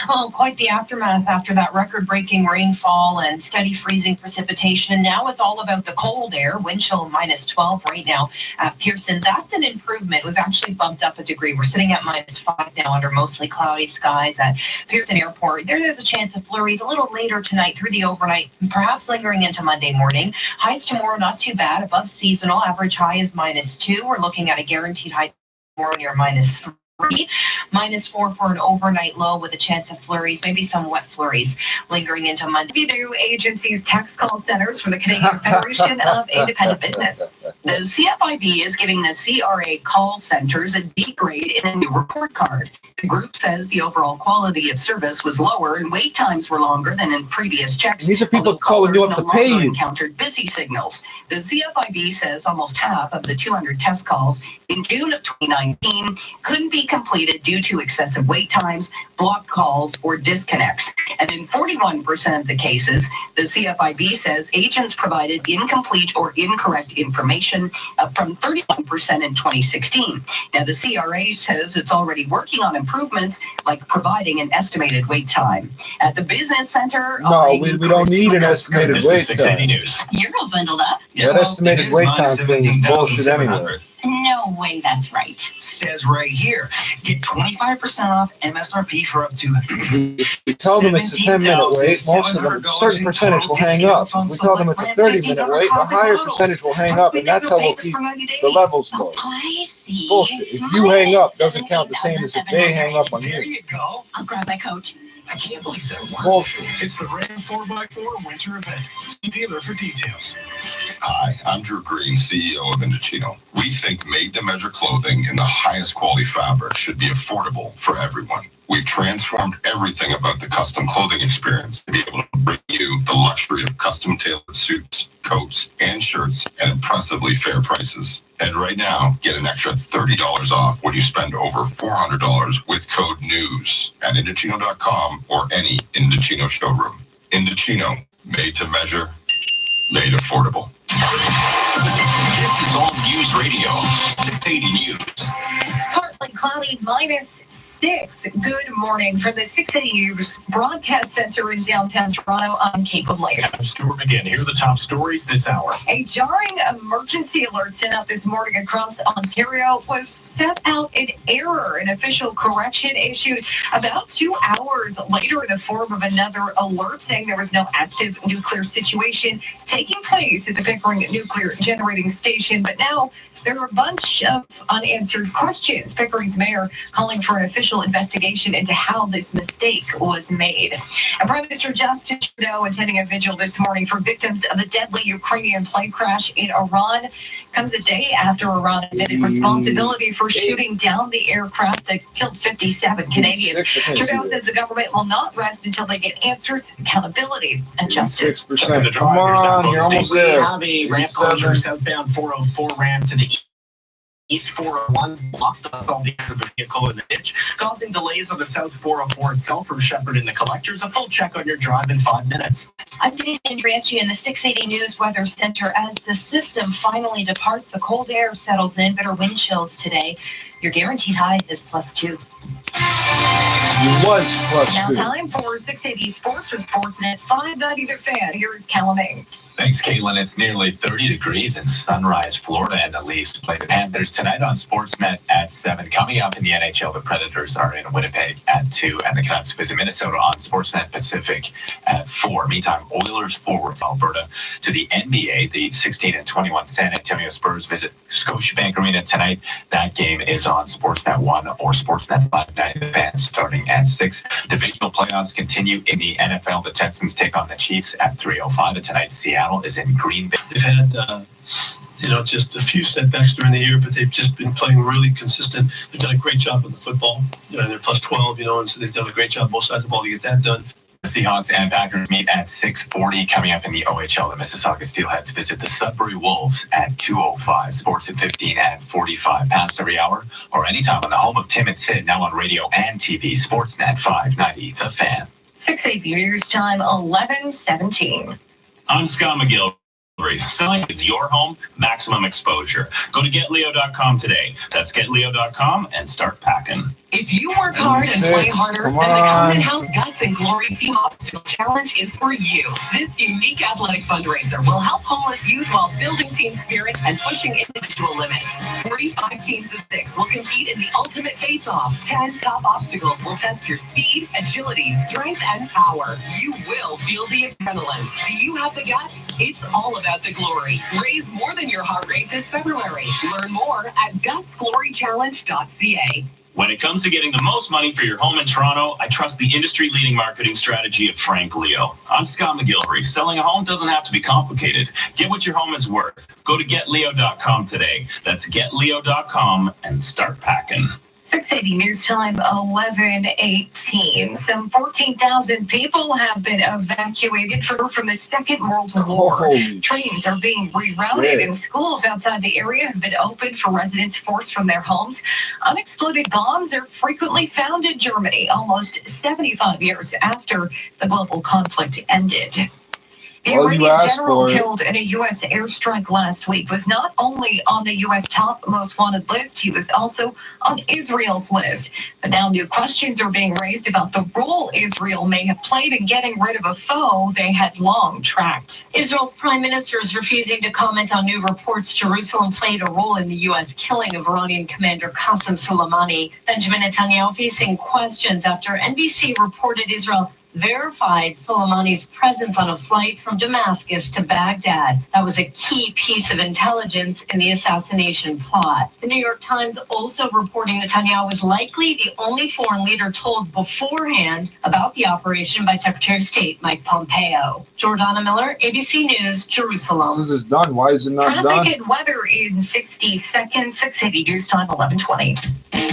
Well, quite the aftermath after that record-breaking rainfall and steady freezing precipitation. Now it's all about the cold air. Wind chill -12 right now at Pearson. That's an improvement. We've actually bumped up a degree. We're sitting at -5 now under mostly cloudy skies at Pearson Airport. There's a chance of flurries a little later tonight through the overnight, perhaps lingering into Monday morning. Highs tomorrow not too bad, above seasonal. Average high is -2. We're looking at a guaranteed high tomorrow near -3. -4 for an overnight low with a chance of flurries, maybe some wet flurries lingering into Monday. The new agency's tax call centers for the Canadian Federation of Independent Business. The CFIB is giving the CRA call centers a D grade in a new report card. The group says the overall quality of service was lower and wait times were longer than in previous checks. These are people calling you up to pay you. Encountered busy signals. The CFIB says almost half of the 200 test calls in June of 2019 couldn't be completed due to excessive wait times, blocked calls, or disconnects. And in 41% of the cases, the CFIB says agents provided incomplete or incorrect information, up from 31% in 2016. Now, the CRA says it's already working on improvements like providing an estimated wait time. At the business center... No, we don't need an estimated wait time. You're all bundled up. That estimated wait time thing is bullshit anyway. No way that's right. Says right here, get 25% off MSRP for up to... We tell them it's a 10-minute wait. Most of them, a certain percentage will hang up. We tell them it's a 30-minute wait. A higher percentage will hang up, and that's how we'll keep the levels low. I see. Bullshit. If you hang up, doesn't count the same as if they hang up on There you. you go. I'll grab my coat. I can't believe that worked. Bullshit. It's the Ram 4x4 winter event. See dealer for details. Hi, I'm Drew Green, CEO of Indochino. We think made-to-measure clothing in the highest quality fabric should be affordable for everyone. We've transformed everything about the custom clothing experience to be able to bring you the luxury of custom-tailored suits, coats, and shirts at impressively fair prices. And right now, get an extra $30 off when you spend over $400 with code NEWS at Indochino.com or any Indochino showroom. Indochino, made to measure, made affordable. This is All News Radio, 680 News. Partly cloudy, -6. Good morning from the 680 News Broadcast Center in downtown Toronto. I'm Kate Blair. I'm Stuart McGinn. Here are the top stories this hour. A jarring emergency alert sent out this morning across Ontario was sent out in error. An official correction issued about 2 hours later in the form of another alert saying there was no active nuclear situation taking place at the Pickering Nuclear Generating Station. But now there are a bunch of unanswered questions. Pickering's mayor calling for an official official investigation into how this mistake was made. And Prime Minister Justin Trudeau attending a vigil this morning for victims of the deadly Ukrainian plane crash in Iran comes a day after Iran admitted responsibility for shooting down the aircraft that killed 57 Canadians. Trudeau says the government will not rest until they get answers, accountability, and justice. 6%. Come on, you're almost there. We have a ramp closure southbound 404 ramp to the East 401's blocked us all because of the vehicle in the ditch, causing delays on the South 404 itself from Shepherd and the collectors. A full check on your drive in 5 minutes. I'm Denise Andriachi in the 680 News Weather Center. As the system finally departs, the cold air settles in, bitter wind chills today. Your guaranteed high is +2. It was +2. Now time for 680 Sports from Sportsnet 590 The Fan. Here is Calamine. Thanks, Caitlin. It's nearly 30 degrees in Sunrise, Florida, and the Leafs play the Panthers tonight on Sportsnet at 7. Coming up in the NHL, the Predators are in Winnipeg at 2, and the Canucks visit Minnesota on Sportsnet Pacific at 4. Meantime, Oilers forward from Alberta to the NBA. The 16 and 21 San Antonio Spurs visit Scotiabank Arena tonight. That game is on Sportsnet 1 or Sportsnet 590 The Fan starting at 6. Divisional playoffs continue in the NFL. The Texans take on the Chiefs at 3:05, and tonight Seattle is in Green Bay. They've had, just a few setbacks during the year, but they've just been playing really consistent. They've done a great job with the football. They're +12, and so they've done a great job both sides of the ball to get that done. The Seahawks and Packers meet at 6:40. Coming up in the OHL, the Mississauga Steelheads visit the Sudbury Wolves at 2:05. Sports at 15 and 45. Past every hour or anytime on the home of Tim and Sid, now on radio and TV. Sportsnet 590 The Fan. 680 News Time 11:17. I'm Scott McGill. Selling is your home, maximum exposure. Go to GetLeo.com today. That's GetLeo.com and start packing. If you work hard and play harder, then the Common House Guts and Glory Team Obstacle Challenge is for you. This unique athletic fundraiser will help homeless youth while building team spirit and pushing individual limits. 45 teams of 6 will compete in the ultimate face-off. 10 top obstacles will test your speed, agility, strength, and power. You will feel the adrenaline. Do you have the guts? It's all about the glory. Raise more than your heart rate this February. Learn more at gutsglorychallenge.ca. When it comes to getting the most money for your home in Toronto, I trust the industry-leading marketing strategy of Frank Leo. I'm Scott McGilvery. Selling a home doesn't have to be complicated. Get what your home is worth. Go to GetLeo.com today. That's GetLeo.com and start packing. 680 News Time 11:18. Some 14,000 people have been evacuated from the Second World War. Trains are being rerouted and schools outside the area have been opened for residents forced from their homes. Unexploded bombs are frequently found in Germany almost 75 years after the global conflict ended. The Iranian general killed in a U.S. airstrike last week was not only on the U.S. top most wanted list, he was also on Israel's list. But now new questions are being raised about the role Israel may have played in getting rid of a foe they had long tracked. Israel's prime minister is refusing to comment on new reports Jerusalem played a role in the U.S. killing of Iranian commander Qasem Soleimani. Benjamin Netanyahu facing questions after NBC reported Israel verified Soleimani's presence on a flight from Damascus to Baghdad. That was a key piece of intelligence in the assassination plot. The New York Times also reporting Netanyahu was likely the only foreign leader told beforehand about the operation by Secretary of State Mike Pompeo. Jordana Miller, ABC News, Jerusalem. This is done. Why is it not done? Traffic and weather in 60 seconds. 680 News Time 11:20.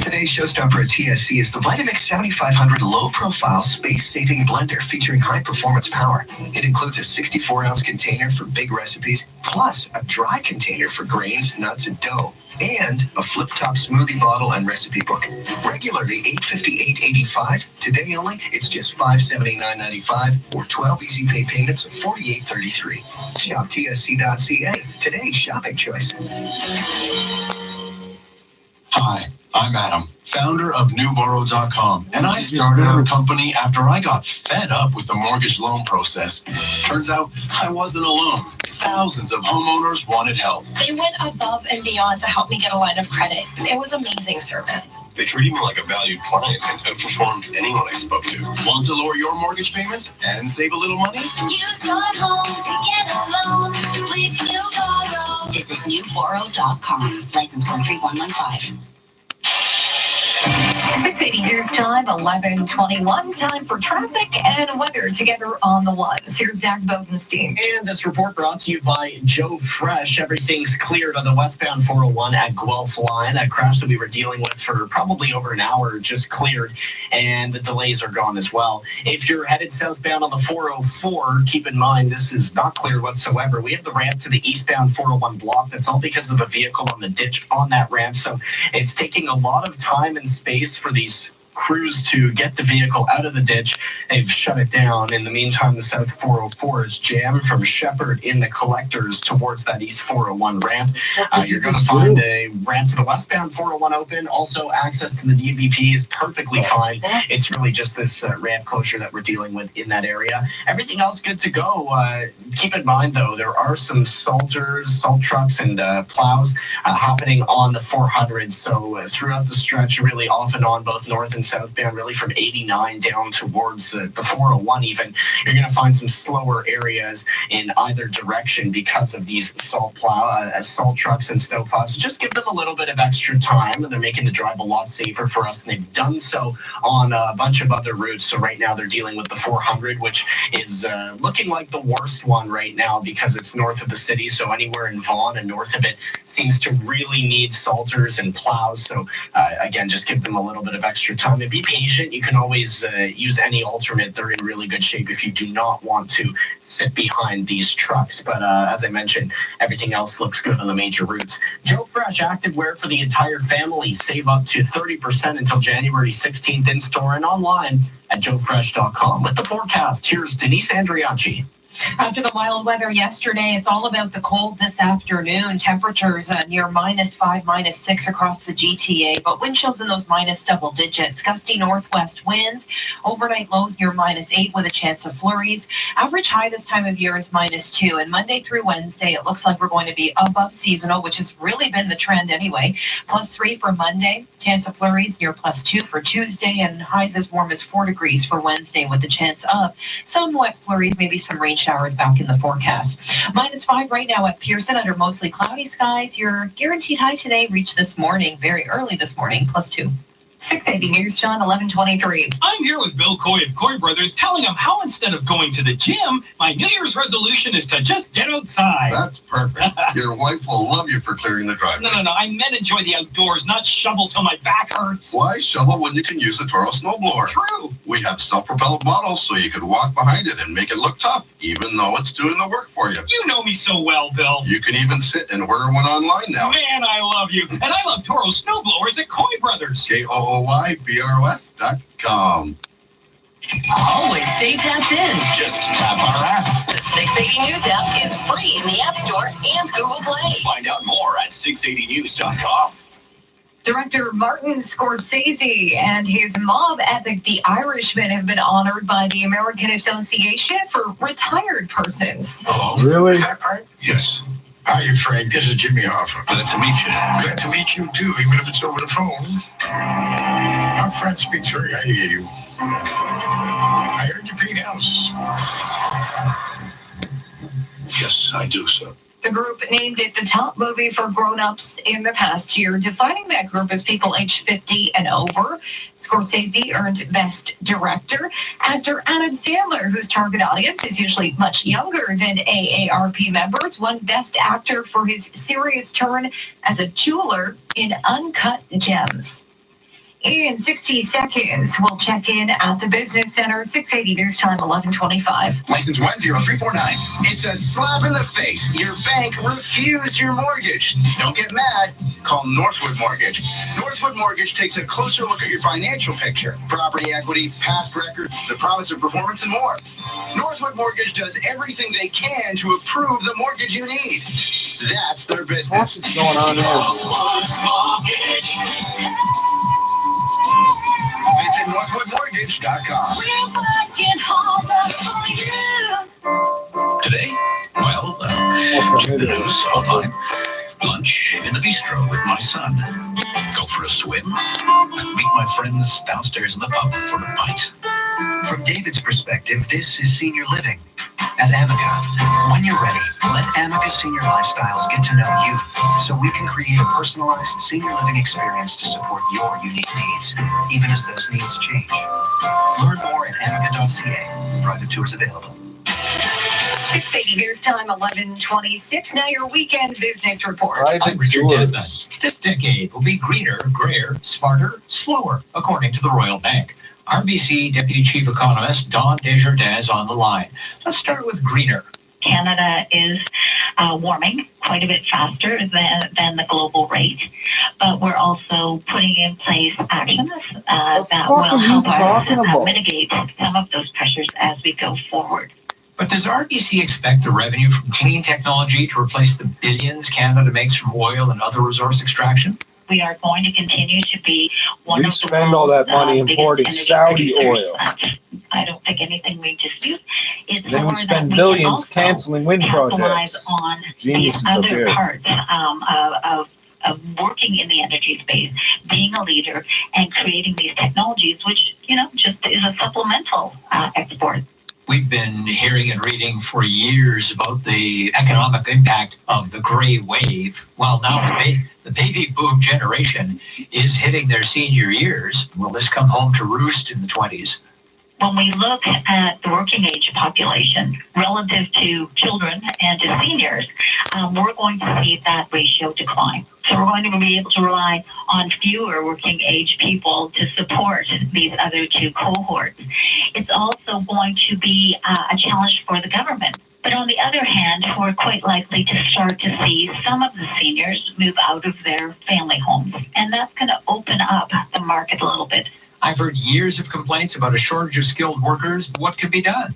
Today's showstopper at TSC is the Vitamix 7500 low-profile space-saving blender featuring high-performance power. It includes a 64-ounce container for big recipes, plus a dry container for grains, nuts, and dough, and a flip-top smoothie bottle and recipe book. Regularly $858.85. Today only, it's just $579.95 or 12 easy pay payments of $48.33. Shop TSC.ca. Today's shopping choice. Hi, I'm Adam, founder of NewBorrow.com, and I started our company after I got fed up with the mortgage loan process. Turns out I wasn't alone. Thousands of homeowners wanted help. They went above and beyond to help me get a line of credit. It was amazing service. They treated me like a valued client and outperformed anyone I spoke to. Want to lower your mortgage payments and save a little money? Use your home to get a loan with NewBorrow. Visit NewBorrow.com. License 13115. 680 news time, 11:21. Time for traffic and weather together on the ones. Here's Zach Bodenstein. And this report brought to you by Joe Fresh. Everything's cleared on the westbound 401 at Guelph line. That crash that we were dealing with for probably over an hour just cleared, and the delays are gone as well. If you're headed southbound on the 404, keep in mind this is not clear whatsoever. We have the ramp to the eastbound 401 block. That's all because of a vehicle on the ditch on that ramp. So it's taking a lot of time and space for these crews to get the vehicle out of the ditch. They've shut it down. In the meantime, the south 404 is jammed from Shepherd in the collectors towards that east 401 ramp. You're going to find a ramp to the westbound 401 open. Also, access to the DVP is perfectly fine. It's really just this ramp closure that we're dealing with in that area. Everything else good to go. Keep in mind, though, there are some salters, salt trucks, and plows happening on the 400. So throughout the stretch, really off and on, both north and southbound, really from 89 down towards the 401 even, you're going to find some slower areas in either direction because of these salt trucks and snow plows. So just give them a little bit of extra time, and they're making the drive a lot safer for us, and they've done so on a bunch of other routes. So right now they're dealing with the 400, which is looking like the worst one right now because it's north of the city. So anywhere in Vaughan and north of it seems to really need salters and plows. So again, just give them a little bit of extra time. And be patient. You can always use any alternate. They're in really good shape if you do not want to sit behind these trucks. But as I mentioned, everything else looks good on the major routes. Joe Fresh activewear for the entire family. Save up to 30% until January 16th in store and online at joefresh.com. With the forecast, here's Denise Andriacci. After the wild weather yesterday, it's all about the cold this afternoon. Temperatures near -5, -6 across the GTA, but wind chills in those minus double digits. Gusty northwest winds. Overnight lows near -8 with a chance of flurries. Average high this time of year is -2. And Monday through Wednesday, it looks like we're going to be above seasonal, which has really been the trend anyway. +3 for Monday. Chance of flurries near +2 for Tuesday, and highs as warm as 4 degrees for Wednesday with a chance of some wet flurries, maybe some rain showers back in the forecast. -5 right now at Pearson under mostly cloudy skies. Your guaranteed high today reached this morning, very early this morning, +2. 680 News John, 11:23. I'm here with Bill Coy of Coy Brothers, telling him how instead of going to the gym, my New Year's resolution is to just get outside. That's perfect. Your wife will love you for clearing the driveway. No. I meant enjoy the outdoors, not shovel till my back hurts. Why shovel when you can use a Toro snowblower? True. We have self-propelled models so you can walk behind it and make it look tough, even though it's doing the work for you. You know me so well, Bill. You can even sit and order one online now. Man, I love you. And I love Toro snowblowers at Coy Brothers. KOOYBROS.com. Always stay tapped in. Just tap our app. The 680 News app is free in the App Store and Google Play. Find out more at 680news.com. Director Martin Scorsese and his mob epic The Irishman have been honored by the American Association for Retired Persons. Hello. Really? Yes. Hi, Frank. This is Jimmy Hoffa. Glad to meet you. Glad to meet you, too, even if it's over the phone. Our friend speaks very highly of you. I heard you paint houses. Yes, I do, sir. The group named it the top movie for grown-ups in the past year, defining that group as people aged 50 and over. Scorsese earned Best Director. Actor Adam Sandler, whose target audience is usually much younger than AARP members, won Best Actor for his serious turn as a jeweler in Uncut Gems. In 60 seconds, we'll check in at the Business Center, 680 News Time, 11:25. License 10349. It's a slap in the face. Your bank refused your mortgage. Don't get mad. Call Northwood Mortgage. Northwood Mortgage takes a closer look at your financial picture, property equity, past record, the promise of performance, and more. Northwood Mortgage does everything they can to approve the mortgage you need. That's their business. What's going on there? Visit NorthwoodMortgage.com. Today, well, check the news online. Lunch in the bistro with my son. Go for a swim. Meet my friends downstairs in the pub for a pint. From David's perspective, this is senior living. At Amica, when you're ready, let Amica Senior Lifestyles get to know you so we can create a personalized senior living experience to support your unique needs, even as those needs change. Learn more at amica.ca. Private tours available. 680 News Time, 11:26. Now your weekend business report. I'm Richard Denman. This decade will be greener, grayer, smarter, slower, according to the Royal Bank. RBC Deputy Chief Economist Dawn Desjardins on the line. Let's start with greener. Canada is warming quite a bit faster than the global rate, but we're also putting in place actions that will help us mitigate some of those pressures as we go forward. But does RBC expect the revenue from clean technology to replace the billions Canada makes from oil and other resource extraction? We are going to continue to be one We of spend all that money importing Saudi oil. I don't think anything we dispute. It's And then more we spend that billions can canceling wind capitalize projects. on Geniuses the up other here. parts of working in the energy space, being a leader, and creating these technologies, which, just is a supplemental export. We've been hearing and reading for years about the economic impact of the gray wave. Well, now the baby boom generation is hitting their senior years. Will this come home to roost in the 20s? When we look at the working age population relative to children and to seniors, we're going to see that ratio decline. So we're going to be able to rely on fewer working age people to support these other two cohorts. It's also going to be a challenge for the government. But on the other hand, we're quite likely to start to see some of the seniors move out of their family homes. And that's going to open up the market a little bit. I've heard years of complaints about a shortage of skilled workers. What can be done?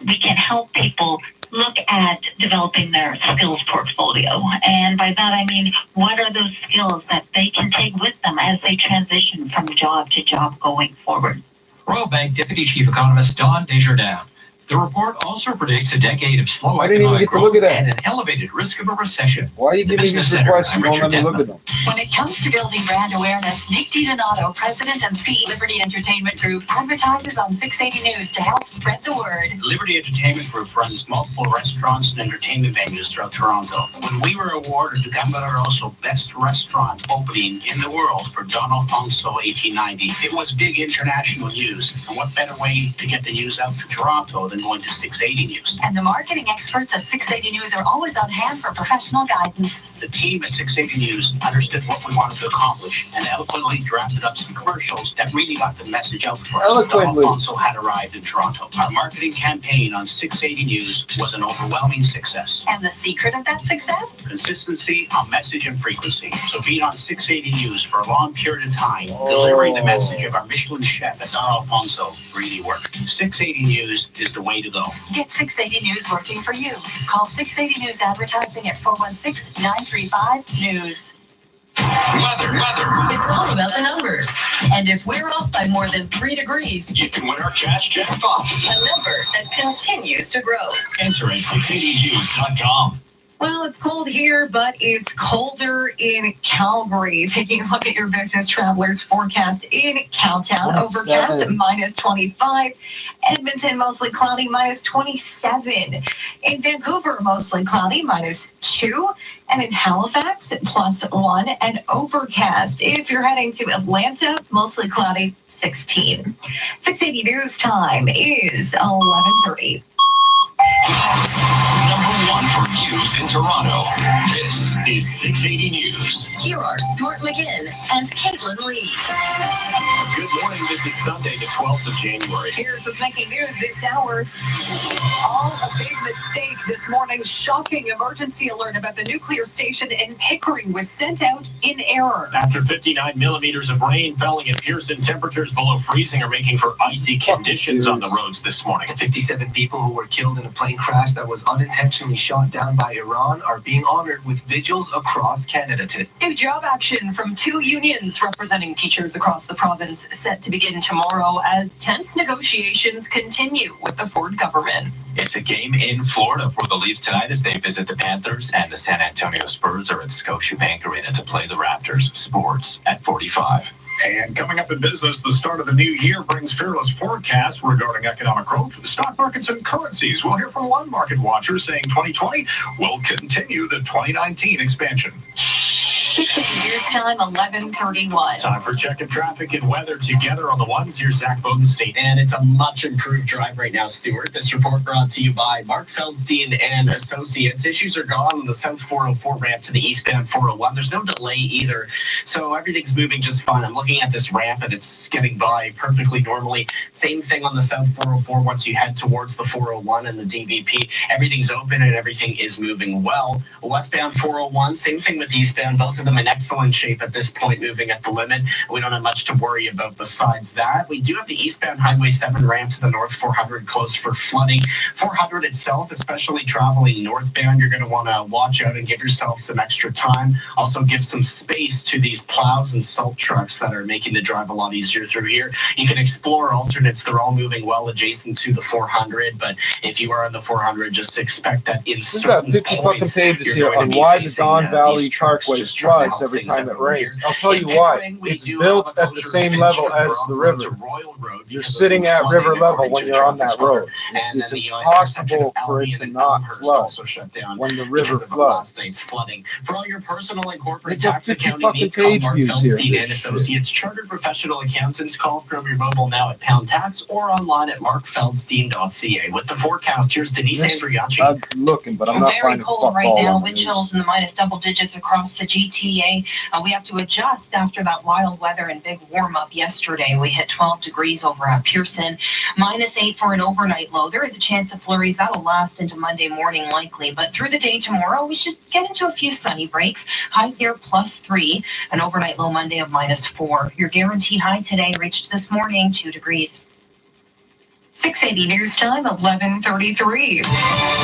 We can help people look at developing their skills portfolio. And by that, I mean, what are those skills that they can take with them as they transition from job to job going forward? Royal Bank Deputy Chief Economist Dawn Desjardins. The report also predicts a decade of slow I didn't even economic get to look at growth that. and an elevated risk of a recession. Why are you giving me these requests and don't let me look at them? When it comes to building brand awareness, Nick DiDonato, president and CEO of Liberty Entertainment Group, advertises on 680 News to help spread the word. Liberty Entertainment Group runs multiple restaurants and entertainment venues throughout Toronto. When we were awarded the Gambler Rosso Best Restaurant Opening in the World for Don Alfonso 1890, it was big international news. And what better way to get the news out to Toronto than going to 680 News? And the marketing experts at 680 News are always on hand for professional guidance. The team at 680 News understood what we wanted to accomplish and eloquently drafted up some commercials that really got the message out for us. Don Alfonso had arrived in Toronto. Our marketing campaign on 680 News was an overwhelming success. And the secret of that success? Consistency on message and frequency. So being on 680 News for a long period of time, delivering the message of our Michelin chef at Don Alfonso really worked. 680 News is the way to go. Get 680 News working for you. Call 680 News Advertising at 416-935-NEWS. Weather. It's all about the numbers. And if we're off by more than 3 degrees, You can win our cash jackpot. a number that continues to grow. Enter at 680news.com. Well, it's cold here, but it's colder in Calgary. Taking a look at your business travelers forecast in Cowtown. Overcast -25. Edmonton, mostly cloudy, -27. In Vancouver, mostly cloudy, -2. And in Halifax, +1 and overcast. If you're heading to Atlanta, mostly cloudy, 16. 680 News Time is 11:30. Number one for news in Toronto. This is 680 News. Here are Stuart McGinn and Caitlin Lee. Good morning. This is Sunday, the 12th of January. Here's what's making news this hour. All a big mistake this morning. Shocking emergency alert about the nuclear station in Pickering was sent out in error. After 59 millimeters of rain falling in Pearson, temperatures below freezing are making for icy conditions on the roads this morning. The 57 people who were killed in a plane crash that was unintentionally shot down by Iran are being honored with vigils across Canada today. New job action from 2 unions representing teachers across the province set to begin tomorrow as tense negotiations continue with the Ford government. It's a game in Florida for the Leafs tonight as they visit the Panthers, and the San Antonio Spurs are at Scotiabank Arena to play the Raptors. Sports at 45. And coming up in business, the start of the new year brings fearless forecasts regarding economic growth, stock markets, and currencies. We'll hear from one market watcher saying 2020 will continue the 2019 expansion. 6 years time, 11:31. Time for check of traffic and weather together on the ones. Here's Zach Bodenstate. And it's a much improved drive right now, Stuart. This report brought to you by Mark Feldstein and Associates. Issues are gone on the South 404 ramp to the eastbound 401. There's no delay either, so everything's moving just fine. I'm looking at this ramp and it's getting by perfectly normally. Same thing on the South 404 once you head towards the 401 and the DVP. Everything's open and everything is moving well. Westbound 401, same thing with eastbound. Both of them in excellent shape at this point, moving at the limit. We don't have much to worry about besides that. We do have the eastbound Highway 7 ramp to the North 400 close for flooding. 400 itself, especially traveling northbound, you're going to want to watch out and give yourself some extra time. Also give some space to these plows and salt trucks that are making the drive a lot easier through here. You can explore alternates. They're all moving well adjacent to the 400, but if you are on the 400, just expect that in We've got 50 fucking pages here on why the Don Valley Parkway floods every time it rains. I'll tell you why. It's built at the same level as the river. You're sitting at river level when you're on that road. It's impossible for it to not flood when the river floods. For all your personal and corporate tax accounting needs, call Mark Feldstein and Associates, chartered professional accountants. Call from your mobile now at Pound Tax or online at markfeldstein.ca. With the forecast, here's Denise Andriacci. I'm looking, but I'm not finding very cold right now. Wind chills in the minus double digits across the GTA. We have to adjust after that wild weather and big warm up yesterday. We hit 12 degrees over at Pearson, -8 for an overnight low. There is a chance of flurries that'll last into Monday morning likely, but through the day tomorrow we should get into a few sunny breaks. Highs near +3, an overnight low Monday of -4. Your guaranteed high today reached this morning 2 degrees. 680 news time, 11:33.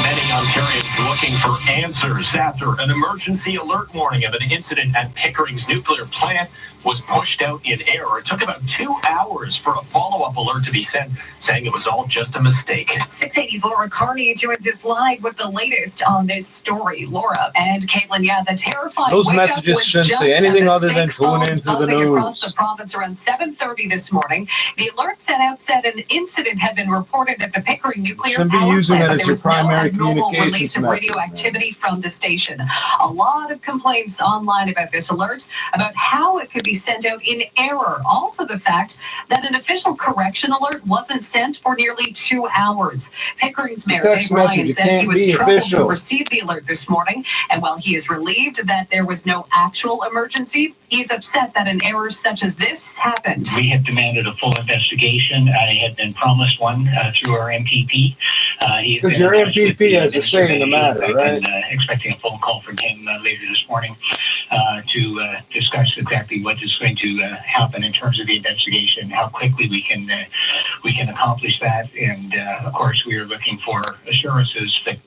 Many Ontarians looking for answers after an emergency alert warning of an incident at Pickering's nuclear plant was pushed out in error. It took about 2 hours for a follow-up alert to be sent, saying it was all just a mistake. 680's Laura Carney joins us live with the latest on this story. Laura and Caitlin, the terrifying those messages shouldn't say anything other than tune into the news. Across the province around 7:30 this morning. The alert sent out said an incident had been reported at the Pickering nuclear power plant. Using that as your primary communications release of radioactivity from the station. A lot of complaints online about this alert, about how it could be sent out in error. Also the fact that an official correction alert wasn't sent for nearly 2 hours. Pickering's mayor Dave Ryan says he was troubled to receive the alert this morning, and while he is relieved that there was no actual emergency, he's upset that an error such as this happened. We have demanded a full investigation. I had been promised one through our MPP. Because your MPP has a say in the matter, right? I've been expecting a phone call from him later this morning to discuss exactly what is going to happen in terms of the investigation, how quickly we can accomplish that, and of course we are looking for assurances that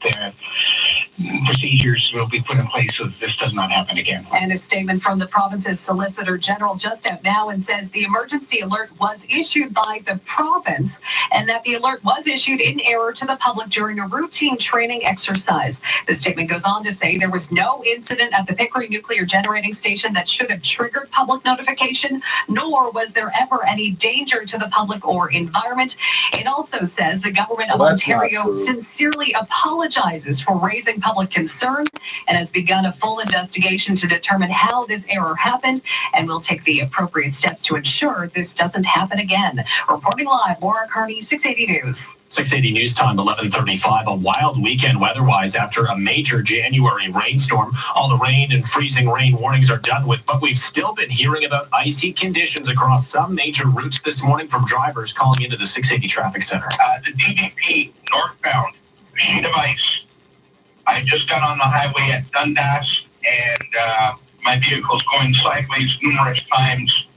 procedures will be put in place so that this does not happen again. And a statement from the province's Solicitor General just out now and says the emergency alert was issued by the province and that the alert was issued in error to the public during a routine training exercise. The statement goes on to say there was no incident at the Pickering Nuclear Generating Station that should have triggered public notification, nor was there ever any danger to the public or environment. It also says the government of Ontario sincerely apologizes for raising public concern and has begun a full investigation to determine how this error happened and will take the appropriate steps to ensure this doesn't happen again. Reporting live, Laura Carney, 680 News. 680 News Time, 11:35. A wild weekend weather-wise after a major January rainstorm. All the rain and freezing rain warnings are done with, but we've still been hearing about icy conditions across some major routes this morning from drivers calling into the 680 Traffic Center. The DVP northbound, sheet of ice. I just got on the highway at Dundas, and my vehicle's going sideways numerous times.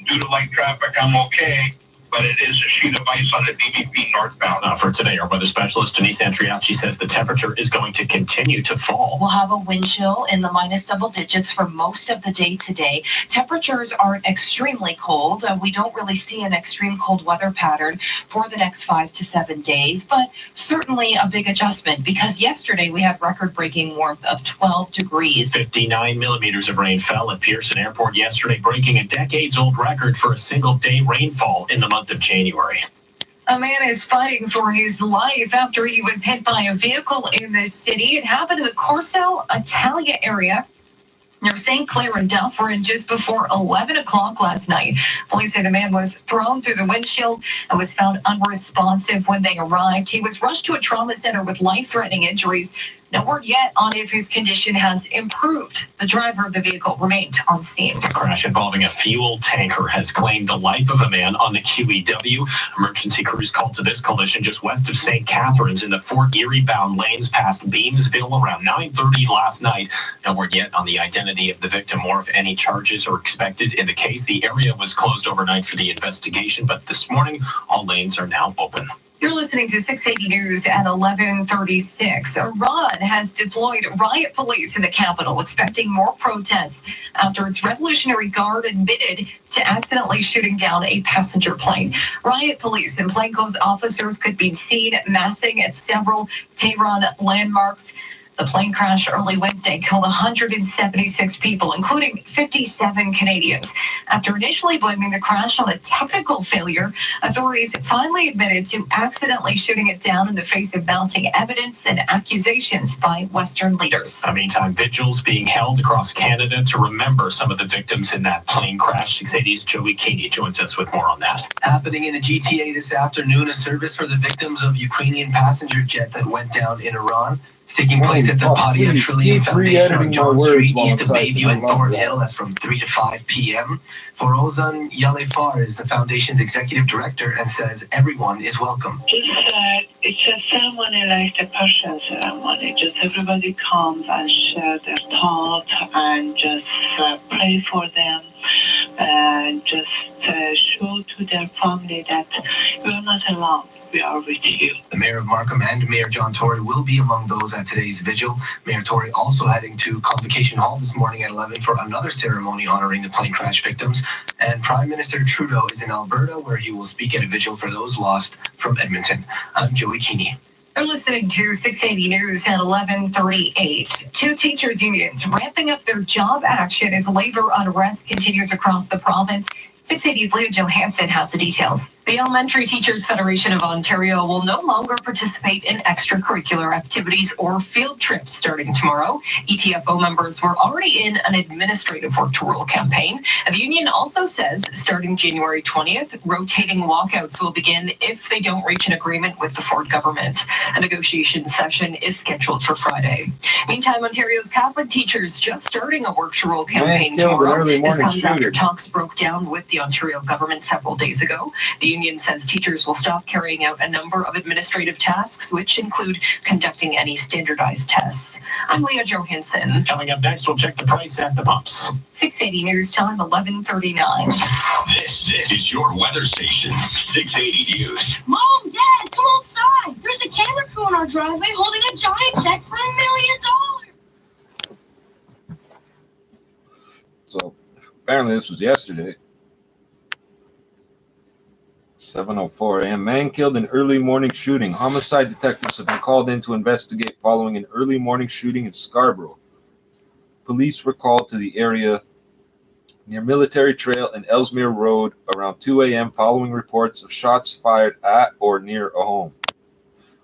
Due to light traffic, I'm okay. but it is a sheet of ice on the BVP northbound. For today, our weather specialist Denise Andriacci says the temperature is going to continue to fall. We'll have a wind chill in the minus double digits for most of the day today. Temperatures aren't extremely cold. We don't really see an extreme cold weather pattern for the next 5 to 7 days, but certainly a big adjustment because yesterday we had record-breaking warmth of 12 degrees. 59 millimeters of rain fell at Pearson Airport yesterday, breaking a decades-old record for a single-day rainfall in the month of January. A man is fighting for his life after he was hit by a vehicle in this city. It happened in the Corso Italia area near St. Clair and Dufferin just before 11 o'clock last night. Police say the man was thrown through the windshield and was found unresponsive when they arrived. He was rushed to a trauma center with life-threatening injuries. No word yet on if his condition has improved. The driver of the vehicle remained on scene. A crash involving a fuel tanker has claimed the life of a man on the QEW. Emergency crews called to this collision just west of St. Catharines in the Fort Erie-bound lanes past Beamsville around 9:30 last night. No word yet on the identity of the victim or if any charges are expected in the case. The area was closed overnight for the investigation, but this morning, all lanes are now open. You're listening to 680 News at 11:36. Iran has deployed riot police in the capital, expecting more protests after its Revolutionary Guard admitted to accidentally shooting down a passenger plane. Riot police and plainclothes officers could be seen massing at several Tehran landmarks. The plane crash early Wednesday killed 176 people, including 57 Canadians. After initially blaming the crash on a technical failure, authorities finally admitted to accidentally shooting it down in the face of mounting evidence and accusations by Western leaders. In the meantime, vigils being held across Canada to remember some of the victims in that plane crash. 680's Joey Keeney joins us with more on that. Happening in the GTA this afternoon, a service for the victims of Ukrainian passenger jet that went down in Iran. It's taking place at the Padia Trillium Foundation on John Street, east of Bayview and Thornhill. That's from 3 to 5 p.m. Ozan Yalefar is the foundation's executive director and says everyone is welcome. It's a ceremony like the Persian ceremony. Just everybody comes and share their thoughts and just pray for them and just show to their family that you're not alone. We are with you. The mayor of Markham and Mayor John Tory will be among those at today's vigil. Mayor Tory also heading to Convocation Hall this morning at 11 for another ceremony honoring the plane crash victims. And Prime Minister Trudeau is in Alberta, where he will speak at a vigil for those lost from Edmonton. I'm Joey Keeney. You're listening to 680 News at 11:38. Two teachers' unions ramping up their job action as labor unrest continues across the province. 680's Leah Johansson has the details. The Elementary Teachers Federation of Ontario will no longer participate in extracurricular activities or field trips starting tomorrow. ETFO members were already in an administrative work to rule campaign. The union also says starting January 20th, rotating walkouts will begin if they don't reach an agreement with the Ford government. A negotiation session is scheduled for Friday. Meantime, Ontario's Catholic teachers just starting a work to rule campaign tomorrow. This comes after talks broke down with the Ontario government several days ago. The union says teachers will stop carrying out a number of administrative tasks, which include conducting any standardized tests. I'm Leah Johansson. Coming up next, we'll check the price at the pumps. 680 News Time, 11:39. This is your weather station, 680 News. Mom, Dad, come outside. There's a camera crew in our driveway holding a giant check for $1 million. So apparently this was yesterday. 7:04 a.m. Man killed in early morning shooting. Homicide detectives have been called in to investigate following an early morning shooting in Scarborough. Police were called to the area near Military Trail and Ellesmere Road around 2 a.m. following reports of shots fired at or near a home.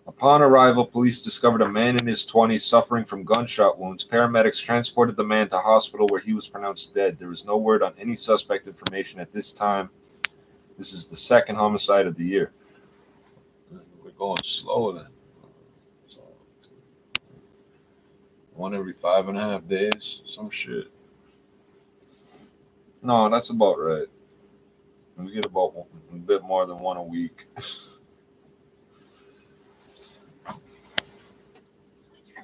Upon arrival, police discovered a man in his 20s suffering from gunshot wounds. Paramedics transported the man to hospital where he was pronounced dead. There is no word on any suspect information at this time. This is the second homicide of the year. We're going slow then. One every 5.5 days, some shit. No, that's about right. We get about a bit more than one a week. From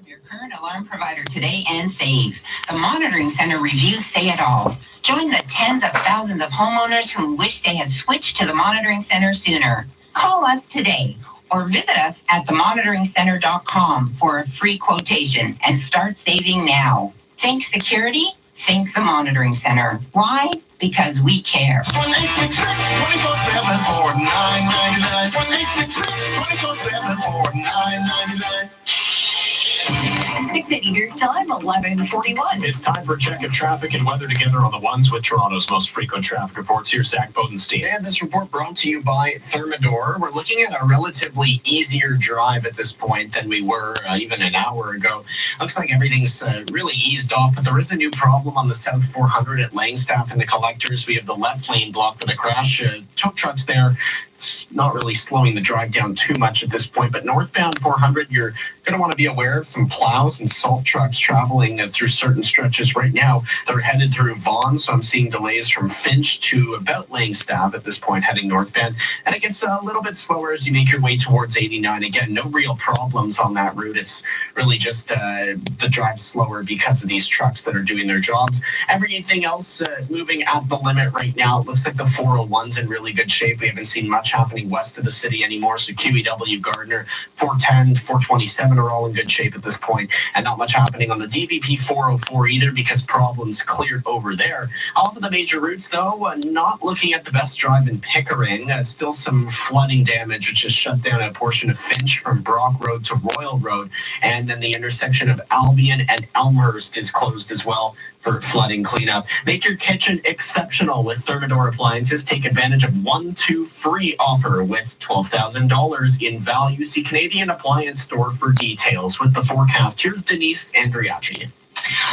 your current alarm provider today and save. The Monitoring Center reviews say it all. Join the tens of thousands of homeowners who wish they had switched to the monitoring center sooner. Call us today or visit us at themonitoringcenter.com for a free quotation and start saving now. Think security? Think the Monitoring Center. Why? Because we care. 1-866-24-7 for $9.99. 1-866-24-7 for $9.99. 680 News Time, 11:41. It's time for a check of traffic and weather together on the ones with Toronto's most frequent traffic reports. Here's Zach Bodenstein. And this report brought to you by Thermador. We're looking at a relatively easier drive at this point than we were even an hour ago. Looks like everything's really eased off, but there is a new problem on the South 400 at Langstaff and the Collectors. We have the left lane blocked with a crash. Tow trucks there. It's not really slowing the drive down too much at this point, but northbound 400, you're going to want to be aware of some plows and salt trucks traveling through certain stretches right now. They're headed through Vaughan, so I'm seeing delays from Finch to about Langstaff at this point, heading northbound. And it gets a little bit slower as you make your way towards 89. Again, no real problems on that route. It's really just the drive slower because of these trucks that are doing their jobs. Everything else moving at the limit right now. It looks like the 401's in really good shape. We haven't seen much happening west of the city anymore. So QEW, Gardner, 410, 427 are all in good shape at this point, and not much happening on the DVP 404 either because problems cleared over there. Off of the major routes, though, not looking at the best drive in Pickering. Still some flooding damage, which has shut down a portion of Finch from Brock Road to Royal Road, and then the intersection of Albion and Elmhurst is closed as well for flooding cleanup. Make your kitchen exceptional with Thermador appliances. Take advantage of 1-2 free offer with $12,000 in value. See Canadian Appliance Store for details. With the forecast, here's Denise Andriachi.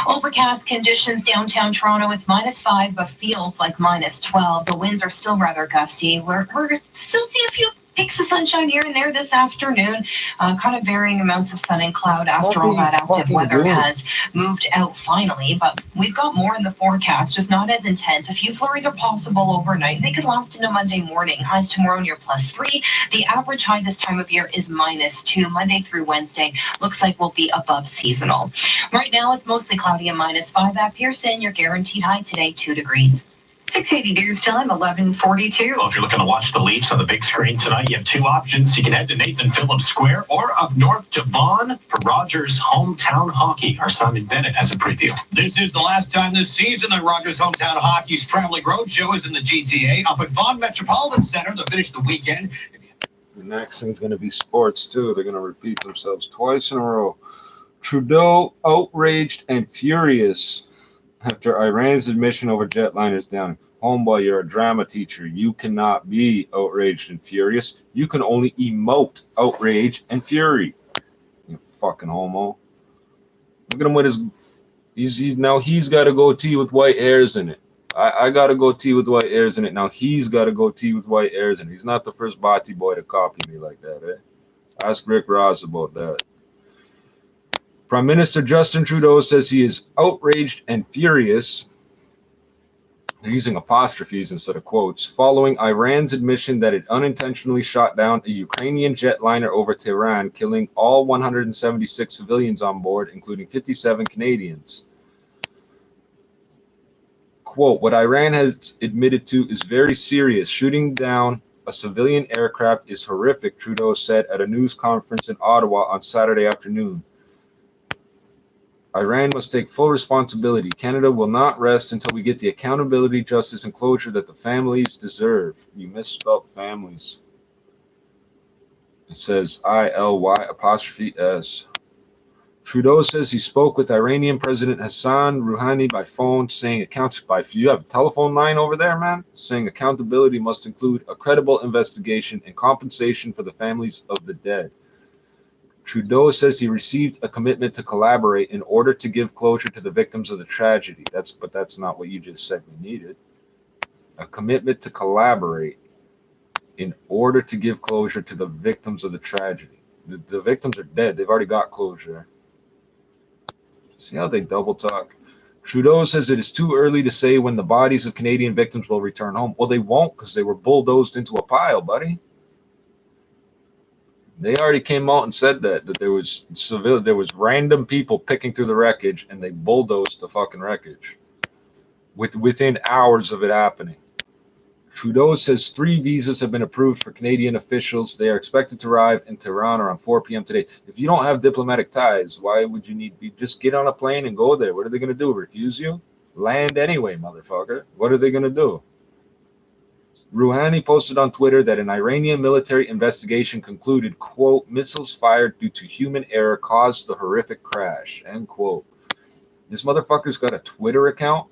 Overcast conditions downtown Toronto. It's -5, but feels like -12. The winds are still rather gusty. We're still seeing a few peaks of sunshine here and there this afternoon. Kind of varying amounts of sun and cloud after all that active weather has moved out finally. But we've got more in the forecast, just not as intense. A few flurries are possible overnight. They could last into Monday morning. Highs tomorrow near +3. The average high this time of year is -2. Monday through Wednesday looks like we'll be above seasonal. Right now it's mostly cloudy and -5 at Pearson. Your guaranteed high today, 2 degrees. 680 News Time, 11:42. Well, if you're looking to watch the Leafs on the big screen tonight, you have two options. You can head to Nathan Phillips Square or up north to Vaughan for Rogers Hometown Hockey. Our Simon Bennett has a preview. This is the last time this season that Rogers Hometown Hockey's traveling roadshow is in the GTA up at Vaughan Metropolitan Center to finish the weekend. The next thing's going to be sports, too. They're going to repeat themselves twice in a row. Trudeau outraged and furious after Iran's admission over jetliners down. Homeboy, you're a drama teacher. You cannot be outraged and furious. You can only emote outrage and fury. You fucking homo. Look at him with his... He's got a goatee with white hairs in it. I got a goatee with white hairs in it. Now he's got a goatee with white hairs in it. He's not the first Bati boy to copy me like that, eh? Ask Rick Ross about that. Prime Minister Justin Trudeau says he is outraged and furious. They're using apostrophes instead of quotes, following Iran's admission that it unintentionally shot down a Ukrainian jetliner over Tehran, killing all 176 civilians on board, including 57 Canadians. Quote, what Iran has admitted to is very serious. Shooting down a civilian aircraft is horrific, Trudeau said at a news conference in Ottawa on Saturday afternoon. Iran must take full responsibility. Canada will not rest until we get the accountability, justice, and closure that the families deserve. You misspelled families. It says ILY''S. Trudeau says he spoke with Iranian President Hassan Rouhani by phone, saying you have a telephone line over there, man? Saying accountability must include a credible investigation and compensation for the families of the dead. Trudeau says he received a commitment to collaborate in order to give closure to the victims of the tragedy. But that's not what you just said we needed. A commitment to collaborate in order to give closure to the victims of the tragedy. The victims are dead. They've already got closure. See how they double talk? Trudeau says it is too early to say when the bodies of Canadian victims will return home. Well, they won't because they were bulldozed into a pile, buddy. They already came out and said that there was random people picking through the wreckage and they bulldozed the fucking wreckage. within hours of it happening. Trudeau says 3 visas have been approved for Canadian officials. They are expected to arrive in Tehran around 4 p.m. today. If you don't have diplomatic ties, why would you need to just get on a plane and go there? What are they going to do? Refuse you? Land anyway, motherfucker. What are they going to do? Rouhani posted on Twitter that an Iranian military investigation concluded, quote, missiles fired due to human error caused the horrific crash, end quote. This motherfucker's got a Twitter account.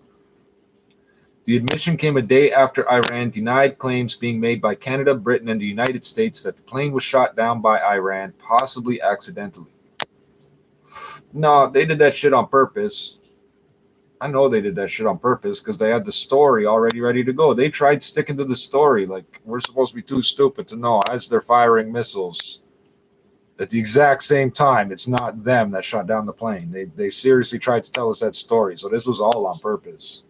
The admission came a day after Iran denied claims being made by Canada, Britain, and the United States that the plane was shot down by Iran, possibly accidentally. No, they did that shit on purpose. I know they did that shit on purpose because they had the story already ready to go. They tried sticking to the story like we're supposed to be too stupid to know as they're firing missiles at the exact same time. It's not them that shot down the plane. They seriously tried to tell us that story. So this was all on purpose.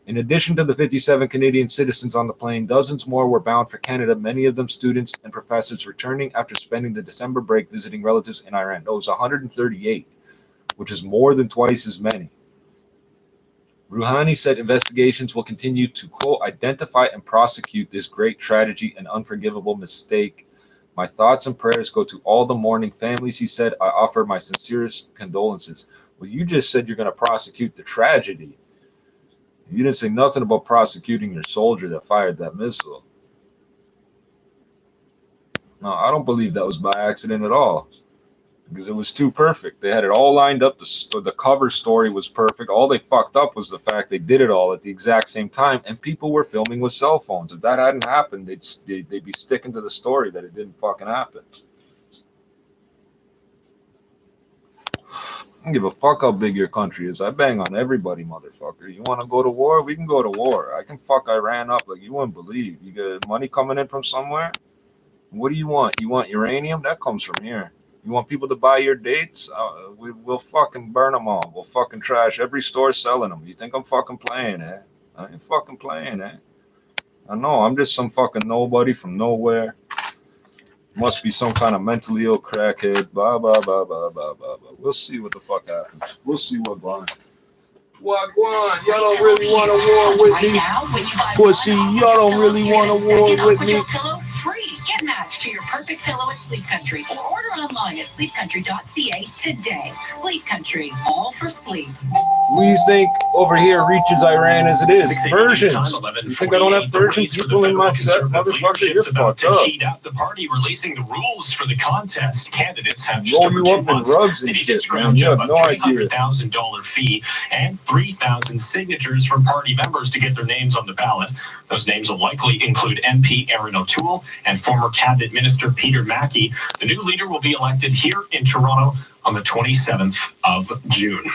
In addition to the 57 Canadian citizens on the plane, dozens more were bound for Canada, many of them students and professors returning after spending the December break visiting relatives in Iran. No, it was 138, which is more than twice as many. Rouhani said investigations will continue to, quote, identify and prosecute this great tragedy and unforgivable mistake. My thoughts and prayers go to all the mourning families, he said. I offer my sincerest condolences. Well, you just said you're going to prosecute the tragedy. You didn't say nothing about prosecuting your soldier that fired that missile. No, I don't believe that was by accident at all. Because it was too perfect. They had it all lined up. The cover story was perfect. All they fucked up was the fact they did it all at the exact same time. And people were filming with cell phones. If that hadn't happened, they'd be sticking to the story that it didn't fucking happen. I don't give a fuck how big your country is. I bang on everybody, motherfucker. You want to go to war? We can go to war. I can fuck Iran up like you wouldn't believe. You get money coming in from somewhere? What do you want? You want uranium? That comes from here. You want people to buy your dates? We'll fucking burn them all. We'll fucking trash every store selling them. You think I'm fucking playing, eh? I ain't fucking playing, eh? I know, I'm just some fucking nobody from nowhere. Must be some kind of mentally ill crackhead. Blah, blah, blah, blah, blah, blah, blah. We'll see what the fuck happens. We'll see what Guan. What Guan? Y'all don't really want a war with me. Pussy, y'all don't really want a war with me. Free. Get matched to your perfect pillow at Sleep Country or order online at sleepcountry.ca today. Sleep Country, all for sleep. We think over here reaches Iran as it is. Versions. You think I don't have Persian people in my set? Motherfucker, you're fucked up. Heat up the party, releasing the rules for the contest. Candidates have just roll over you 2 up in months. rugs and shit, man. You have no idea. $300,000 fee and 3,000 signatures from party members to get their names on the ballot. Those names will likely include MP Erin O'Toole and former Cabinet Minister Peter Mackey. The new leader will be elected here in Toronto on the 27th of June.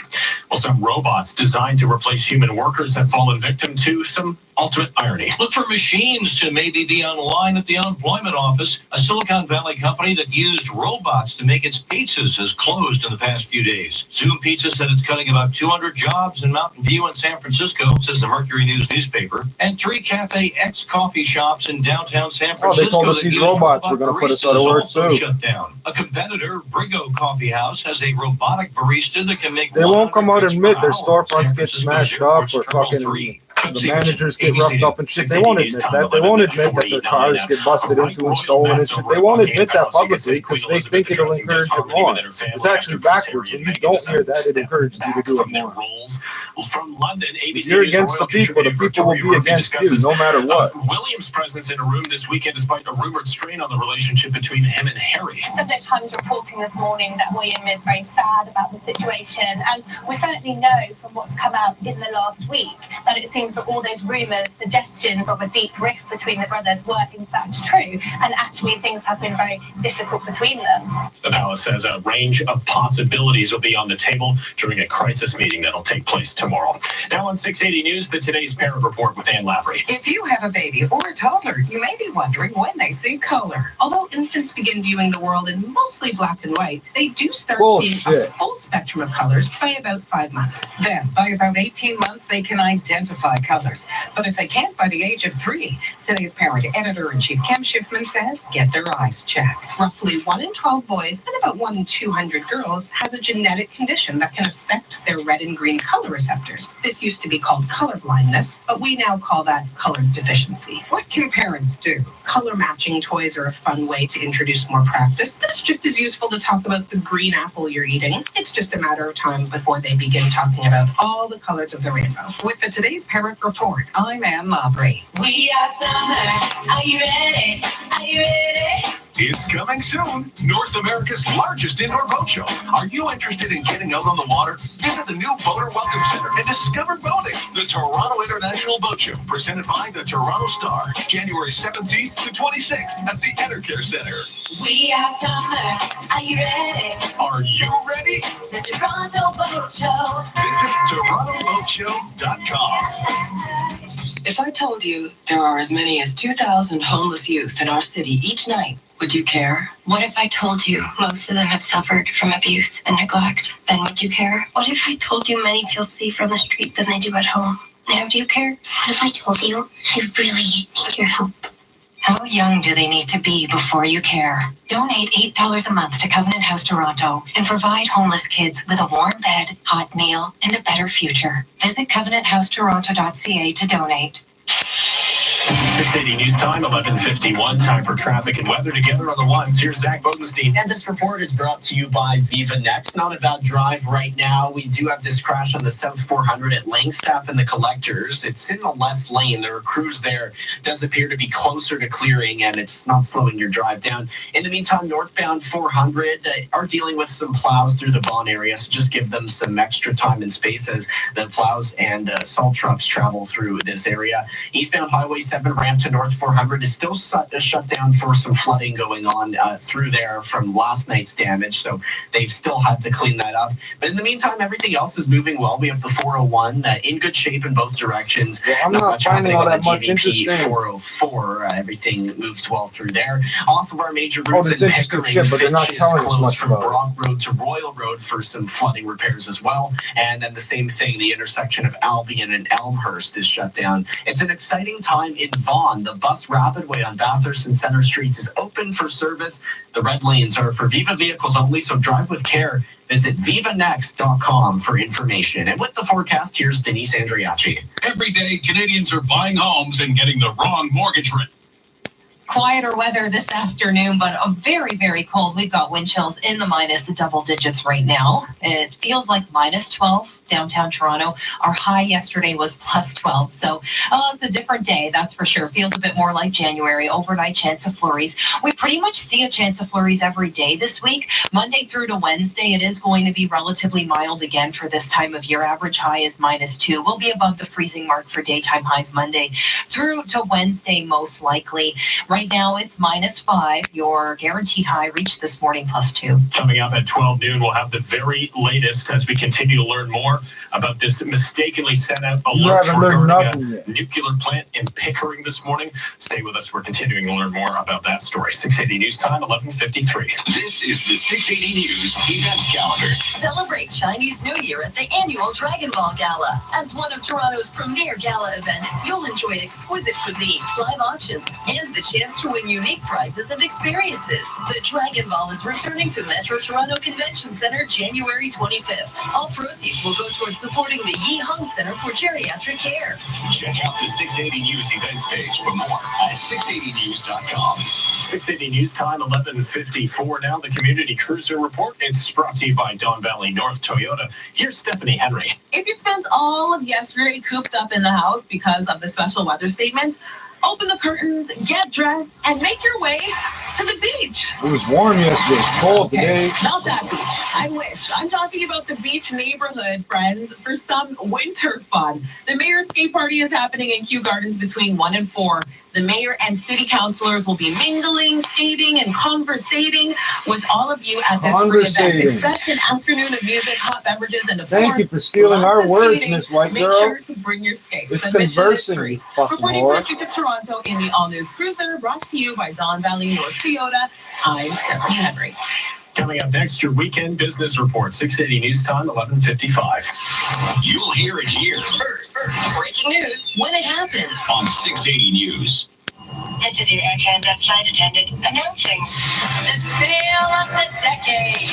Well, some robots designed to replace human workers have fallen victim to some ultimate irony. Look for machines to maybe be online at the unemployment office. A Silicon Valley company that used robots to make its pizzas has closed in the past few days. Zoom Pizza said it's cutting about 200 jobs in Mountain View and San Francisco, says the Mercury News newspaper, and 3 Cafe X coffee shops in downtown San Francisco. Oh, they told us these robots were going to put us out of work too. Shut down. A competitor, Brigo Coffee House, has a robotic barista that can make. They won't come out and admit their storefronts get smashed up or fucking the managers get roughed up and shit. They won't admit that. They won't admit that their cars get busted into and stolen and shit. They won't admit that publicly because they think it'll encourage it more. It's actually backwards. When you don't hear that, it encourages you to do it more. From London, ABC You're against the people will be against you, no matter what. Williams' presence in a room this weekend despite a rumored strain on the relationship between him and Harry. Subject Times reporting this morning that William is very sad about the situation, and we certainly know from what's come out in the last week that it seems that all those rumours, suggestions of a deep rift between the brothers were in fact true, and actually things have been very difficult between them. The palace says a range of possibilities will be on the table during a crisis meeting that'll take place tomorrow. Now on 680 News, the Today's Parent Report with Ann Lavery. If you have a baby or a toddler, you may be wondering when they see color. Although infants begin viewing the world in mostly black and white, they do start seeing a full spectrum of colors by about 5 months. Then, by about 18 months, they can identify buy colors. But if they can't by the age of 3, today's parent editor-in-chief Kim Schiffman says get their eyes checked. Roughly 1 in 12 boys and about 1 in 200 girls has a genetic condition that can affect their red and green color receptors. This used to be called color blindness, but we now call that color deficiency. What can parents do? Color matching toys are a fun way to introduce more practice, but it's just as useful to talk about the green apple you're eating. It's just a matter of time before they begin talking about all the colors of the rainbow. With the Today's Parent Report, I'm Ann Mabry. We are summer. Are you ready? Are you ready? It's coming soon. North America's largest indoor boat show. Are you interested in getting out on the water? Visit the new Boater Welcome Center and discover boating. The Toronto International Boat Show, presented by the Toronto Star, January 17th to 26th at the Enercare Center. We are summer. Are you ready? Are you ready? The Toronto Boat Show. Visit TorontoBoatShow.com. If I told you there are as many as 2,000 homeless youth in our city each night, would you care? What if I told you most of them have suffered from abuse and neglect? Then would you care? What if I told you many feel safer on the streets than they do at home? Now do you care? What if I told you I really need your help? How young do they need to be before you care? Donate $8 a month to Covenant House Toronto and provide homeless kids with a warm bed, hot meal, and a better future. Visit covenanthousetoronto.ca to donate. 680 News Time, 11:51. Time for traffic and weather together on the ones. Here's Zach Bodenstein. And this report is brought to you by Viva Next. Not a bad drive right now. We do have this crash on the South 400 at Langstaff and the Collectors. It's in the left lane. There are crews there. Does appear to be closer to clearing, and it's not slowing your drive down. In the meantime, northbound 400 are dealing with some plows through the Vaughan area, so just give them some extra time and space as the plows and salt trucks travel through this area. Eastbound Highway 7 ramp to North 400 is still shut down for some flooding going on through there from last night's damage, so they've still had to clean that up. But in the meantime, everything else is moving well. We have the 401 in good shape in both directions. Yeah, I'm not much happening all on that the much DVP interesting. 404. Everything moves well through there. Off of our major routes there's in interesting Pickering, shit, but they're not Finch is telling us closed much from about it. Brock Road to Royal Road for some flooding repairs as well. And then the same thing, the intersection of Albion and Elmhurst is shut down. It's an exciting time in Vaughan. The bus Rapidway on Bathurst and Center Streets is open for service. The red lanes are for Viva vehicles only, so drive with care. Visit vivanext.com for information. And with the forecast, here's Denise Andriachi. Every day, Canadians are buying homes and getting the wrong mortgage rate. Quieter weather this afternoon, but a very, very cold. We've got wind chills in the minus double digits right now. It feels like minus 12 downtown Toronto. Our high yesterday was plus 12. So it's a different day, that's for sure. Feels a bit more like January. Overnight chance of flurries. We pretty much see a chance of flurries every day this week. Monday through to Wednesday, it is going to be relatively mild again for this time of year. Average high is minus 2. We'll be above the freezing mark for daytime highs Monday through to Wednesday, most likely. Right now, it's minus 5. Your guaranteed high reached this morning plus 2. Coming up at 12 noon, we'll have the very latest as we continue to learn more about this mistakenly sent out alert regarding a nuclear plant in Pickering this morning. Stay with us. We're continuing to learn more about that story. 680 News Time, 11:53. This is the 680 News event calendar. Celebrate Chinese New Year at the annual Dragon Ball Gala. As one of Toronto's premier gala events, you'll enjoy exquisite cuisine, live auctions, and the chance to win unique prizes and experiences. The Dragon Ball is returning to Metro Toronto Convention Centre January 25th. All proceeds will go towards supporting the Yi Hung Centre for Geriatric Care. Check out the 680 News events page for more at 680news.com. 680 News Time, 11:54 now. The Community Cruiser Report. It's brought to you by Don Valley North Toyota. Here's Stephanie Henry. If you spent all of yesterday cooped up in the house because of the special weather statement, open the curtains, get dressed, and make your way to the beach. It was warm yesterday. It's cold today. Not that beach. I wish. I'm talking about the beach neighborhood, friends, for some winter fun. The Mayor's Skate Party is happening in Kew Gardens between 1 and 4. The mayor and city councilors will be mingling, skating, and conversating with all of you at this free event. Expect an afternoon of music, hot beverages, and of Thank course, you for stealing our words, skating. Miss White Make Girl. sure to bring your skates. It's Admission is conversing, free. you fucking Reporting whore. for Street of Toronto in the All News Cruiser, brought to you by Don Valley North Toyota. I'm Stephanie Henry. Coming up next, your weekend business report, 680 News Time, 11:55. You'll hear it here First, breaking news when it happens. on 680 News. This is your Air Transat flight attendant announcing the sale of the decade.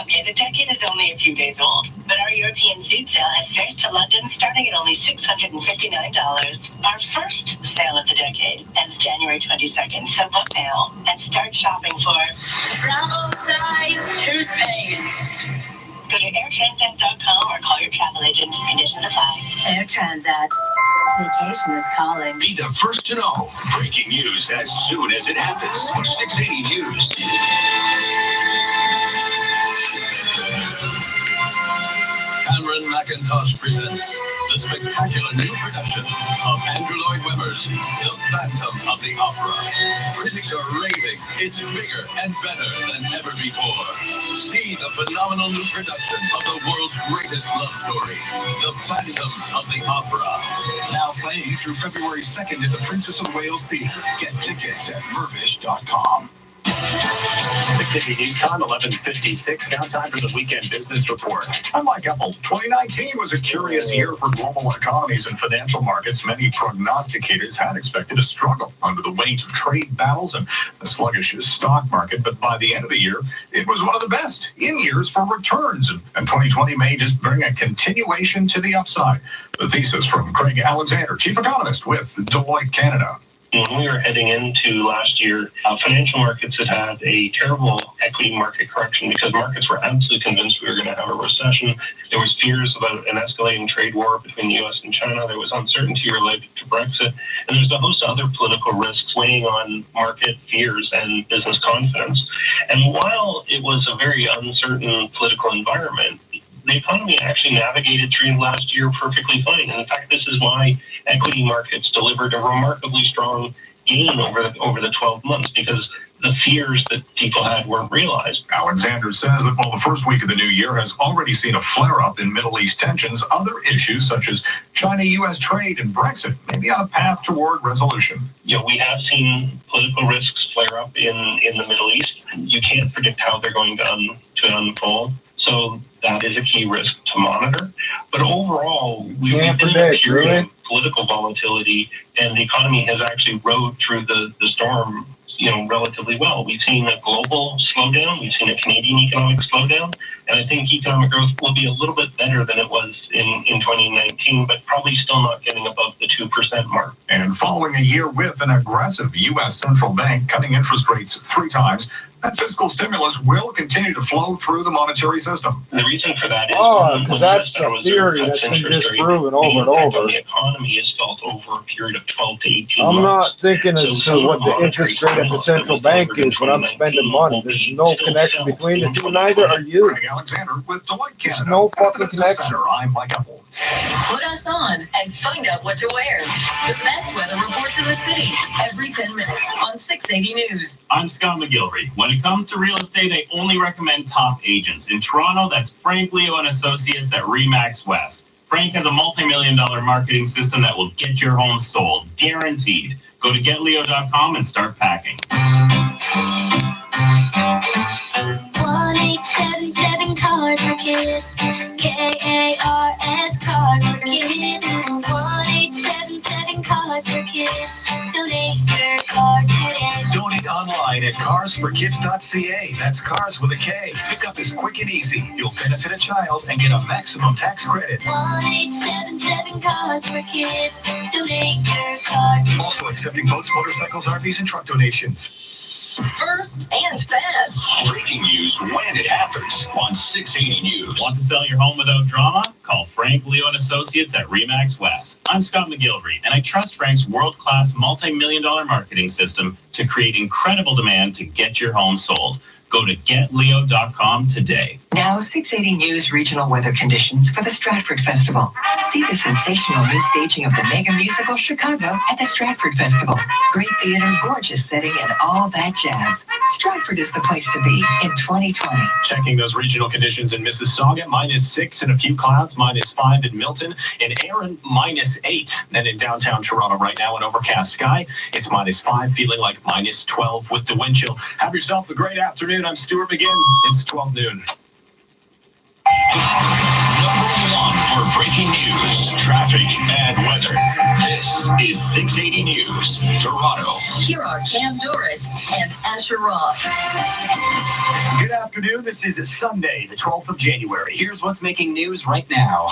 Okay, the decade is only a few days old, but our European seat sale has fares to London starting at only $659. Our first sale of the decade ends January 22nd, so book now and start shopping for travel size toothpaste. Go to airtransat.com or call your travel agent. Conditions apply. Air Transat. Vacation is calling. Be the first to know. Breaking news as soon as it happens. 680 News. Cameron McIntosh presents the spectacular new production of Andrew Lloyd Webber's The Phantom of the Opera. Critics are raving. It's bigger and better than ever before. See the phenomenal new production of the world's greatest love story, The Phantom of the Opera. Now playing through February 2nd at the Princess of Wales Theatre. Get tickets at mervish.com. 680 News Time, 11:56. Now time for the weekend business report. I'm Mike Apple. 2019 was a curious year for global economies and financial markets. Many prognosticators had expected a struggle under the weight of trade battles and a sluggish stock market. But by the end of the year, it was one of the best in years for returns. And 2020 may just bring a continuation to the upside. The thesis from Craig Alexander, chief economist with Deloitte Canada. When we were heading into last year, financial markets had had a terrible equity market correction because markets were absolutely convinced we were going to have a recession. There was fears about an escalating trade war between the U.S. and China. There was uncertainty related to Brexit. And there's a host of other political risks weighing on market fears and business confidence. And while it was a very uncertain political environment, the economy actually navigated through last year perfectly fine. And in fact, this is why equity markets delivered a remarkably strong gain over the 12 months, because the fears that people had weren't realized. Alexander says that while the first week of the new year has already seen a flare-up in Middle East tensions, other issues such as China-U.S. trade and Brexit may be on a path toward resolution. You know, we have seen political risks flare up in the Middle East. You can't predict how they're going to unfold. So that is a key risk to monitor. But overall, we've been in a period of political volatility, and the economy has actually rode through the storm, relatively well. We've seen a global slowdown. We've seen a Canadian economic slowdown. And I think economic growth will be a little bit better than it was in 2019, but probably still not getting above the 2% mark. And following a year with an aggressive U.S. central bank cutting interest rates 3 times, that fiscal stimulus will continue to flow through the monetary system. And the reason for that is because that's a theory that's been disproven over and over. The economy is felt over a period of 12 to 18 I'm months. not thinking as to what the interest rate at the central bank is when I'm spending money. There's no connection between the two. Neither are you. Craig Alexander with Deloitte Canada. There's no fucking connection. I'm Mike Apple. Put us on and find out what to wear. The best weather reports in the city every 10 minutes on 680 News. I'm Scott McGilvery. When it comes to real estate, I only recommend top agents. In Toronto, that's Frank Leo and Associates at RE/MAX West. Frank has a multi-million-dollar marketing system that will get your home sold, guaranteed. Go to getleo.com and start packing. 1877 Cars for Kids. KARS Cars for Kids. 1877 Cars for Kids. Donate your car today. Donate online at carsforkids.ca. That's cars with a K. Pickup is quick and easy. You'll benefit a child and get a maximum tax credit. 1877 Cars for Kids. Donate your car. Also accepting boats, motorcycles, RVs, and truck donations. First and fast. Breaking news when it happens on 680 News. Want to sell your home without drama? Call Frank Leo and Associates at RE/MAX West. I'm Scott McGilvery, and I trust Frank's world-class multi-million-dollar marketing system to create incredible demand to get your home sold. Go to getleo.com today. Now 680 News regional weather conditions for the Stratford Festival. See the sensational new staging of the mega musical Chicago at the Stratford Festival. Great theater, gorgeous setting, and all that jazz. Stratford is the place to be in 2020. Checking those regional conditions in Mississauga, -6 and a few clouds, -5 in Milton. In Erin, -8. And in downtown Toronto right now, an overcast sky, it's -5, feeling like -12 with the wind chill. Have yourself a great afternoon. I'm Stuart McGinn. It's 12 noon. Number 1 for breaking news, traffic, and weather. This is 680 News, Toronto. Here are Cam Doris and Asher Roth. Good afternoon. This is Sunday, the 12th of January. Here's what's making news right now.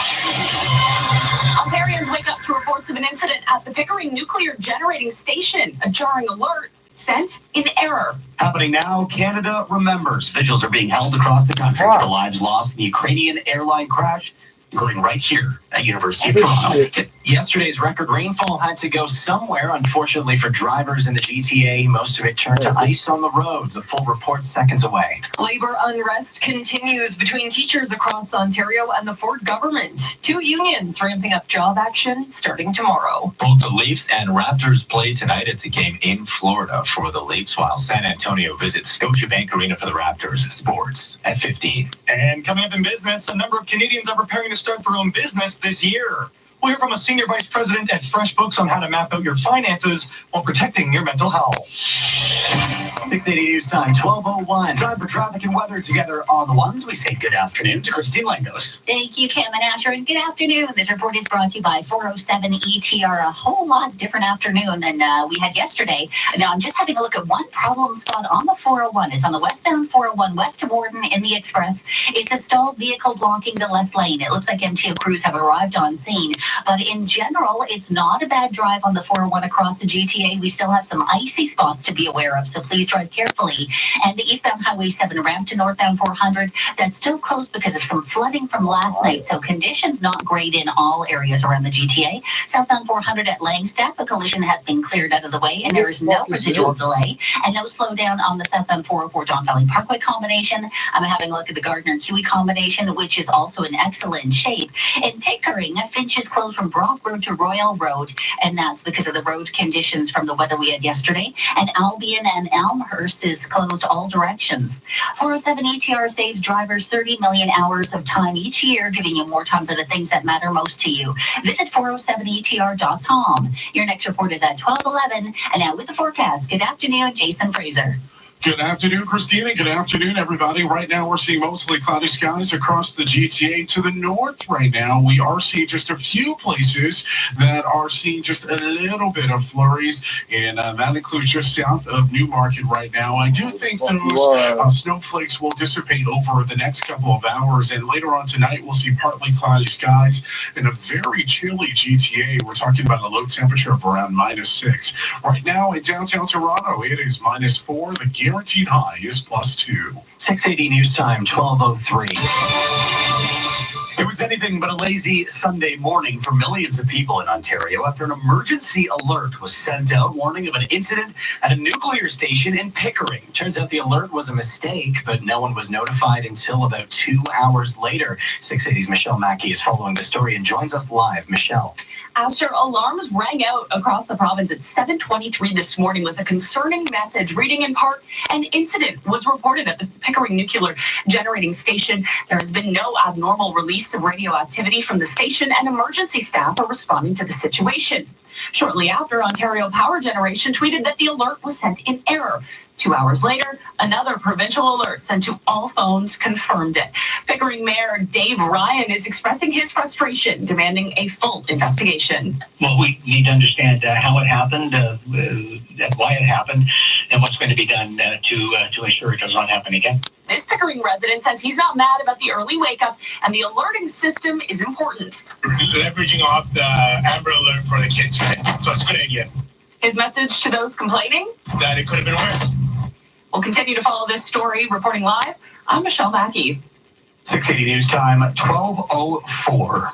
Ontarians wake up to reports of an incident at the Pickering Nuclear Generating Station. A jarring alert sent in error. Happening now, Canada remembers. Vigils are being held across the country for the lives lost in the Ukrainian airline crash, including right here at University of Toronto. Yesterday's record rainfall had to go somewhere, unfortunately for drivers in the GTA. Most of it turned to ice on the roads. A full report seconds away. Labor unrest continues between teachers across Ontario and the Ford government. 2 unions ramping up job action starting tomorrow. Both the Leafs and Raptors play tonight at the game in Florida for the Leafs, while San Antonio visits Scotiabank Arena for the Raptors. Sports at 15. And coming up in business, a number of Canadians are preparing to start their own business this year. We'll hear from a senior vice president at FreshBooks on how to map out your finances while protecting your mental health. 680 News Time, 12:01. Time for traffic and weather together on the ones. We say good afternoon to Christine Langos. Thank you, Cam and Asher, and good afternoon. This report is brought to you by 407 ETR. A whole lot different afternoon than we had yesterday. Now, I'm just having a look at one problem spot on the 401. It's on the westbound 401 west to Warden in the Express. It's a stalled vehicle blocking the left lane. It looks like MTO crews have arrived on scene. But in general, it's not a bad drive on the 401 across the GTA. We still have some icy spots to be aware of, so please drive carefully. And the eastbound Highway 7 ramp to northbound 400, that's still closed because of some flooding from last night. So conditions not great in all areas around the GTA. Southbound 400 at Langstaff, a collision has been cleared out of the way, and there is no residual delay and no slowdown on the southbound 404 Don Valley Parkway combination. I'm having a look at the Gardner-Kiwi combination, which is also in excellent shape. In Pickering, Finch is closed from Brock Road to Royal Road, and that's because of the road conditions from the weather we had yesterday. And Albion and Elmhurst is closed all directions. 407 ETR saves drivers 30 million hours of time each year, giving you more time for the things that matter most to you. Visit 407etr.com. Your next report is at 12:11. And now with the forecast, good afternoon, Jason Fraser. Good afternoon, Christina. Good afternoon, everybody. Right now, we're seeing mostly cloudy skies across the GTA. To the north right now, we are seeing just a few places that are seeing just a little bit of flurries, and that includes just south of Newmarket right now. I do think those snowflakes will dissipate over the next couple of hours, and later on tonight, we'll see partly cloudy skies and a very chilly GTA. We're talking about a low temperature of around -6. Right now, in downtown Toronto, it is -4. The guaranteed high is +2. 680 News Time, 12:03. It was anything but a lazy Sunday morning for millions of people in Ontario after an emergency alert was sent out warning of an incident at a nuclear station in Pickering. Turns out the alert was a mistake, but no one was notified until about 2 hours later. 680's Michelle Mackey is following the story and joins us live. Michelle. After alarms rang out across the province at 7:23 this morning with a concerning message reading in part, an incident was reported at the Pickering Nuclear Generating Station. There has been no abnormal release of radioactivity from the station, and emergency staff are responding to the situation. Shortly after, Ontario Power Generation tweeted that the alert was sent in error. 2 hours later, another provincial alert sent to all phones confirmed it. Pickering Mayor Dave Ryan is expressing his frustration, demanding a full investigation. Well, we need to understand how it happened, why it happened, and what's going to be done to ensure it does not happen again. This Pickering resident says he's not mad about the early wake up, and the alerting system is important. Leveraging off the Amber Alert for the kids, right? So it's a good idea. His message to those complaining? That it could have been worse. We'll continue to follow this story. Reporting live, I'm Michelle Mackey. 680 News Time, 12:04.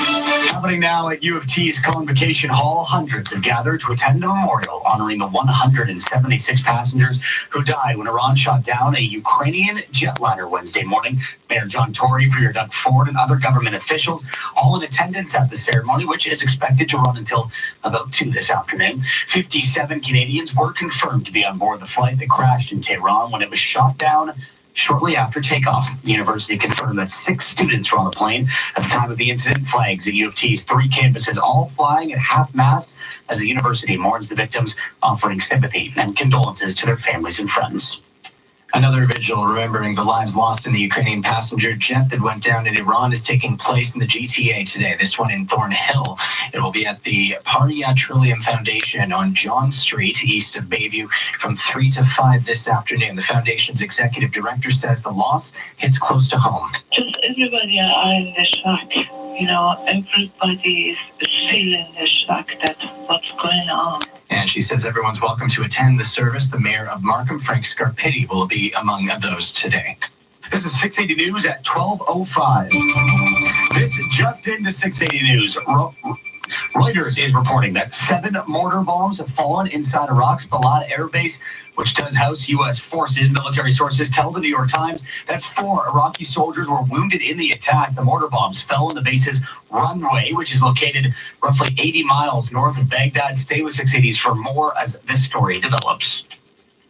Happening now at U of T's Convocation Hall, hundreds have gathered to attend a memorial honoring the 176 passengers who died when Iran shot down a Ukrainian jetliner Wednesday morning. Mayor John Tory, Premier Doug Ford, and other government officials all in attendance at the ceremony, which is expected to run until about 2 this afternoon. 57 Canadians were confirmed to be on board the flight that crashed in Tehran when it was shot down shortly after takeoff. The university confirmed that 6 students were on the plane at the time of the incident. Flags at U of T's 3 campuses all flying at half-mast as the university mourns the victims, offering sympathy and condolences to their families and friends. Another vigil remembering the lives lost in the Ukrainian passenger jet that went down in Iran is taking place in the GTA today. This one in Thornhill. It will be at the Pariyat Trillium Foundation on John Street, east of Bayview, from 3 to 5 this afternoon. The foundation's executive director says the loss hits close to home. Just everybody are in the shock. You know, everybody is feeling the shock that what's going on. And she says everyone's welcome to attend the service. The mayor of Markham, Frank Scarpitti, will be among those today. This is 680 News at 12:05. This just into 680 News. Reuters is reporting that 7 mortar bombs have fallen inside Iraq's Balad Air Base, which does house U.S. forces. Military sources tell the New York Times that 4 Iraqi soldiers were wounded in the attack. The mortar bombs fell in the base's runway, which is located roughly 80 miles north of Baghdad. Stay with 680s for more as this story develops.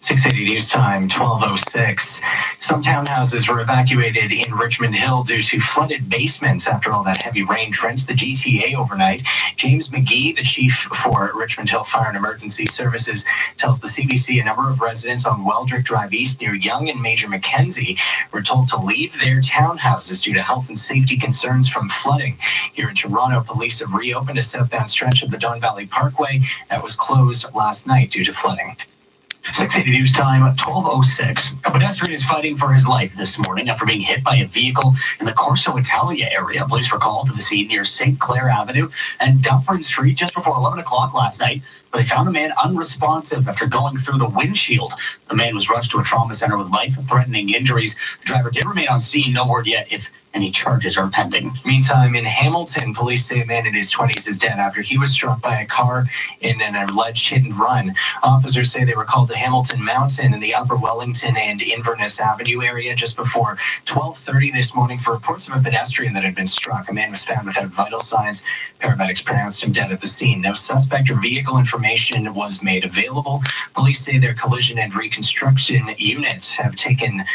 680 News Time, 12:06. Some townhouses were evacuated in Richmond Hill due to flooded basements after all that heavy rain drenched the GTA overnight. James McGee, the chief for Richmond Hill Fire and Emergency Services, tells the CBC a number of residents on Weldrick Drive East near Yonge and Major Mackenzie were told to leave their townhouses due to health and safety concerns from flooding. Here in Toronto, police have reopened a southbound stretch of the Don Valley Parkway that was closed last night due to flooding. 680 News Time, 12:06. A pedestrian is fighting for his life this morning after being hit by a vehicle in the Corso Italia area. Police were called to the scene near St. Clair Avenue and Dufferin Street just before 11 o'clock last night. They found a man unresponsive after going through the windshield. The man was rushed to a trauma center with life-threatening injuries. The driver did remain on scene. No word yet if any charges are pending. Meantime, in Hamilton, police say a man in his 20s is dead after he was struck by a car in an alleged hit and run. Officers say they were called to Hamilton Mountain in the Upper Wellington and Inverness Avenue area just before 12:30 this morning for reports of a pedestrian that had been struck. A man was found without vital signs. Paramedics pronounced him dead at the scene. No suspect or vehicle information was made available. Police say their collision and reconstruction units have taken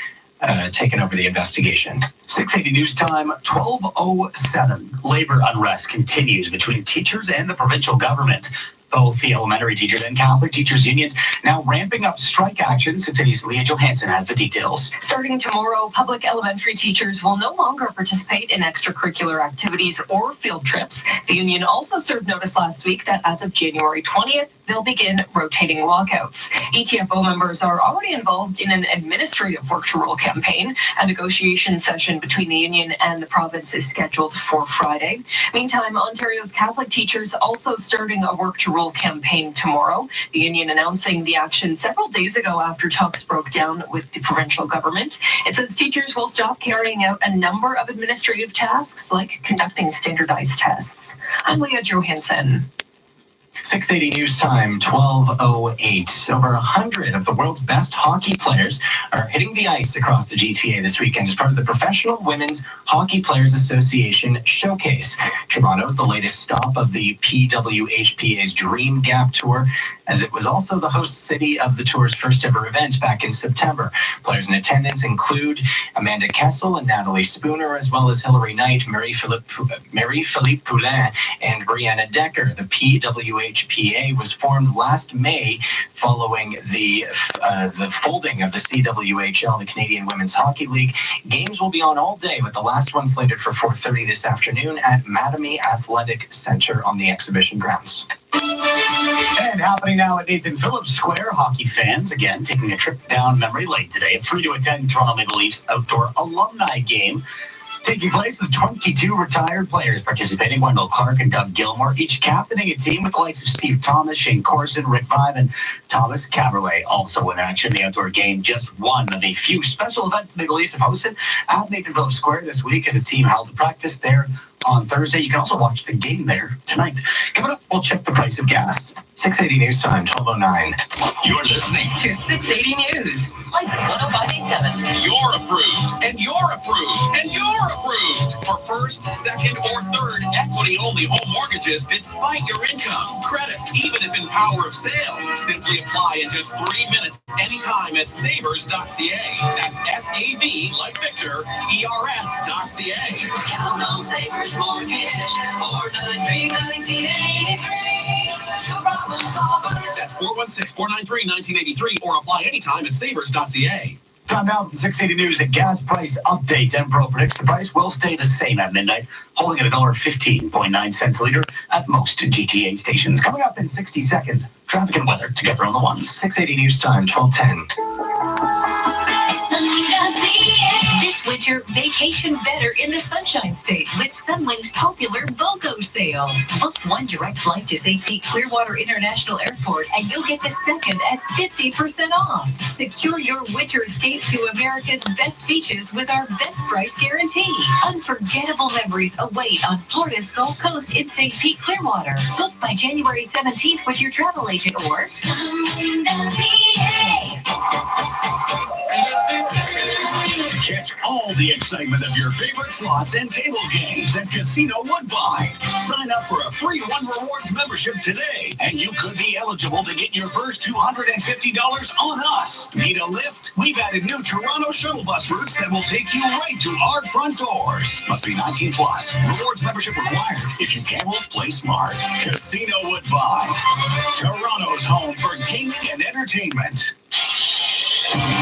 over the investigation. 680 News Time, 12:07. Labor unrest continues between teachers and the provincial government. Both the elementary teachers and Catholic teachers unions now ramping up strike action. 680's Leah Johansson has the details. Starting tomorrow, public elementary teachers will no longer participate in extracurricular activities or field trips. The union also served notice last week that as of January 20th, they'll begin rotating walkouts. ETFO members are already involved in an administrative work to rule campaign. A negotiation session between the union and the province is scheduled for Friday. Meantime, Ontario's Catholic teachers also starting a work to rule campaign tomorrow. The union announcing the action several days ago after talks broke down with the provincial government. It says teachers will stop carrying out a number of administrative tasks like conducting standardized tests. I'm Leah Johansson. 680 News Time, 12:08. Over 100 of the world's best hockey players are hitting the ice across the GTA this weekend as part of the Professional Women's Hockey Players Association Showcase. Toronto is the latest stop of the PWHPA's Dream Gap Tour, as it was also the host city of the tour's first ever event back in September. Players in attendance include Amanda Kessel and Natalie Spooner, as well as Hilary Knight, Marie-Philippe Poulin, and Brianna Decker. The PWHPA was formed last May following the folding of the CWHL, the Canadian Women's Hockey League. Games will be on all day, with the last one slated for 4:30 this afternoon at Mattamy Athletic Center on the exhibition grounds. And happening now at Nathan Phillips Square, hockey fans again taking a trip down memory lane today. Free to attend Toronto Maple Leafs outdoor alumni game taking place with 22 retired players participating. Wendell Clark and Doug Gilmore, each captaining a team with the likes of Steve Thomas, Shane Corson, Rick Vive, and Thomas Caberlet also in action. The outdoor game, just one of a few special events the Maple Leafs have hosted at Nathan Phillips Square this week as a team held a practice there on Thursday. You can also watch the game there tonight. Coming up, we'll check the price of gas. 680 News Time, 12:09. You're listening to 680 News. License 10587. You're approved, and you're approved, and you're approved for first, second, or third equity-only home mortgages despite your income. Credit, even if in power of sale. Simply apply in just 3 minutes anytime at savers.ca. That's S-A-V like Victor, E-R-S.ca. Count on Savers Mortgage, 493-1983. The problem solvers. That's 416-493-1983 or apply anytime at savers.ca. Time now for the 680 News and gas price update. Enpro predicts the price will stay the same at midnight, holding at $1.15.9 a liter at most GTA stations. Coming up in 60 seconds, traffic and weather together on the ones. 680 News Time, 12:10. This winter, vacation better in the Sunshine State with Sunwing's popular BOGO sale. Book one direct flight to St. Pete Clearwater International Airport and you'll get the second at 50% off. Secure your winter escape to America's best beaches with our best price guarantee. Unforgettable memories await on Florida's Gulf Coast in St. Pete Clearwater. Book by January 17th with your travel agent or Sunwing.ca. Catch all the excitement of your favorite slots and table games at Casino Woodbine. Sign up for a free One Rewards membership today, and you could be eligible to get your first $250 on us. Need a lift? We've added new Toronto shuttle bus routes that will take you right to our front doors. Must be 18 plus. Rewards membership required. If you gamble, play smart. Casino Woodbine, Toronto's home for gaming and entertainment.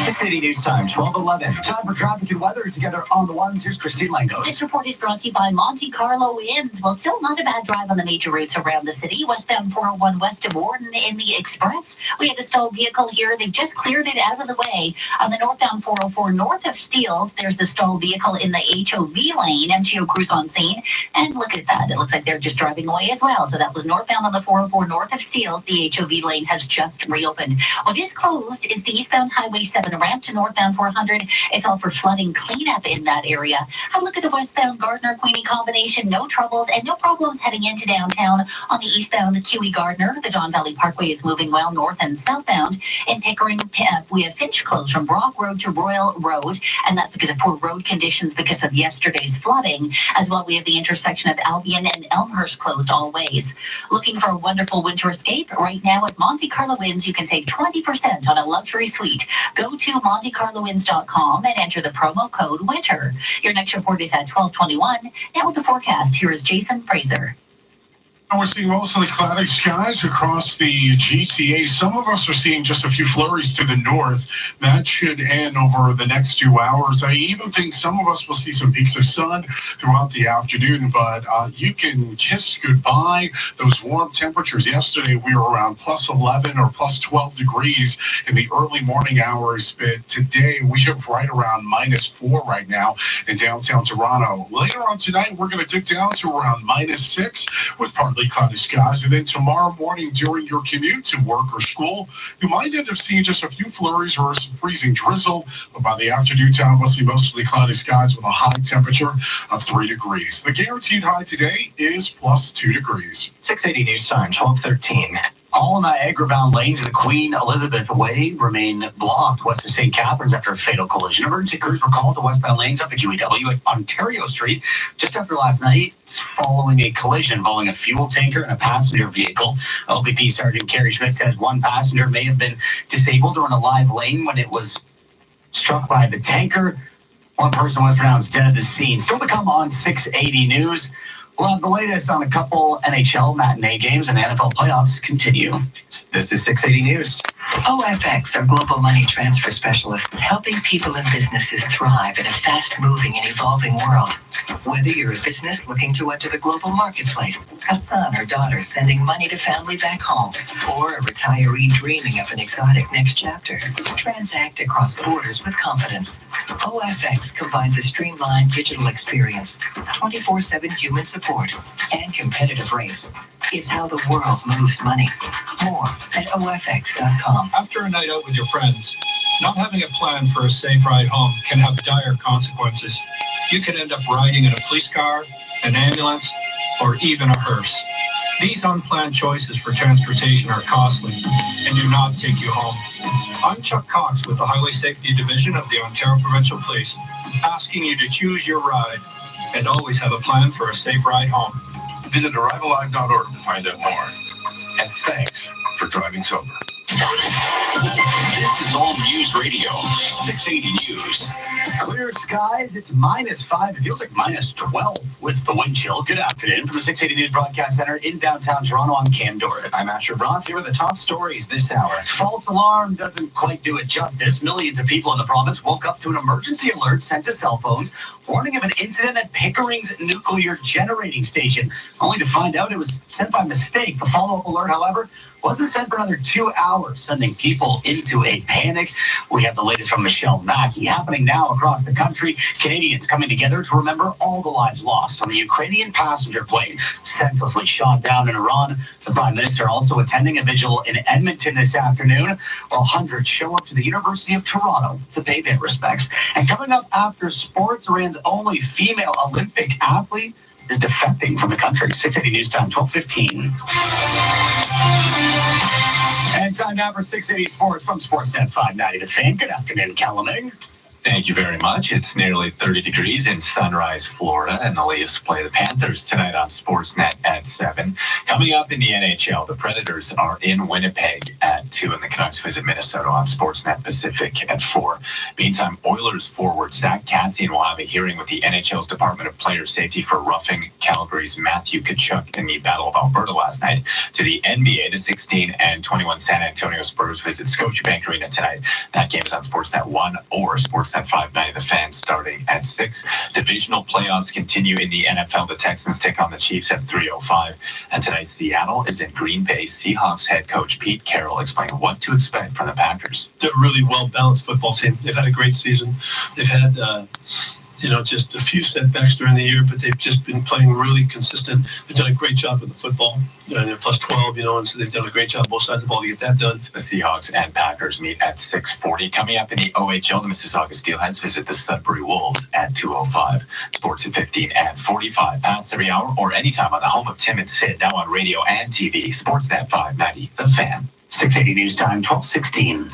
680 News Time, 12:11. Time for traffic and weather together on the ones. Here's Christine Langos. This report is brought to you by Monte Carlo Inns. Well, still not a bad drive on the major routes around the city. Westbound 401 west of Warden in the Express. We had a stalled vehicle here. They've just cleared it out of the way. On the northbound 404 north of Steeles, there's a stalled vehicle in the HOV lane. MTO crews on scene. And look at that. It looks like they're just driving away as well. So that was northbound on the 404 north of Steeles. The HOV lane has just reopened. What is closed is the eastbound Highway 7 ramp to northbound 400. It's all for flooding cleanup in that area. Have a look at the westbound Gardner-Queenie combination. No troubles and no problems heading into downtown. On the eastbound QE-Gardner, the Don Valley Parkway is moving well north and southbound. In Pickering, we have Finch closed from Brock Road to Royal Road, and that's because of poor road conditions because of yesterday's flooding. As well, we have the intersection of Albion and Elmhurst closed all ways. Looking for a wonderful winter escape? Right now at Monte Carlo Inns, you can save 20% on a luxury suite. Go to MonteCarloInns.com and enter the promo code WINTER. Your next report is at 12:21. Now with the forecast, here is Jason Fraser. We're seeing mostly cloudy skies across the GTA. Some of us are seeing just a few flurries to the north. That should end over the next 2 hours. I even think some of us will see some peaks of sun throughout the afternoon, but you can kiss goodbye those warm temperatures. Yesterday, we were around plus 11 or plus 12 degrees in the early morning hours, but today we are right around minus 4 right now in downtown Toronto. Later on tonight, we're going to dip down to around minus 6 with partly cloudy skies, and then tomorrow morning during your commute to work or school, you might end up seeing just a few flurries or some freezing drizzle, but by the afternoon time, we'll see mostly cloudy skies with a high temperature of 3 degrees. The guaranteed high today is plus 2 degrees. 680 News Time, 12:13. All Niagara-bound lanes of the Queen Elizabeth Way remain blocked west of St. Catharines after a fatal collision. Emergency crews were called to westbound lanes of the QEW at Ontario Street just after last night following a collision involving a fuel tanker and a passenger vehicle. OPP Sergeant Kerry Schmidt says one passenger may have been disabled or in a live lane when it was struck by the tanker. One person was pronounced dead at the scene. Still to come on 680 News. We'll have the latest on a couple NHL matinee games and the NFL playoffs continue. This is 680 News. OFX are global money transfer specialists helping people and businesses thrive in a fast-moving and evolving world. Whether you're a business looking to enter the global marketplace, a son or daughter sending money to family back home, or a retiree dreaming of an exotic next chapter, transact across borders with confidence. OFX combines a streamlined digital experience, 24/7 human support, and competitive rates. It's how the world moves money. More at OFX.com. After a night out with your friends, not having a plan for a safe ride home can have dire consequences. You could end up riding in a police car, an ambulance, or even a hearse. These unplanned choices for transportation are costly and do not take you home. I'm Chuck Cox with the Highway Safety Division of the Ontario Provincial Police, asking you to choose your ride and always have a plan for a safe ride home. Visit arrivealive.org to find out more. And thanks for driving sober. This is All News Radio, 680 News. Clear skies, it's -5. It feels like -12 with the wind chill. Good afternoon from the 680 News Broadcast Center in downtown Toronto. I'm Cam Dorrit. I'm Asher Brock. Here are the top stories this hour. False alarm doesn't quite do it justice. Millions of people in the province woke up to an emergency alert sent to cell phones warning of an incident at Pickering's nuclear generating station, only to find out it was sent by mistake. The follow-up alert, however, wasn't sent for another 2 hours, sending people into a panic. We have the latest from Michelle Mackey. Happening now across the country, Canadians coming together to remember all the lives lost on the Ukrainian passenger plane senselessly shot down in Iran. The Prime Minister also attending a vigil in Edmonton this afternoon, while hundreds show up to the University of Toronto to pay their respects. And coming up after sports, Iran's only female Olympic athlete is defecting from the country. 680 News Time, 12:15. And time now for 680 Sports from Sportsnet 590 The Fan. Good afternoon, Calaming. Thank you very much. It's nearly 30 degrees in Sunrise, Florida, and the Leafs play the Panthers tonight on Sportsnet at 7. Coming up in the NHL, the Predators are in Winnipeg at 2, and the Canucks visit Minnesota on Sportsnet Pacific at 4. Meantime, Oilers forward Zach Kassian will have a hearing with the NHL's Department of Player Safety for roughing Calgary's Matthew Tkachuk in the Battle of Alberta last night. To the NBA, the 16 and 21 San Antonio Spurs visit Scotiabank Arena tonight. That game is on Sportsnet 1 or Sportsnet 590 The Fan starting at 6. Divisional playoffs continue in the NFL. The Texans take on the Chiefs at 3:05. And tonight, Seattle is in Green Bay. Seahawks head coach Pete Carroll explaining what to expect from the Packers. They're a really well-balanced football team. They've had a great season. They've had just a few setbacks during the year, but they've just been playing really consistent. They've done a great job with the football. They're plus 12, and so they've done a great job both sides of the ball to get that done. The Seahawks and Packers meet at 6:40. Coming up in the OHL, the Mississauga Steelheads visit the Sudbury Wolves at 2:05. Sports at 15 and 45 past every hour or anytime on the home of Tim and Sid, now on radio and TV. Sportsnet 590, The Fan. 680 News Time, 12:16.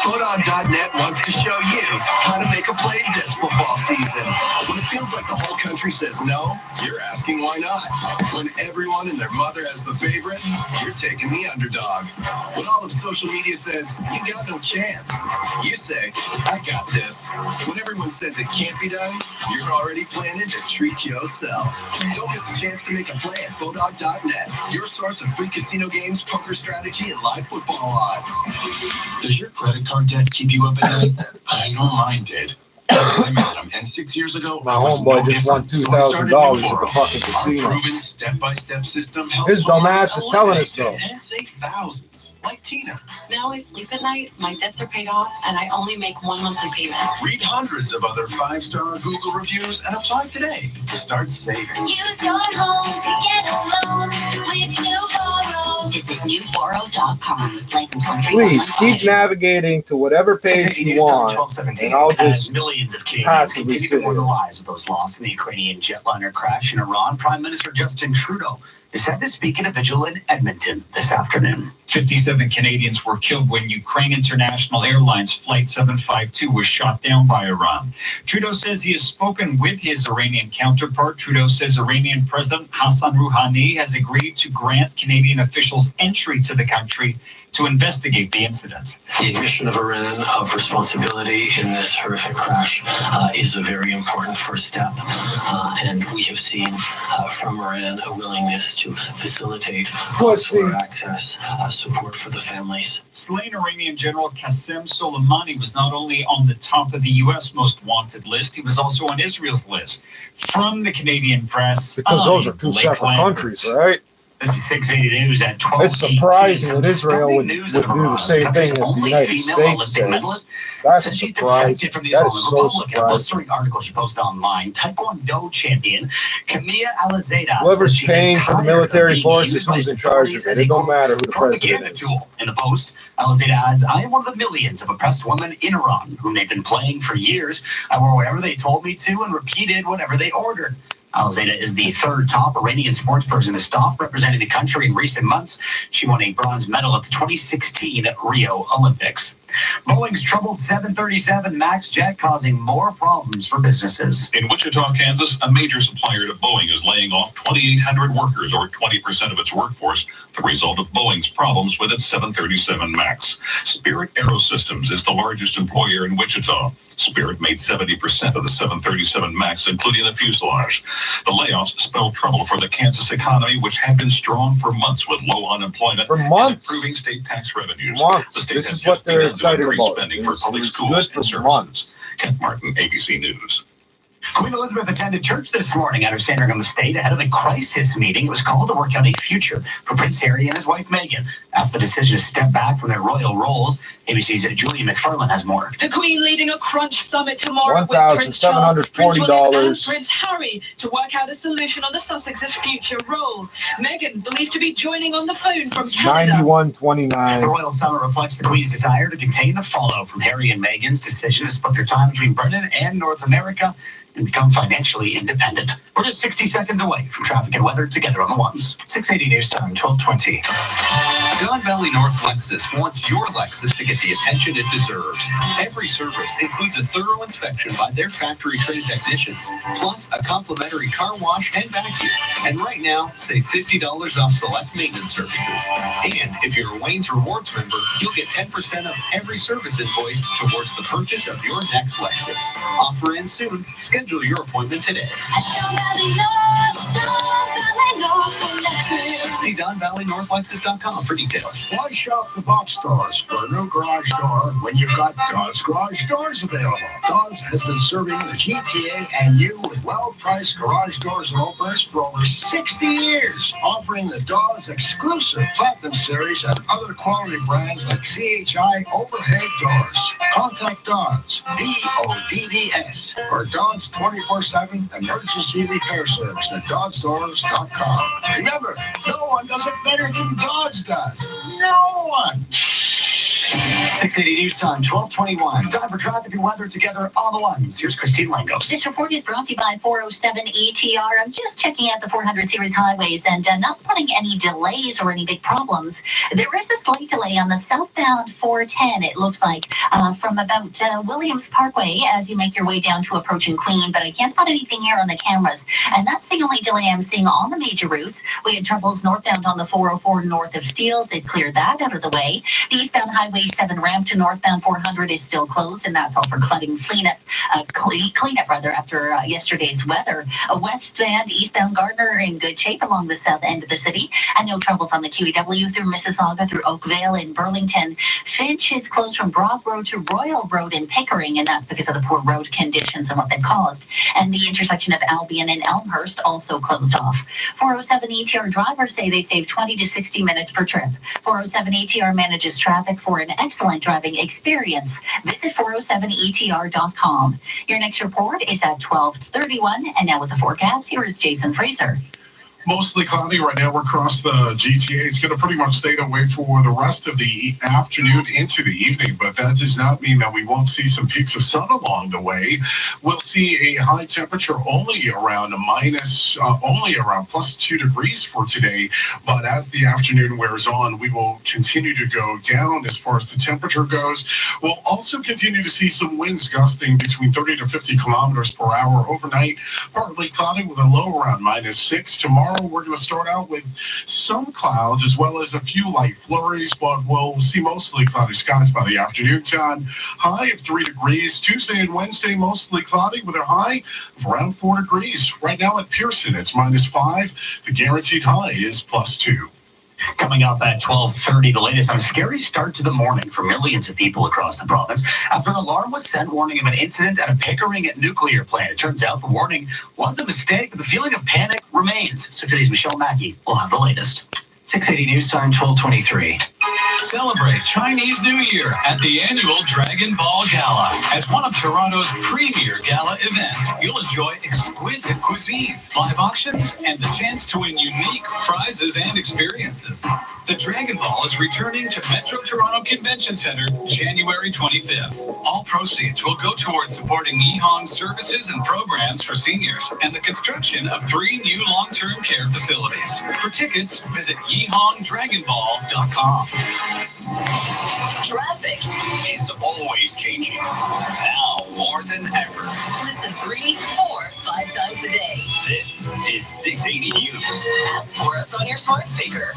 Bodog.net wants to show you how to make a play this football season. When it feels like the whole country says no, you're asking why not. When everyone and their mother has the favorite, you're taking the underdog. When all of social media says, you got no chance, you say, I got this. When everyone says it can't be done, you're already planning to treat yourself. Don't miss a chance to make a play at Bodog.net, your source of free casino games, poker strategy, and live football odds. Does your credit card debt keep you up at night? I know mine did. I met him, and 6 years ago, my homeboy just won $2,000 at the fucking casino. Proven step-by-step system helps His dumb ass is telling us so. And save thousands, like Tina. Now I sleep at night, my debts are paid off, and I only make one monthly payment. Read hundreds of other 5-star Google reviews and apply today to start saving. Use your home to get a loan with NewBorrow. Visit newborrow.com. Please keep navigating to whatever page you want, and I'll just millions of Canadians continue to mourn the lives of those lost in the Ukrainian jetliner crash in Iran. Prime Minister Justin Trudeau is set to speak at a vigil in Edmonton this afternoon. 57 Canadians were killed when Ukraine International Airlines Flight 752 was shot down by Iran. Trudeau says he has spoken with his Iranian counterpart. Trudeau says Iranian President Hassan Rouhani has agreed to grant Canadian officials entry to the country to investigate the incident. The admission of Iran of responsibility in this horrific crash is a very important first step. And we have seen from Iran a willingness to facilitate consular access, support for the families. Slain Iranian General Qasem Soleimani was not only on the top of the U.S. most wanted list, he was also on Israel's list. From the Canadian press, because those are two separate countries, right? This is 680 News at 12. It's surprising that Israel would do the same thing as the United States says. That's surprising. That is so surprising. Articles you post online. Taekwondo champion Camilla Alizada. Whoever's paying for the military forces, who's in charge of it. It don't matter who the president is. In the post, Alizada adds, I am one of the millions of oppressed women in Iran whom they've been playing for years. I wore whatever they told me to and repeated whatever they ordered. Alizada is the third top Iranian sports person to stop representing the country in recent months. She won a bronze medal at the 2016 Rio Olympics. Boeing's troubled 737 MAX jet causing more problems for businesses. In Wichita, Kansas, a major supplier to Boeing is laying off 2,800 workers, or 20% of its workforce, the result of Boeing's problems with its 737 MAX. Spirit Aerosystems is the largest employer in Wichita. Spirit made 70% of the 737 MAX, including the fuselage. The layoffs spell trouble for the Kansas economy, which had been strong for months with low unemployment and improving state tax revenues. The state this is what they're excited about. Spending for public schools and services. Kent Martin, ABC News. Queen Elizabeth attended church this morning at her Sandringham estate ahead of a crisis meeting. It was called to work out a future for Prince Harry and his wife Meghan. After the decision to step back from their royal roles, ABC's Julia McFarlane has more. The Queen leading a crunch summit tomorrow with Prince Charles, Prince William and Prince Harry to work out a solution on the Sussex's future role. Meghan believed to be joining on the phone from Canada. 91-29. The royal summit reflects the Queen's desire to contain the fallout from Harry and Meghan's decision to split their time between Britain and North America and become financially independent. We're just 60 seconds away from traffic and weather together on the ones. 680 News Time, 12:20. Don Valley North Lexus wants your Lexus to get the attention it deserves. Every service includes a thorough inspection by their factory-trained technicians, plus a complimentary car wash and vacuum. And right now, save $50 off select maintenance services. And if you're a Wayne's Rewards member, you'll get 10% of every service invoice towards the purchase of your next Lexus. Offer ends soon. Schedule your appointment today. See DonValleyNorthLexus.com for details. Why shop the box stores for a new garage door when you've got Dodds Garage Doors available? Dodds has been serving the GTA and you with well-priced garage doors and openers for over 60 years, offering the Dodds exclusive Platinum Series and other quality brands like CHI overhead doors. Contact Dodds, DODDS, for Dodds 24/7 emergency repair service at DoddsDoors.com. Remember, no one does it better than Dodds does. No one. 680 News Time, 12:21. Time for traffic and weather together on the ones. Here's Christine Langos. This report is brought to you by 407 ETR. I'm just checking out the 400 series highways and not spotting any delays or any big problems. There is a slight delay on the southbound 410, it looks like, from about Williams Parkway as you make your way down to approaching Queen, but I can't spot anything here on the cameras. And that's the only delay I'm seeing on the major routes. We had troubles northbound on the 404 north of Steeles. It cleared that out of the way. The eastbound Highway 7 ramp to northbound 400 is still closed, and that's all for cleanup after yesterday's weather. Westbound, eastbound Gardner in good shape along the south end of the city, and no troubles on the QEW through Mississauga, through Oakville in Burlington. Finch is closed from Broad Road to Royal Road in Pickering, and that's because of the poor road conditions and what they've caused. And the intersection of Albion and Elmhurst also closed off. 407 ETR drivers say they save 20 to 60 minutes per trip. 407 ETR manages traffic for an excellent driving experience. Visit 407etr.com. Your next report is at 12:31, and now with the forecast, here is Jason Fraser. Mostly cloudy right now. We're across the GTA. It's going to pretty much stay that way for the rest of the afternoon into the evening, but that does not mean that we won't see some peaks of sun along the way. We'll see a high temperature only around plus 2 degrees for today, but as the afternoon wears on, we will continue to go down as far as the temperature goes. We'll also continue to see some winds gusting between 30 to 50 kilometers per hour overnight. Partly cloudy with a low around -6 tomorrow. tomorrow, we're going to start out with some clouds as well as a few light flurries, but we'll see mostly cloudy skies by the afternoon time. High of 3 degrees. Tuesday and Wednesday, mostly cloudy with a high of around 4 degrees. Right now at Pearson, it's -5. The guaranteed high is +2. Coming up at 12:30, the latest on a scary start to the morning for millions of people across the province after an alarm was sent warning of an incident at a Pickering nuclear plant. It turns out the warning was a mistake, but the feeling of panic remains. So today's Michelle Mackey will have the latest. 680 News Time, 12:23. Celebrate Chinese New Year at the annual Dragon Ball Gala. As one of Toronto's premier gala events, you'll enjoy exquisite cuisine, live auctions, and the chance to win unique prizes and experiences. The Dragon Ball is returning to Metro Toronto Convention Centre January 25th. All proceeds will go towards supporting Yihong services and programs for seniors and the construction of 3 new long-term care facilities. For tickets, visit yihongdragonball.com. Traffic is always changing. Now more than ever. Listen 3, 4, 5 times a day. This is 680 News. Ask for us on your smart speaker.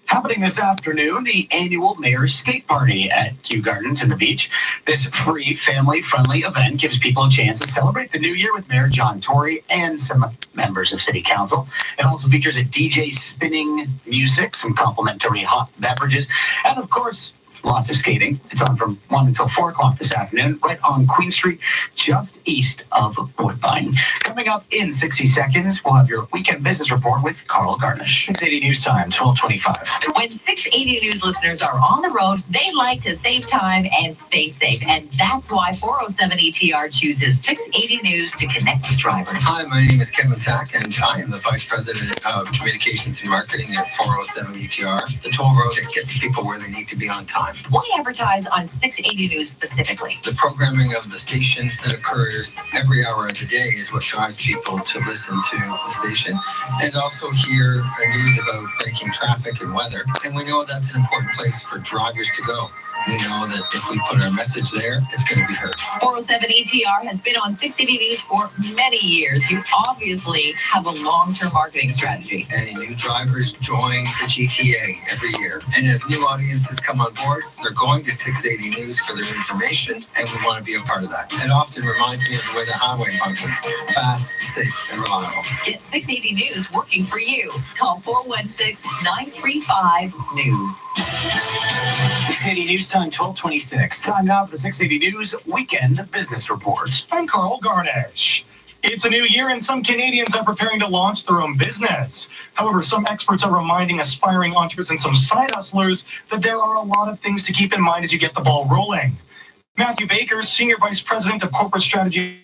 Happening this afternoon, the annual Mayor's Skate Party at Kew Gardens in the Beach. This free, family-friendly event gives people a chance to celebrate the new year with Mayor John Tory and some members of City Council. It also features a DJ spinning music, some complimentary hot beverages, and of course, lots of skating. It's on from 1 until 4 o'clock this afternoon, right on Queen Street, just east of Woodbine. Coming up in 60 seconds, we'll have your weekend business report with Carl Garnish. 680 News Time, 12:25. When 680 News listeners are on the road, they like to save time and stay safe. And that's why 407 ETR chooses 680 News to connect with drivers. Hi, my name is Kevin Tack, and I am the Vice President of Communications and Marketing at 407 ETR, the toll road that gets people where they need to be on time. Why advertise on 680 News specifically? The programming of the station that occurs every hour of the day is what drives people to listen to the station, and also hear news about breaking traffic and weather. And we know that's an important place for drivers to go. We know that if we put our message there, it's going to be heard. 407 ETR has been on 680 News for many years. You obviously have a long-term marketing strategy. Any new drivers join the GTA every year. And as new audiences come on board, they're going to 680 News for their information, and we want to be a part of that. It often reminds me of the way the highway functions: fast, safe, and reliable. Get 680 News working for you. Call 416-935-NEWS. 680 News Time, 12:26. Time now for the 680 News Weekend Business Report. I'm Carl Garnish. It's a new year and some Canadians are preparing to launch their own business. However, some experts are reminding aspiring entrepreneurs and some side hustlers that there are a lot of things to keep in mind as you get the ball rolling. Matthew Baker, Senior Vice President of Corporate Strategy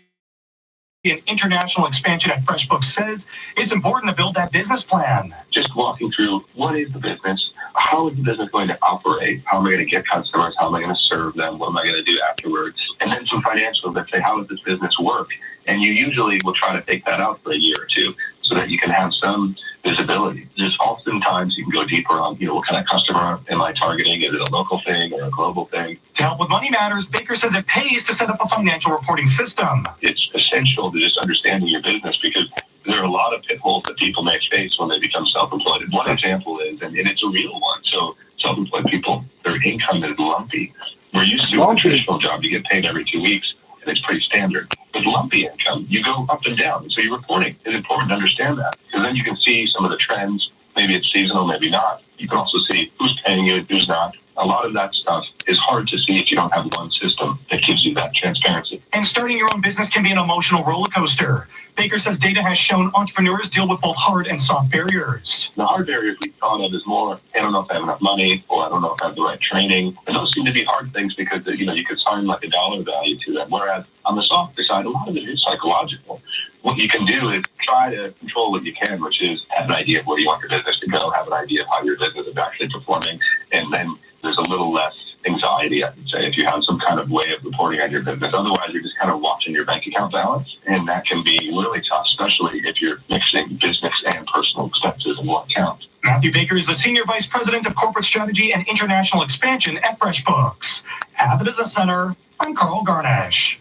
and International Expansion at FreshBooks, says it's important to build that business plan. Just walking through, what is the business? How is the business going to operate? How am I going to get customers? How am I going to serve them? What am I going to do afterwards? And then some financials that say, how does this business work? And you usually will try to take that out for a year or two so that you can have some visibility. There's oftentimes you can go deeper on, what kind of customer am I targeting? Is it a local thing or a global thing? To help with Money Matters, Baker says it pays to set up a financial reporting system. It's essential to just understanding your business because there are a lot of pitfalls that people may face when they become self-employed. And one example is, and it's a real one, so self-employed people, their income is lumpy. We're used to a traditional job, you get paid every 2 weeks, and it's pretty standard. With lumpy income, you go up and down. So your reporting is important to understand that, because then you can see some of the trends. Maybe it's seasonal, maybe not. You can also see who's paying you, who's not. A lot of that stuff is hard to see if you don't have one system that gives you that transparency. And starting your own business can be an emotional roller coaster. Baker says data has shown entrepreneurs deal with both hard and soft barriers. The hard barriers we thought of is more, I don't know if I have enough money, or I don't know if I have the right training. And those seem to be hard things because, you could assign like a dollar value to them. Whereas on the softer side, a lot of it is psychological. What you can do is try to control what you can, which is have an idea of where you want your business to go, have an idea of how your business is actually performing, and then there's a little less anxiety, I would say, if you have some kind of way of reporting on your business. Otherwise, you're just kind of watching your bank account balance, and that can be really tough, especially if you're mixing business and personal expenses in one account. Matthew Baker is the Senior Vice President of Corporate Strategy and International Expansion at FreshBooks. At the Business Center, I'm Carl Garnish.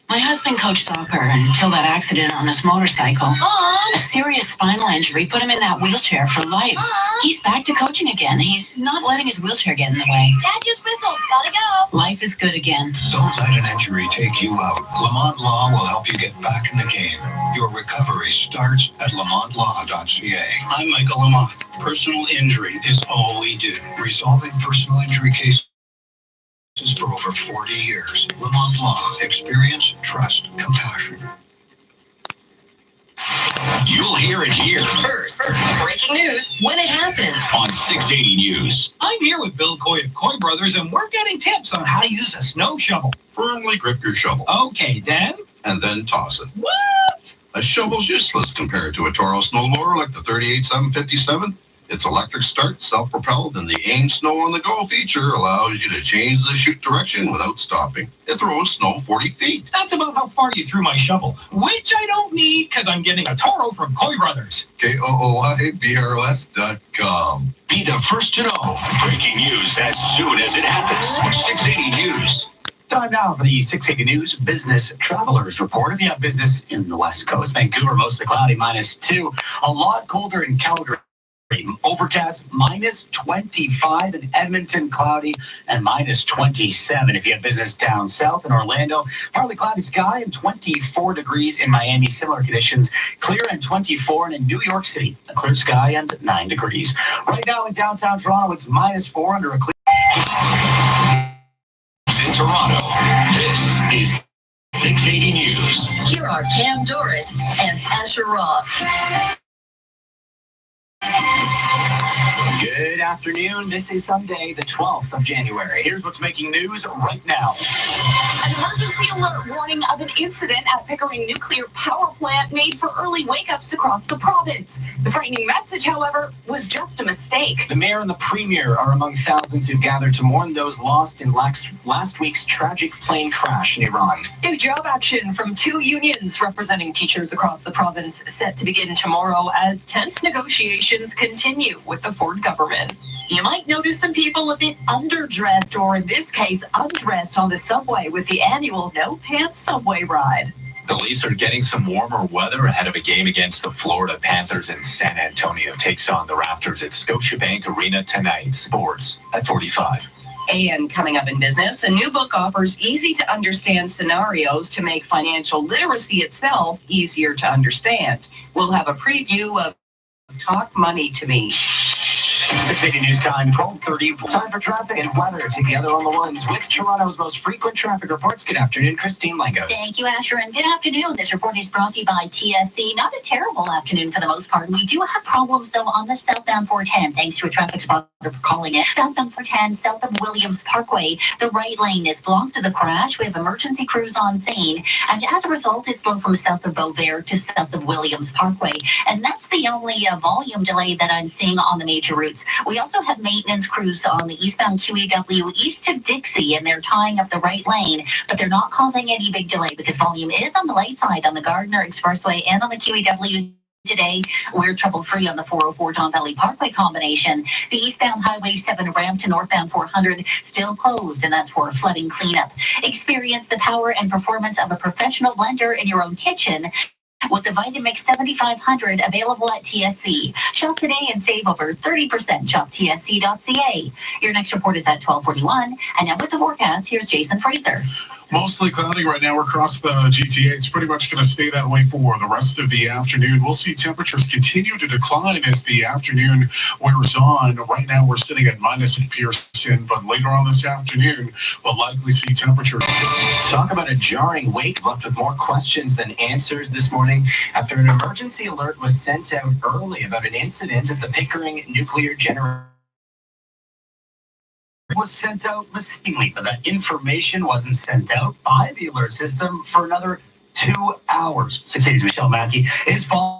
My husband coached soccer until that accident on his motorcycle. A serious spinal injury put him in that wheelchair for life. He's back to coaching again. He's not letting his wheelchair get in the way. Dad just whistled. Gotta go. Life is good again. Don't let an injury take you out. Lamont Law will help you get back in the game. Your recovery starts at lamontlaw.ca. I'm Michael Lamont. Personal injury is all we do. Resolving personal injury cases for over 40 years. Lamont Law. Experience, trust, compassion. You'll hear it here First, breaking news when it happens. on 680 News. I'm here with Bill Coy of Coy Brothers, and we're getting tips on how to use a snow shovel. Firmly grip your shovel. Okay, then. And then toss it. What? A shovel's useless compared to a Toro snowblower like the 38757. Its electric start, self-propelled, and the Aim Snow on the Go feature allows you to change the chute direction without stopping. It throws snow 40 feet. That's about how far you threw my shovel, which I don't need because I'm getting a Toro from Coy Brothers. KOOYBROS.com. Be the first to know. Breaking news as soon as it happens. 680 News. Time now for the 680 News Business Travelers Report. If you have business in the West Coast, Vancouver mostly cloudy, -2. A lot colder in Calgary. Overcast, -25 in Edmonton, cloudy, and -27. If you have business down south in Orlando, partly cloudy sky and 24 degrees in Miami, similar conditions, clear and 24, and in New York City, a clear sky and 9 degrees. Right now in downtown Toronto, it's -4 under a clear. In Toronto, this is 680 News. Here are Cam Dorrit and Asher Roth. Good afternoon. This is Sunday, the 12th of January. Here's what's making news right now. An emergency alert warning of an incident at Pickering Nuclear Power Plant made for early wake-ups across the province. The frightening message, however, was just a mistake. The mayor and the premier are among thousands who gathered to mourn those lost in last week's tragic plane crash in Iran. New job action from 2 unions representing teachers across the province set to begin tomorrow as tense negotiations continue with the Ford government. You might notice some people a bit underdressed, or in this case, undressed on the subway with the annual No Pants subway ride. The Leafs are getting some warmer weather ahead of a game against the Florida Panthers in San Antonio. Takes on the Raptors at Scotiabank Arena tonight. Sports at 45. And coming up in business, a new book offers easy-to-understand scenarios to make financial literacy itself easier to understand. We'll have a preview of Talk Money to Me. 680 News Time, 12:30. Time for traffic and weather together on the ones with Toronto's most frequent traffic reports. Good afternoon, Christine Langos. Thank you, Asher, and good afternoon. This report is brought to you by TSC. Not a terrible afternoon for the most part. We do have problems, though, on the southbound 410, thanks to a traffic spotter for calling it. Southbound 410, south of Williams Parkway. The right lane is blocked to the crash. We have emergency crews on scene, and as a result, it's slow from south of Beauvais to south of Williams Parkway. And that's the only volume delay that I'm seeing on the major routes. We also have maintenance crews on the eastbound QEW east of Dixie, and they're tying up the right lane, but they're not causing any big delay because volume is on the light side on the Gardiner Expressway and on the QEW. Today, we're trouble-free on the 404 Don Valley Parkway combination. The eastbound Highway 7 ramp to northbound 400 still closed, and that's for flooding cleanup. Experience the power and performance of a professional blender in your own kitchen with the Vitamix 7500 available at TSC. Shop today and save over 30%. Shop TSC.ca. Your next report is at 12:41. And now with the forecast, here's Jason Fraser. Mostly cloudy right now across the GTA. It's pretty much going to stay that way for the rest of the afternoon. We'll see temperatures continue to decline as the afternoon wears on. Right now we're sitting at minus in Pearson, but later on this afternoon we'll likely see temperatures. Talk about a jarring wake, left with more questions than answers this morning after an emergency alert was sent out early about an incident at the Pickering Nuclear Generator. Was sent out mistakenly, but that information wasn't sent out by the alert system for another 2 hours. 680's Michelle Mackey is following.